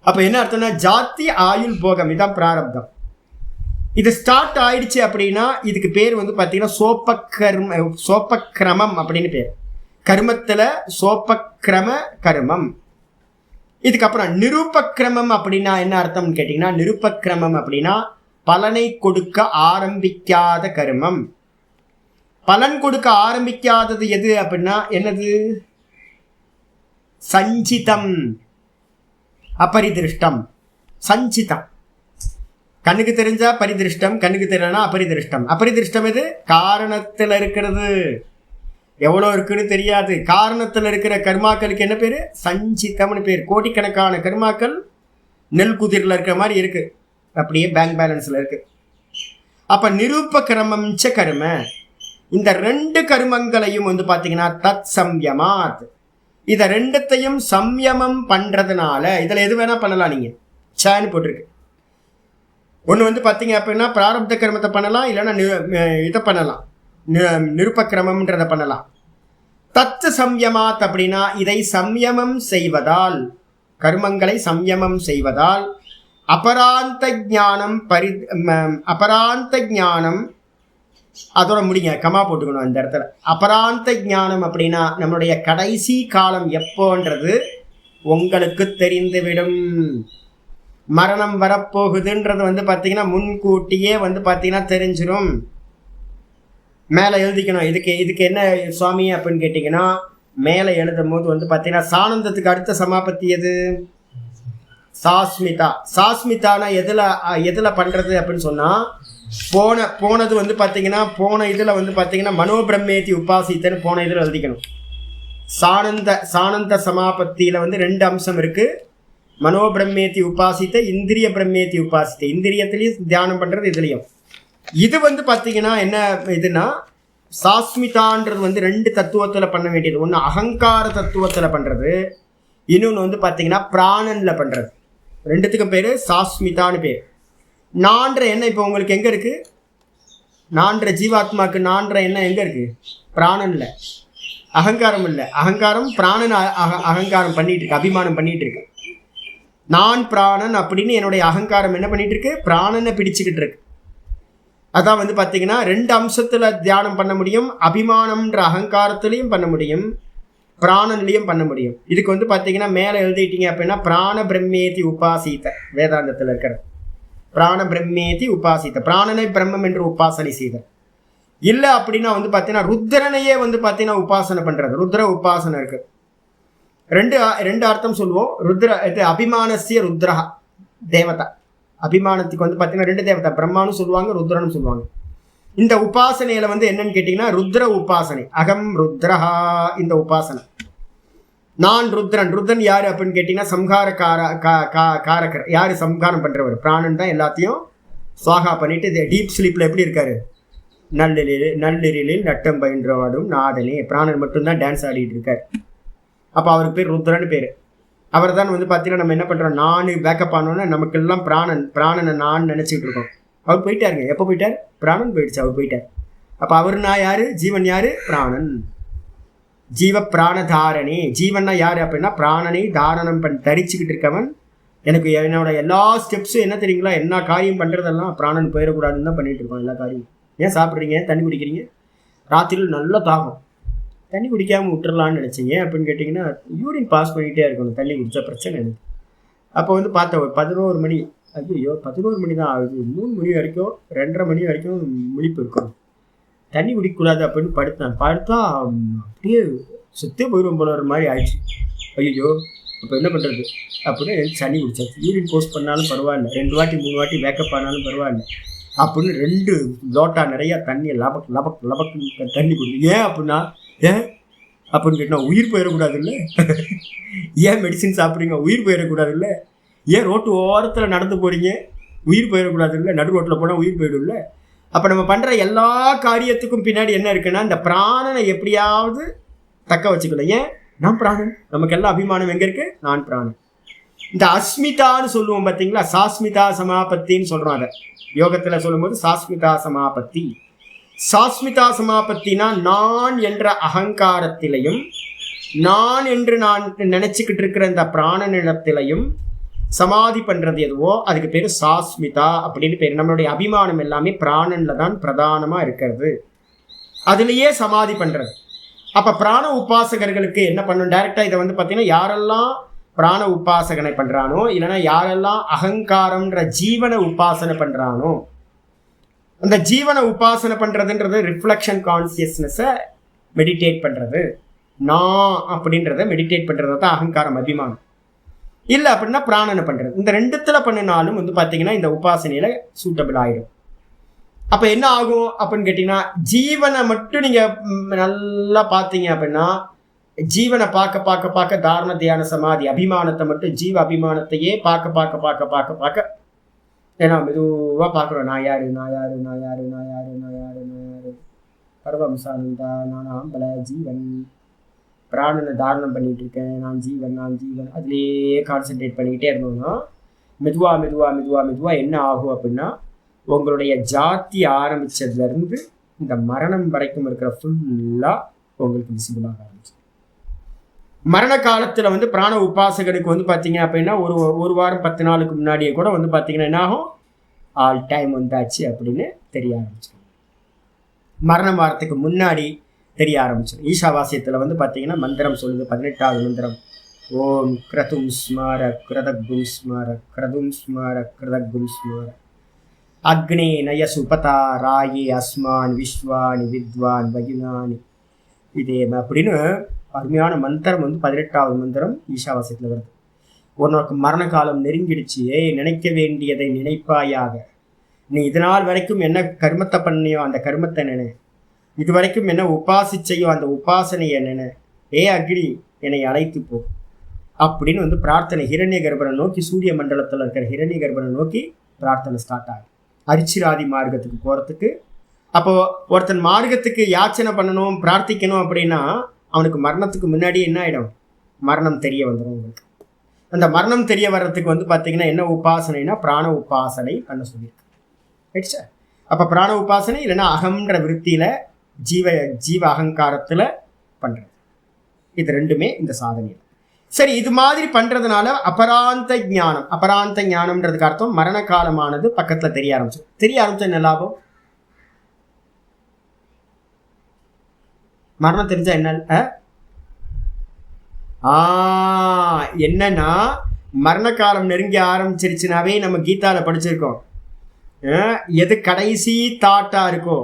S1: அப்போ என்ன அர்த்தம்னா ஜாதி, ஆயுள், போகம் இதுதான் பிராரப்தம். இது ஸ்டார்ட் ஆயிடுச்சு அப்படின்னா இதுக்கு பேர் வந்து பார்த்தீங்கன்னா சோப்பக்கிரமம் அப்படின்னு பேர். கர்மத்தில் சோப்பக்கிரம கர்மம். இதுக்கப்புறம் நிருபக்கிரமம் அப்படின்னா என்ன அர்த்தம்னு கேட்டிங்கன்னா நிருபக்கிரமம் அப்படின்னா பலனை கொடுக்க ஆரம்பிக்காத கர்மம். பலன் கொடுக்க ஆரம்பிக்காதது எது அப்படின்னா என்னது? சஞ்சிதம், அபரிதிருஷ்டம். சஞ்சிதம் கண்ணுக்கு தெரிஞ்சா பரிதிருஷ்டம், கண்ணுக்கு தெரியலனா அபரிதிருஷ்டம். அபரிதிருஷ்டம் எது? காரணத்தில் இருக்கிறது. எவ்வளோ இருக்குன்னு தெரியாது. காரணத்தில் இருக்கிற கர்மாக்களுக்கு என்ன பேர்? சஞ்சிதம்னு பேர். கோடிக்கணக்கான கர்மாக்கள் நெல் குதிரில் இருக்கிற மாதிரி இருக்குது, அப்படியே பேங்க் பேலன்ஸில் இருக்குது. அப்போ நிரூப கிரமம்ச்ச கர்ம. இந்த 2 கர்மங்களையும் வந்து பார்த்தீங்கன்னா தத் சம்யமாத். இதை 2த்தையும் சம்யமம் பண்ணுறதுனால இதில் எது வேணால் பண்ணலாம். நீங்கள் சேன்னு போட்டிருக்கு. ஒன்று வந்து பார்த்தீங்க அப்படின்னா பிராரப்த கர்மத்தை பண்ணலாம், இல்லைன்னா இதை பண்ணலாம், நிருபக்கிரமம்ன்றதை பண்ணலாம். தத்து சம்யமாத் அப்படின்னா இதை சம்யமம் செய்வதால், கர்மங்களை சம்யமம் செய்வதால் அபராந்த ஞானம் அபராந்த ஞானம், அதோட முடிங்க, கமா போட்டுக்கணும் அந்த இடத்துல. அபராந்த ஞானம் அப்படின்னா நம்மளுடைய கடைசி காலம் எப்போன்றது உங்களுக்கு தெரிந்துவிடும். மரணம் வரப்போகுதுன்றது வந்து பார்த்தீங்கன்னா முன்கூட்டியே வந்து பார்த்தீங்கன்னா தெரிஞ்சிடும். மேலே எழுதிக்கணும். இதுக்கு என்ன சுவாமி அப்படின்னு கேட்டிங்கன்னா மேலே எழுதும் போது வந்து பார்த்தீங்கன்னா சானந்தத்துக்கு அடுத்த சமாபத்தி எது? சாஸ்மிதா. சாஸ்மிதானா எதுல பண்றது அப்படின்னு சொன்னா, போனது வந்து பாத்தீங்கன்னா, போன இதுல வந்து பாத்தீங்கன்னா மனோபிரம்மேதி உபாசித்தன்னு போன இதுல எழுதிக்கணும். சானந்த சமாபத்தியில வந்து 2 அம்சம் இருக்கு. மனோபிரம்மேதி உபாசித்த, இந்திரிய பிரம்மேதி உபாசித்த. இந்திரியத்திலையும் தியானம் பண்றது, இதுலயும். இது வந்து பாத்தீங்கன்னா என்ன இதுனா, சாஸ்மிதான்றது வந்து 2 தத்துவத்துல பண்ண வேண்டியது. ஒன்று அகங்கார தத்துவத்துல பண்றது, இன்னொன்று வந்து பாத்தீங்கன்னா பிராணன்ல பண்றது. 2த்துக்கும் பேரு சாஸ்மிதான்னு பேர். நான்ற எண்ணம் இப்போ உங்களுக்கு எங்க இருக்கு? நான்ற ஜீவாத்மாக்கு நான்ற எண்ணம் எங்க இருக்கு? பிராணன்ல. அகங்காரம் இல்லை. அகங்காரம் பிராணன் அகங்காரம் பண்ணிட்டு இருக்கு, அபிமானம் பண்ணிட்டு இருக்கு. நான் பிராணன் அப்படின்னு என்னுடைய அகங்காரம் என்ன பண்ணிட்டு இருக்கு? பிராணனை பிடிச்சுக்கிட்டு இருக்கு. அதான் வந்து பார்த்தீங்கன்னா 2 அம்சத்தில் தியானம் பண்ண முடியும். அபிமானம்ன்ற அகங்காரத்துலையும் பண்ண முடியும், பிராணன்லையும் பண்ண முடியும். இதுக்கு வந்து பார்த்தீங்கன்னா மேலே எழுதிட்டீங்க அப்படின்னா பிராண பிரம்மேதி உபாசித்த, வேதாந்தத்தில் இருக்கிற பிராண பிரம்மேதி உபாசித்த, பிராணனை பிரம்மம் என்று உபாசனை செய்த. இல்லை அப்படின்னா வந்து பார்த்தீங்கன்னா ருத்ரனையே வந்து பார்த்தீங்கன்னா உபாசனை பண்ணுறது, ருத்ர உபாசனை இருக்கு. ரெண்டு அர்த்தம் சொல்லுவோம். ருத்ர இது அபிமானசிய ருத்ரா தேவதா. அபிமானத்துக்கு வந்து பார்த்தீங்கன்னா 2 தேவதா, பிரம்மானும் சொல்லுவாங்க, ருத்ரனும் சொல்லுவாங்க. இந்த உபாசனையில வந்து என்னன்னு கேட்டீங்கன்னா ருத்ர உபாசனை. அகம் ருத்ரஹா இந்த உபாசனை. நான் ருத்ரன். ருத்ரன் யாரு அப்படின்னு கேட்டீங்கன்னா சம்ஹார காரகர். யாரு சம்ஹாரம் பண்றவர்? பிராணன் தான் எல்லாத்தையும் சுவாகா பண்ணிட்டு டீப் ஸ்லீப்ல எப்படி இருக்காரு? நள்ளிரிலில் நட்டம் பயின்றவாடும் நாதனே. பிராணன் மட்டும்தான் டான்ஸ் ஆடிட்டு இருக்காரு. அப்போ அவருக்கு பேர் ருத்ரன்னு பேர். அவர் தான் வந்து பார்த்தீங்கன்னா நம்ம என்ன பண்ணுறோம், நான் பேக்கப் ஆனோன்னா நமக்கெல்லாம் பிராணனை நான் நினச்சிக்கிட்டு இருக்கோம். அவர் போயிட்டாருங்க. எப்போ போயிட்டார்? பிராணன் போயிடுச்சு, அவர் போயிட்டார். அப்போ அவருனா யாரு? ஜீவன் யாரு? பிராணன். ஜீவ பிராணதாரணி. ஜீவன்னா யாரு அப்படின்னா பிராணனை தாரணம் தரிச்சுக்கிட்டு இருக்கவன். எனக்கு என்னோட எல்லா ஸ்டெப்ஸும் என்ன தெரியுங்களா, என்ன காரியம் பண்ணுறதெல்லாம் பிராணன் போயிடக்கூடாதுன்னு தான் பண்ணிட்டு இருக்கோம் எல்லா காரியம். ஏன் சாப்பிட்றீங்க, தண்ணி குடிக்கிறீங்க, ராத்திரியில் நல்லா தாகம், தண்ணி குடிக்காமல் விட்டுறலான்னு நினச்சிங்க அப்படின்னு கேட்டிங்கன்னா யூரின் பாஸ் பண்ணிகிட்டே இருக்கணும். தண்ணி குடித்தா பிரச்சனை எனக்கு. அப்போ வந்து பார்த்தா ஒரு 11 மணி, ஐயோ 11 மணி தான் ஆகுது, 3 மணி வரைக்கும் 2:30 மணி வரைக்கும் முழிப்பு இருக்கணும், தண்ணி குடிக்கக்கூடாது அப்படின்னு படுத்தா அப்படியே சுத்தே போயிடும் போல ஒரு மாதிரி ஆயிடுச்சு. ஐயோ அப்போ என்ன பண்ணுறது அப்படின்னு தண்ணி குடிச்சாச்சு. யூரின் போஸ்ட் பண்ணாலும் பரவாயில்ல, 2 வாட்டி 3 வாட்டி வேக்கப் ஆனாலும் பரவாயில்ல அப்படின்னு 2 லோட்டா நிறையா தண்ணியை லபக்கு தண்ணி குடி. ஏன் அப்படின்னா அப்படின்னு கேட்டா உயிர் போயிடக்கூடாது இல்லை? ஏன் மெடிசின் சாப்பிட்றீங்க? உயிர் போயிடக்கூடாது இல்லை? ஏன் ரோட்டு ஓரத்தில் நடந்து போகிறீங்க? உயிர் போயிடக்கூடாது இல்லை? நடு ரோட்டில் போனால் உயிர் போயிடும் இல்லை? அப்போ நம்ம பண்ணுற எல்லா காரியத்துக்கும் பின்னாடி என்ன இருக்குன்னா, இந்த பிராணனை எப்படியாவது தக்க வச்சுக்கணும். ஏன்? நான் பிராணன். நமக்கு எல்லாம் அபிமானம் எங்கே இருக்குது? நான் பிராணன். இந்த அஸ்மிதான்னு சொல்லுவோம் பார்த்தீங்களா, சாஸ்மிதா சமாபத்தின்னு சொல்கிறோம். அதை யோகத்தில் சொல்லும்போது சாஸ்மிதா சமாபத்தி. சாஸ்மிதா சமாபத்தினா நான் என்ற அகங்காரத்திலையும் நான் என்று நான் நினைச்சுக்கிட்டு இருக்கிற இந்த பிராண நிலத்திலையும் சமாதி பண்றது எதுவோ அதுக்கு பேரு சாஸ்மிதா அப்படின்னு பேரு. நம்மளுடைய அபிமானம் எல்லாமே பிராணன்ல தான் பிரதானமா இருக்கிறது, அதுலயே சமாதி பண்றது. அப்ப பிராண உபாசகர்களுக்கு என்ன பண்ணணும்? டைரக்டா இதை வந்து பாத்தீங்கன்னா யாரெல்லாம் பிராண உபாசகனை பண்றானோ, இல்லைன்னா யாரெல்லாம் அகங்காரம்ன்ற ஜீவன உபாசனை பண்றானோ, அந்த ஜீவனை உபாசனை பண்றதுன்றது ரிஃப்ளெக்ஷன் கான்சியஸ்னஸை மெடிடேட் பண்றது, நான் அப்படின்றத மெடிடேட் பண்றது தான் அகங்காரம் அபிமானம். இல்லை அப்படின்னா பிராணனை பண்றது. இந்த 2த்துல பண்ணினாலும் வந்து பார்த்தீங்கன்னா இந்த உபாசனையில சூட்டபிள் ஆயிடும். அப்போ என்ன ஆகும் அப்படின்னு கேட்டீங்கன்னா, ஜீவனை மட்டும் நீங்க நல்லா பார்த்தீங்க அப்படின்னா, ஜீவனை பார்க்க தாரண தியான சமாதி அபிமானத்தை மட்டும், ஜீவ அபிமானத்தையே பார்க்க ஏன்னா மெதுவாக பார்க்குறோம். நான் யாரு பரவம்சானந்தா நான் பல ஜீவன், பிராணனை தாரணம் பண்ணிட்டு இருக்கேன், நான் ஜீவன் அதுலேயே கான்சென்ட்ரேட் பண்ணிக்கிட்டே இருந்தோம்னா மெதுவாக என்ன ஆகும் அப்படின்னா, உங்களுடைய ஜாத்தி ஆரம்பிச்சதுலேருந்து இந்த மரணம் வரைக்கும் இருக்கிற ஃபுல்லாக உங்களுக்கு விசிபிளாக ஆரம்பிச்சு. மரண காலத்தில் வந்து பிராண உபாசகனுக்கு வந்து பார்த்தீங்க அப்படின்னா ஒரு வாரம் 10 நாளுக்கு முன்னாடியே கூட வந்து பார்த்தீங்கன்னா என்ன ஆகும், ஆல் டைம் வந்தாச்சு அப்படின்னு தெரிய ஆரம்பிச்சிடும். மரணம் வாரத்துக்கு முன்னாடி தெரிய ஆரம்பிச்சிடும். ஈஷாவாசியத்தில் வந்து பார்த்தீங்கன்னா மந்திரம் சொல்லுது, 18வது மந்திரம். ஓம் கிரதும் ஸ்மார கிரதகும் ஸ்மார கிரதும் ஸ்மார கிரதகும் ஸ்மார அக்னே நய சுபதா ராயே அஸ்மான் விஸ்வானி வித்வான் வயுனானி இதே அப்படின்னு அருமையான மந்திரம் வந்து 18வது மந்திரம் ஈஷாவாசியத்தில் வருது. உனக்கு மரண காலம் நெருங்கிடுச்சு, நினைக்க வேண்டியதை நினைப்பாயாக. நீ இதனால் வரைக்கும் என்ன கர்மத்தை பண்ணியோ அந்த கர்மத்தை நினை, இது வரைக்கும் என்ன உபாசிச்சையோ அந்த உபாசனையை நினை. அக்னி என்னை அழைத்து போ அப்படின்னு வந்து பிரார்த்தனை ஹிரண்ய கர்ப்பனை நோக்கி, சூரிய மண்டலத்தில் இருக்கிற ஹிரண்ய கர்ப்பனை நோக்கி பிரார்த்தனை ஸ்டார்ட் ஆகும் அரிச்சிராதி மார்க்கத்துக்கு போகிறதுக்கு. அப்போது ஒருத்தன் மார்க்கத்துக்கு யாச்சனை பண்ணணும், பிரார்த்திக்கணும் அப்படின்னா அவனுக்கு மரணத்துக்கு முன்னாடி என்ன ஆகிடும், மரணம் தெரிய வந்துடும். உங்களுக்கு அந்த மரணம் தெரிய வர்றதுக்கு வந்து பார்த்தீங்கன்னா என்ன உபாசனைனா பிராண உபாசனை பண்ண சொல்லியிருக்கு. Right sir? அப்போ பிராண உபாசனை இல்லைன்னா அகம்ன்ற விருத்தியில் ஜீவ அகங்காரத்தில் பண்ணுறது. இது ரெண்டுமே இந்த சாதனையில். சரி, இது மாதிரி பண்ணுறதுனால அபராந்த ஞானம், அபராந்த ஞானம்ன்றதுக்கு அர்த்தம் மரண காலமானது பக்கத்தில் தெரிய ஆரம்பிச்சா என்ன லாபம்? மரணம் தெரிஞ்சா என்ன என்னன்னா மரண காலம் நெருங்கி ஆரம்பிச்சிருச்சுனாவே நம்ம கீதால படிச்சிருக்கோம், எது கடைசி தாட்டா இருக்கோ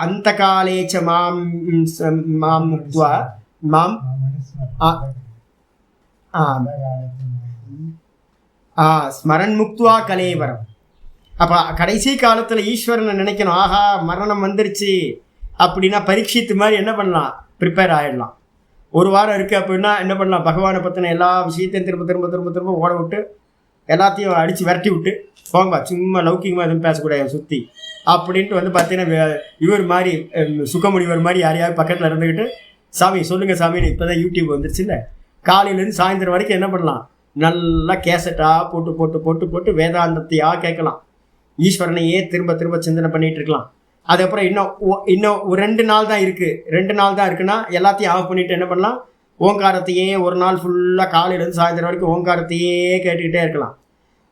S1: அந்த காலேச்ச மாம் மாம் முக்த்வா மாம் ஸ்மரன் முக்த்வா கலேவரம். அப்போ கடைசி காலத்தில் ஈஸ்வரனை நினைக்கணும். ஆஹா மரணம் வந்துருச்சு அப்படின்னா பரீட்சித்து மாதிரி என்ன பண்ணலாம், ப்ரிப்பேர் ஆகிடலாம். ஒரு வாரம் இருக்குது அப்படின்னா என்ன பண்ணலாம், பகவானை பற்றின எல்லா விஷயத்தையும் திரும்ப திரும்ப திரும்ப திரும்ப ஓட விட்டு எல்லாத்தையும் அடித்து விரட்டி விட்டு போங்கப்பா, சும்மா லௌக்கிகமாக எதுவும் பேசக்கூடாது சுற்றி அப்படின்ட்டு வந்து பார்த்தீங்கன்னா இவர் மாதிரி சுகமுனிவர் மாதிரி யாரையாவது பக்கத்தில் இருந்துக்கிட்டு சாமி சொல்லுங்கள் சாமின்னு இப்போ தான் யூடியூப் வந்துருச்சு இல்லை, காலையிலேருந்து சாயந்தரம் வரைக்கும் என்ன பண்ணலாம், நல்லா கேசட்டாக போட்டு போட்டு போட்டு போட்டு வேதாந்தத்தையாக கேட்கலாம், ஈஸ்வரனையே திரும்ப திரும்ப சிந்தனை பண்ணிகிட்டு இருக்கலாம். அதுக்கப்புறம் இன்னும் ஒரு 2 நாள் தான் இருக்குது, 2 நாள் தான் இருக்குன்னா எல்லாத்தையும் ஆஃப் பண்ணிவிட்டு என்ன பண்ணலாம், ஓங்காரத்தையே ஒரு நாள் ஃபுல்லாக காலையிலேருந்து சாயந்தரம் வரைக்கும் ஓங்காரத்தையே கேட்டுக்கிட்டே இருக்கலாம்.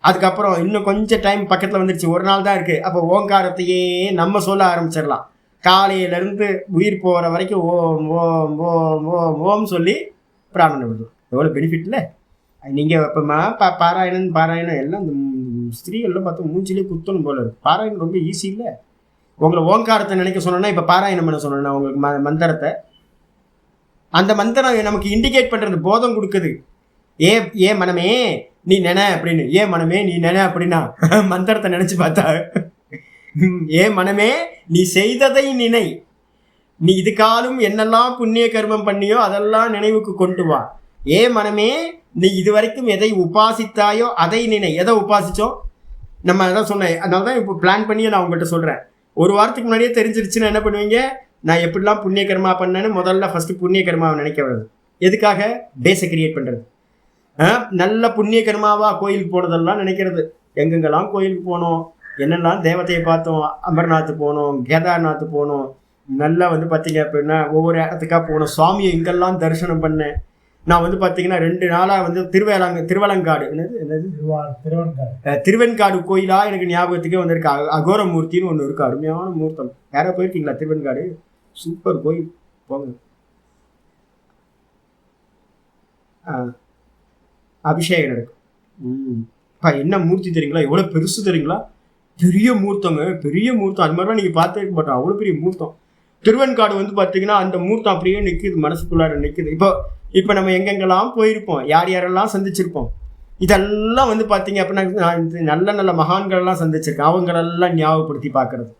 S1: அதுக்கப்புறம் இன்னும் கொஞ்சம் டைம் பக்கத்தில் வந்துடுச்சு, ஒரு நாள் தான் இருக்குது, அப்போ ஓங்காரத்தையே நம்ம சொல்ல ஆரம்பிச்சிடலாம். காலையிலேருந்து உயிர் போகிற வரைக்கும் ஓம் ஓம் ஓம் ஓம் ஓம் சொல்லி பிராணனை விடுவோம். எவ்வளோ பெனிஃபிட் இல்லை? நீங்கள் இப்போ பாராயணம் எல்லாம் ஸ்திரீகள்லாம் பார்த்தா மூஞ்சிலே குத்தணும் போல இருக்குது. பாராயணம் ரொம்ப ஈஸி இல்லை. உங்களை ஓங்காரத்தை நினைக்க சொன்னோன்னா இப்போ பாராயணம் பண்ண சொன்னோன்னா உங்களுக்கு மந்திரத்தை, அந்த மந்திரம் நமக்கு இண்டிகேட் பண்ணுறது, போதம் கொடுக்குது. ஏ மனமே நீ நினை அப்படின்னு, மனமே நீ நினை அப்படின்னா மந்திரத்தை நினச்சி பார்த்தா, மனமே நீ செய்ததை நினை, நீ இதுக்காலும் என்னெல்லாம் புண்ணிய கர்மம் பண்ணியோ அதெல்லாம் நினைவுக்கு கொண்டு வா. மனமே நீ இதுவரைக்கும் எதை உபாசித்தாயோ அதை நினை. எதை உபாசித்தோம் நம்ம அதான் சொன்னேன், அதனால தான் இப்போ பிளான் பண்ணியே நான் உங்கள்கிட்ட சொல்கிறேன். ஒரு வாரத்துக்கு முன்னாடியே தெரிஞ்சிருச்சுன்னா என்ன பண்ணுவீங்க, நான் எப்படிலாம் புண்ணிய கர்மா பண்ணேன்னு முதல்ல ஃபஸ்ட்டு புண்ணிய கர்மாவை நினைக்க வருது. எதுக்காக? பேஸை கிரியேட் பண்ணுறது. நல்ல புண்ணிய கர்மாவாக கோயிலுக்கு போனதெல்லாம் நினைக்கிறது, எங்கெங்கெல்லாம் கோயிலுக்கு போனோம், என்னெல்லாம் தேவதையை பார்த்தோம், அமர்நாத் போனோம், கேதார்நாத் போனோம், நல்லா வந்து பார்த்தீங்க அப்படின்னா ஒவ்வொரு இடத்துக்காக போனோம், சுவாமியை இங்கெல்லாம் தரிசனம் பண்ணேன். நான் வந்து பார்த்தீங்கன்னா 2 நாளாக வந்து திருவலங்காடு திருவெண்காடு கோயிலாக எனக்கு ஞாபகத்துக்கே வந்திருக்கு. அகோரமூர்த்தின்னு ஒன்று இருக்குது, அருமையான மூர்த்தம். யாராவது போயிருக்கீங்களா திருவெண்காடு? சூப்பர் கோயில், போங்க. அபிஷேகம் நடக்கும். என்ன மூர்த்தி தெரியுங்களா, எவ்வளோ பெருசு தெரியுங்களா, பெரிய மூர்த்தங்க, பெரிய மூர்த்தம். அது மாதிரிலாம் நீங்கள் பார்த்துருக்க மாட்டோம், அவ்வளோ பெரிய மூர்த்தம். திருவெண்காடு வந்து பார்த்தீங்கன்னா அந்த மூர்த்தம் அப்படியே நிற்குது, மனசுக்குள்ளார நிற்குது. இப்போ நம்ம எங்கெங்கெல்லாம் போயிருப்போம், யாரெல்லாம் சந்திச்சிருப்போம், இதெல்லாம் வந்து பார்த்தீங்க அப்படின்னா நல்ல நல்ல மகான்களெல்லாம் சந்திச்சிருக்கேன். அவங்களெல்லாம் ஞாபகப்படுத்தி பார்க்குறது,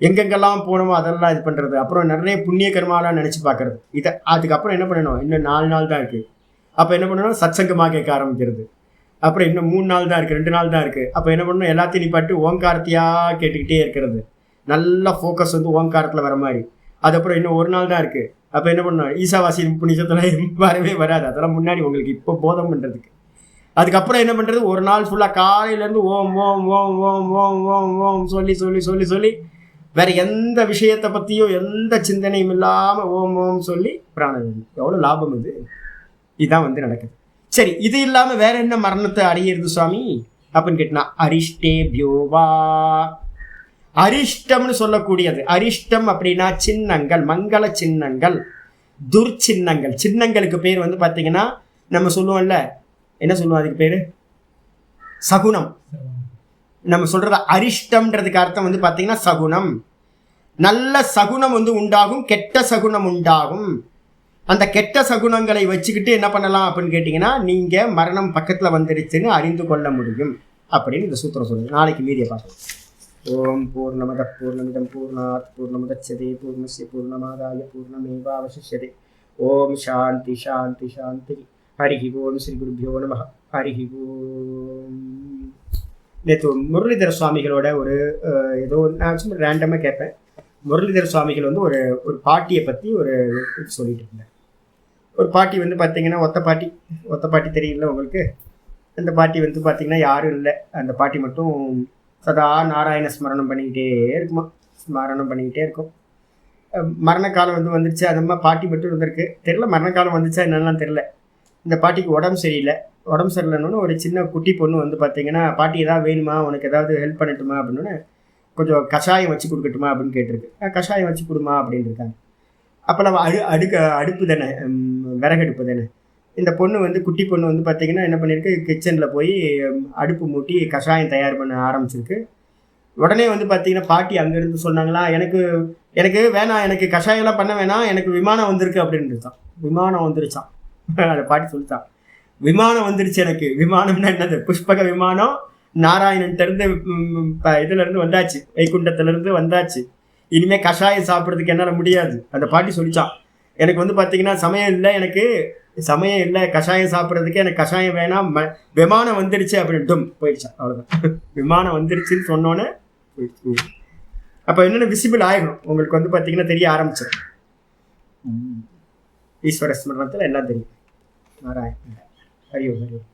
S1: எங்கெங்கெல்லாம் போனோமோ அதெல்லாம் இது பண்ணுறது. அப்புறம் நிறைய புண்ணிய கர்மாலாம் நினச்சி பார்க்குறது. அதுக்கப்புறம் என்ன பண்ணணும், இன்னும் 4 நாள் தான் இருக்குது. அப்போ என்ன பண்ணணும், சத்சங்கமாக கேட்க ஆரம்பிக்கிறது. அப்புறம் இன்னும் 3 நாள் தான் இருக்குது, 2 நாள் தான் இருக்குது. அப்போ என்ன பண்ணணும், எல்லாத்தையும் நிப்பாட்டு ஓங்காரத்தையாக கேட்டுக்கிட்டே இருக்கிறது. நல்லா ஃபோக்கஸ் வந்து ஓங்காரத்தில் வர மாதிரி. அதுக்கப்புறம் இன்னும் 1 நாள் தான் இருக்குது. அப்போ என்ன பண்ணணும், ஈசாவாசி புனிஷத்தெல்லாம் வரவே வராது, அதெல்லாம் முன்னாடி உங்களுக்கு இப்போ போதம் பண்ணுறதுக்கு. அதுக்கப்புறம் என்ன பண்ணுறது, ஒரு நாள் ஃபுல்லாக காலையிலேருந்து ஓம் ஓம் ஓம் ஓம் ஓம் ஓம் ஓம் சொல்லி சொல்லி சொல்லி சொல்லி வேறு எந்த விஷயத்தை பற்றியும் எந்த சிந்தனையும் இல்லாமல் ஓம் ஓம் சொல்லி பிராணம். எவ்வளோ லாபம் இது! இதுதான் வந்து நடக்குது. சரி, இது இல்லாமல் வேற என்ன மரணத்தை அடையிறது சுவாமி அப்படின்னு கேட்டினா, அரிஷ்டேபியோவா, அரிஷ்டம்னு சொல்லக்கூடியது. அரிஷ்டம் அப்படின்னா சின்னங்கள், மங்கள சின்னங்கள், துர்ச்சின்னங்கள். சின்னங்களுக்கு பேர் வந்து பார்த்தீங்கன்னா நம்ம சொல்லுவோம்ல, என்ன சொல்லுவோம் அதுக்கு பேர், சகுனம். நம்ம சொல்றது அரிஷ்டம்ன்றதுக்கு அர்த்தம் வந்து பார்த்தீங்கன்னா சகுனம். நல்ல சகுனம் வந்து உண்டாகும், கெட்ட சகுனம் உண்டாகும். அந்த கெட்ட சகுனங்களை வச்சுக்கிட்டு என்ன பண்ணலாம் அப்படின்னு கேட்டிங்கன்னா, நீங்கள் மரணம் பக்கத்தில் வந்துடுச்சுன்னு அறிந்து கொள்ள முடியும் அப்படின்னு இந்த சூத்திரம் சொல்லுது. நாளைக்கு மீதியை பார்க்கலாம். ஓம் பூர்ணமத பூர்ணமிதம் பூர்ணாத் பூர்ணமுதட்சதே பூர்ணஸ்ய பூர்ணமாதாய பூர்ணமேவாவசிஷ்யதே. ஓம் சாந்தி சாந்தி சாந்தி. ஹரிஹி ஓம் ஸ்ரீ குருபியோ நம. ஹரிஹி ஓம். நேற்று முரளிதர சுவாமிகளோட ஒரு ஏதோ நான் சும்மா ரேண்டமாக கேட்பேன். முரளிதர சுவாமிகள் வந்து ஒரு ஒரு பாட்டியை பற்றி ஒரு சொல்லிட்டு இருந்தேன். ஒரு பாட்டி வந்து பார்த்தீங்கன்னா ஒத்த பாட்டி தெரியல உங்களுக்கு. அந்த பாட்டி வந்து பார்த்தீங்கன்னா யாரும் இல்லை. அந்த பாட்டி மட்டும் சதா நாராயண ஸ்மரணம் பண்ணிக்கிட்டே இருக்குமா. ஸ்மரணம் பண்ணிக்கிட்டே இருக்கும். மரண காலம் வந்து வந்துருச்சு. அந்த மாதிரி பாட்டி மட்டும் இருந்திருக்கு. தெரில மரண காலம் வந்துச்சா என்னெல்லாம் தெரில. இந்த பாட்டிக்கு உடம்பு சரியில்லை. உடம்பு சரியில்லைன்னு ஒரு சின்ன குட்டி பொண்ணு வந்து பார்த்தீங்கன்னா, பாட்டி ஏதாவது வேணுமா, உனக்கு ஏதாவது ஹெல்ப் பண்ணட்டுமா அப்படின்னு கொஞ்சம் கஷாயம் வச்சு கொடுக்கட்டுமா அப்படின்னு கேட்டிருக்கு. கஷாயம் வச்சு கொடுமா அப்படின்னு இருக்காங்க. அப்போ நம்ம அடுப்பு தானே, விறகடுப்பு தானே. இந்த பொண்ணு வந்து குட்டி பொண்ணு வந்து பார்த்திங்கன்னா என்ன பண்ணியிருக்கு, கிச்சனில் போய் அடுப்பு மூட்டி கஷாயம் தயார் பண்ண ஆரம்பிச்சிருக்கு. உடனே வந்து பார்த்திங்கன்னா பாட்டி அங்கேருந்து சொன்னாங்களா, எனக்கு வேணாம், எனக்கு கஷாயம்லாம் பண்ண வேணாம், எனக்கு விமானம் வந்திருக்கு அப்படின்ட்டுருச்சான். விமானம் வந்துருச்சான். அந்த பாட்டி சொல்லித்தான், விமானம் வந்துருச்சு எனக்கு. விமானம்னா என்னது, புஷ்பக விமானம் நாராயணன்கிட்டருந்து இதுலேருந்து வந்தாச்சு, வைகுண்டத்துலேருந்து வந்தாச்சு. இனிமேல் கஷாயம் சாப்பிட்றதுக்கு என்னால் முடியாது. அந்த பாட்டி சொல்லிச்சான், எனக்கு வந்து பார்த்தீங்கன்னா சமயம் இல்லை கஷாயம் சாப்பிட்றதுக்கு, எனக்கு கஷாயம் வேணாம், விமானம் வந்துருச்சு அப்படின்ட்டும் போயிடுச்சான். அவ்வளோதான். விமானம் வந்துருச்சுன்னு சொன்னோன்னே போயிடுச்சு. அப்போ என்னென்ன விசிபிள் ஆகிடும் உங்களுக்கு வந்து பார்த்தீங்கன்னா தெரிய ஆரம்பிச்சிடும். ஈஸ்வர ஸ்மரணத்தில் எல்லாம் தெரியும். நாராயண ஹரி ஓம்.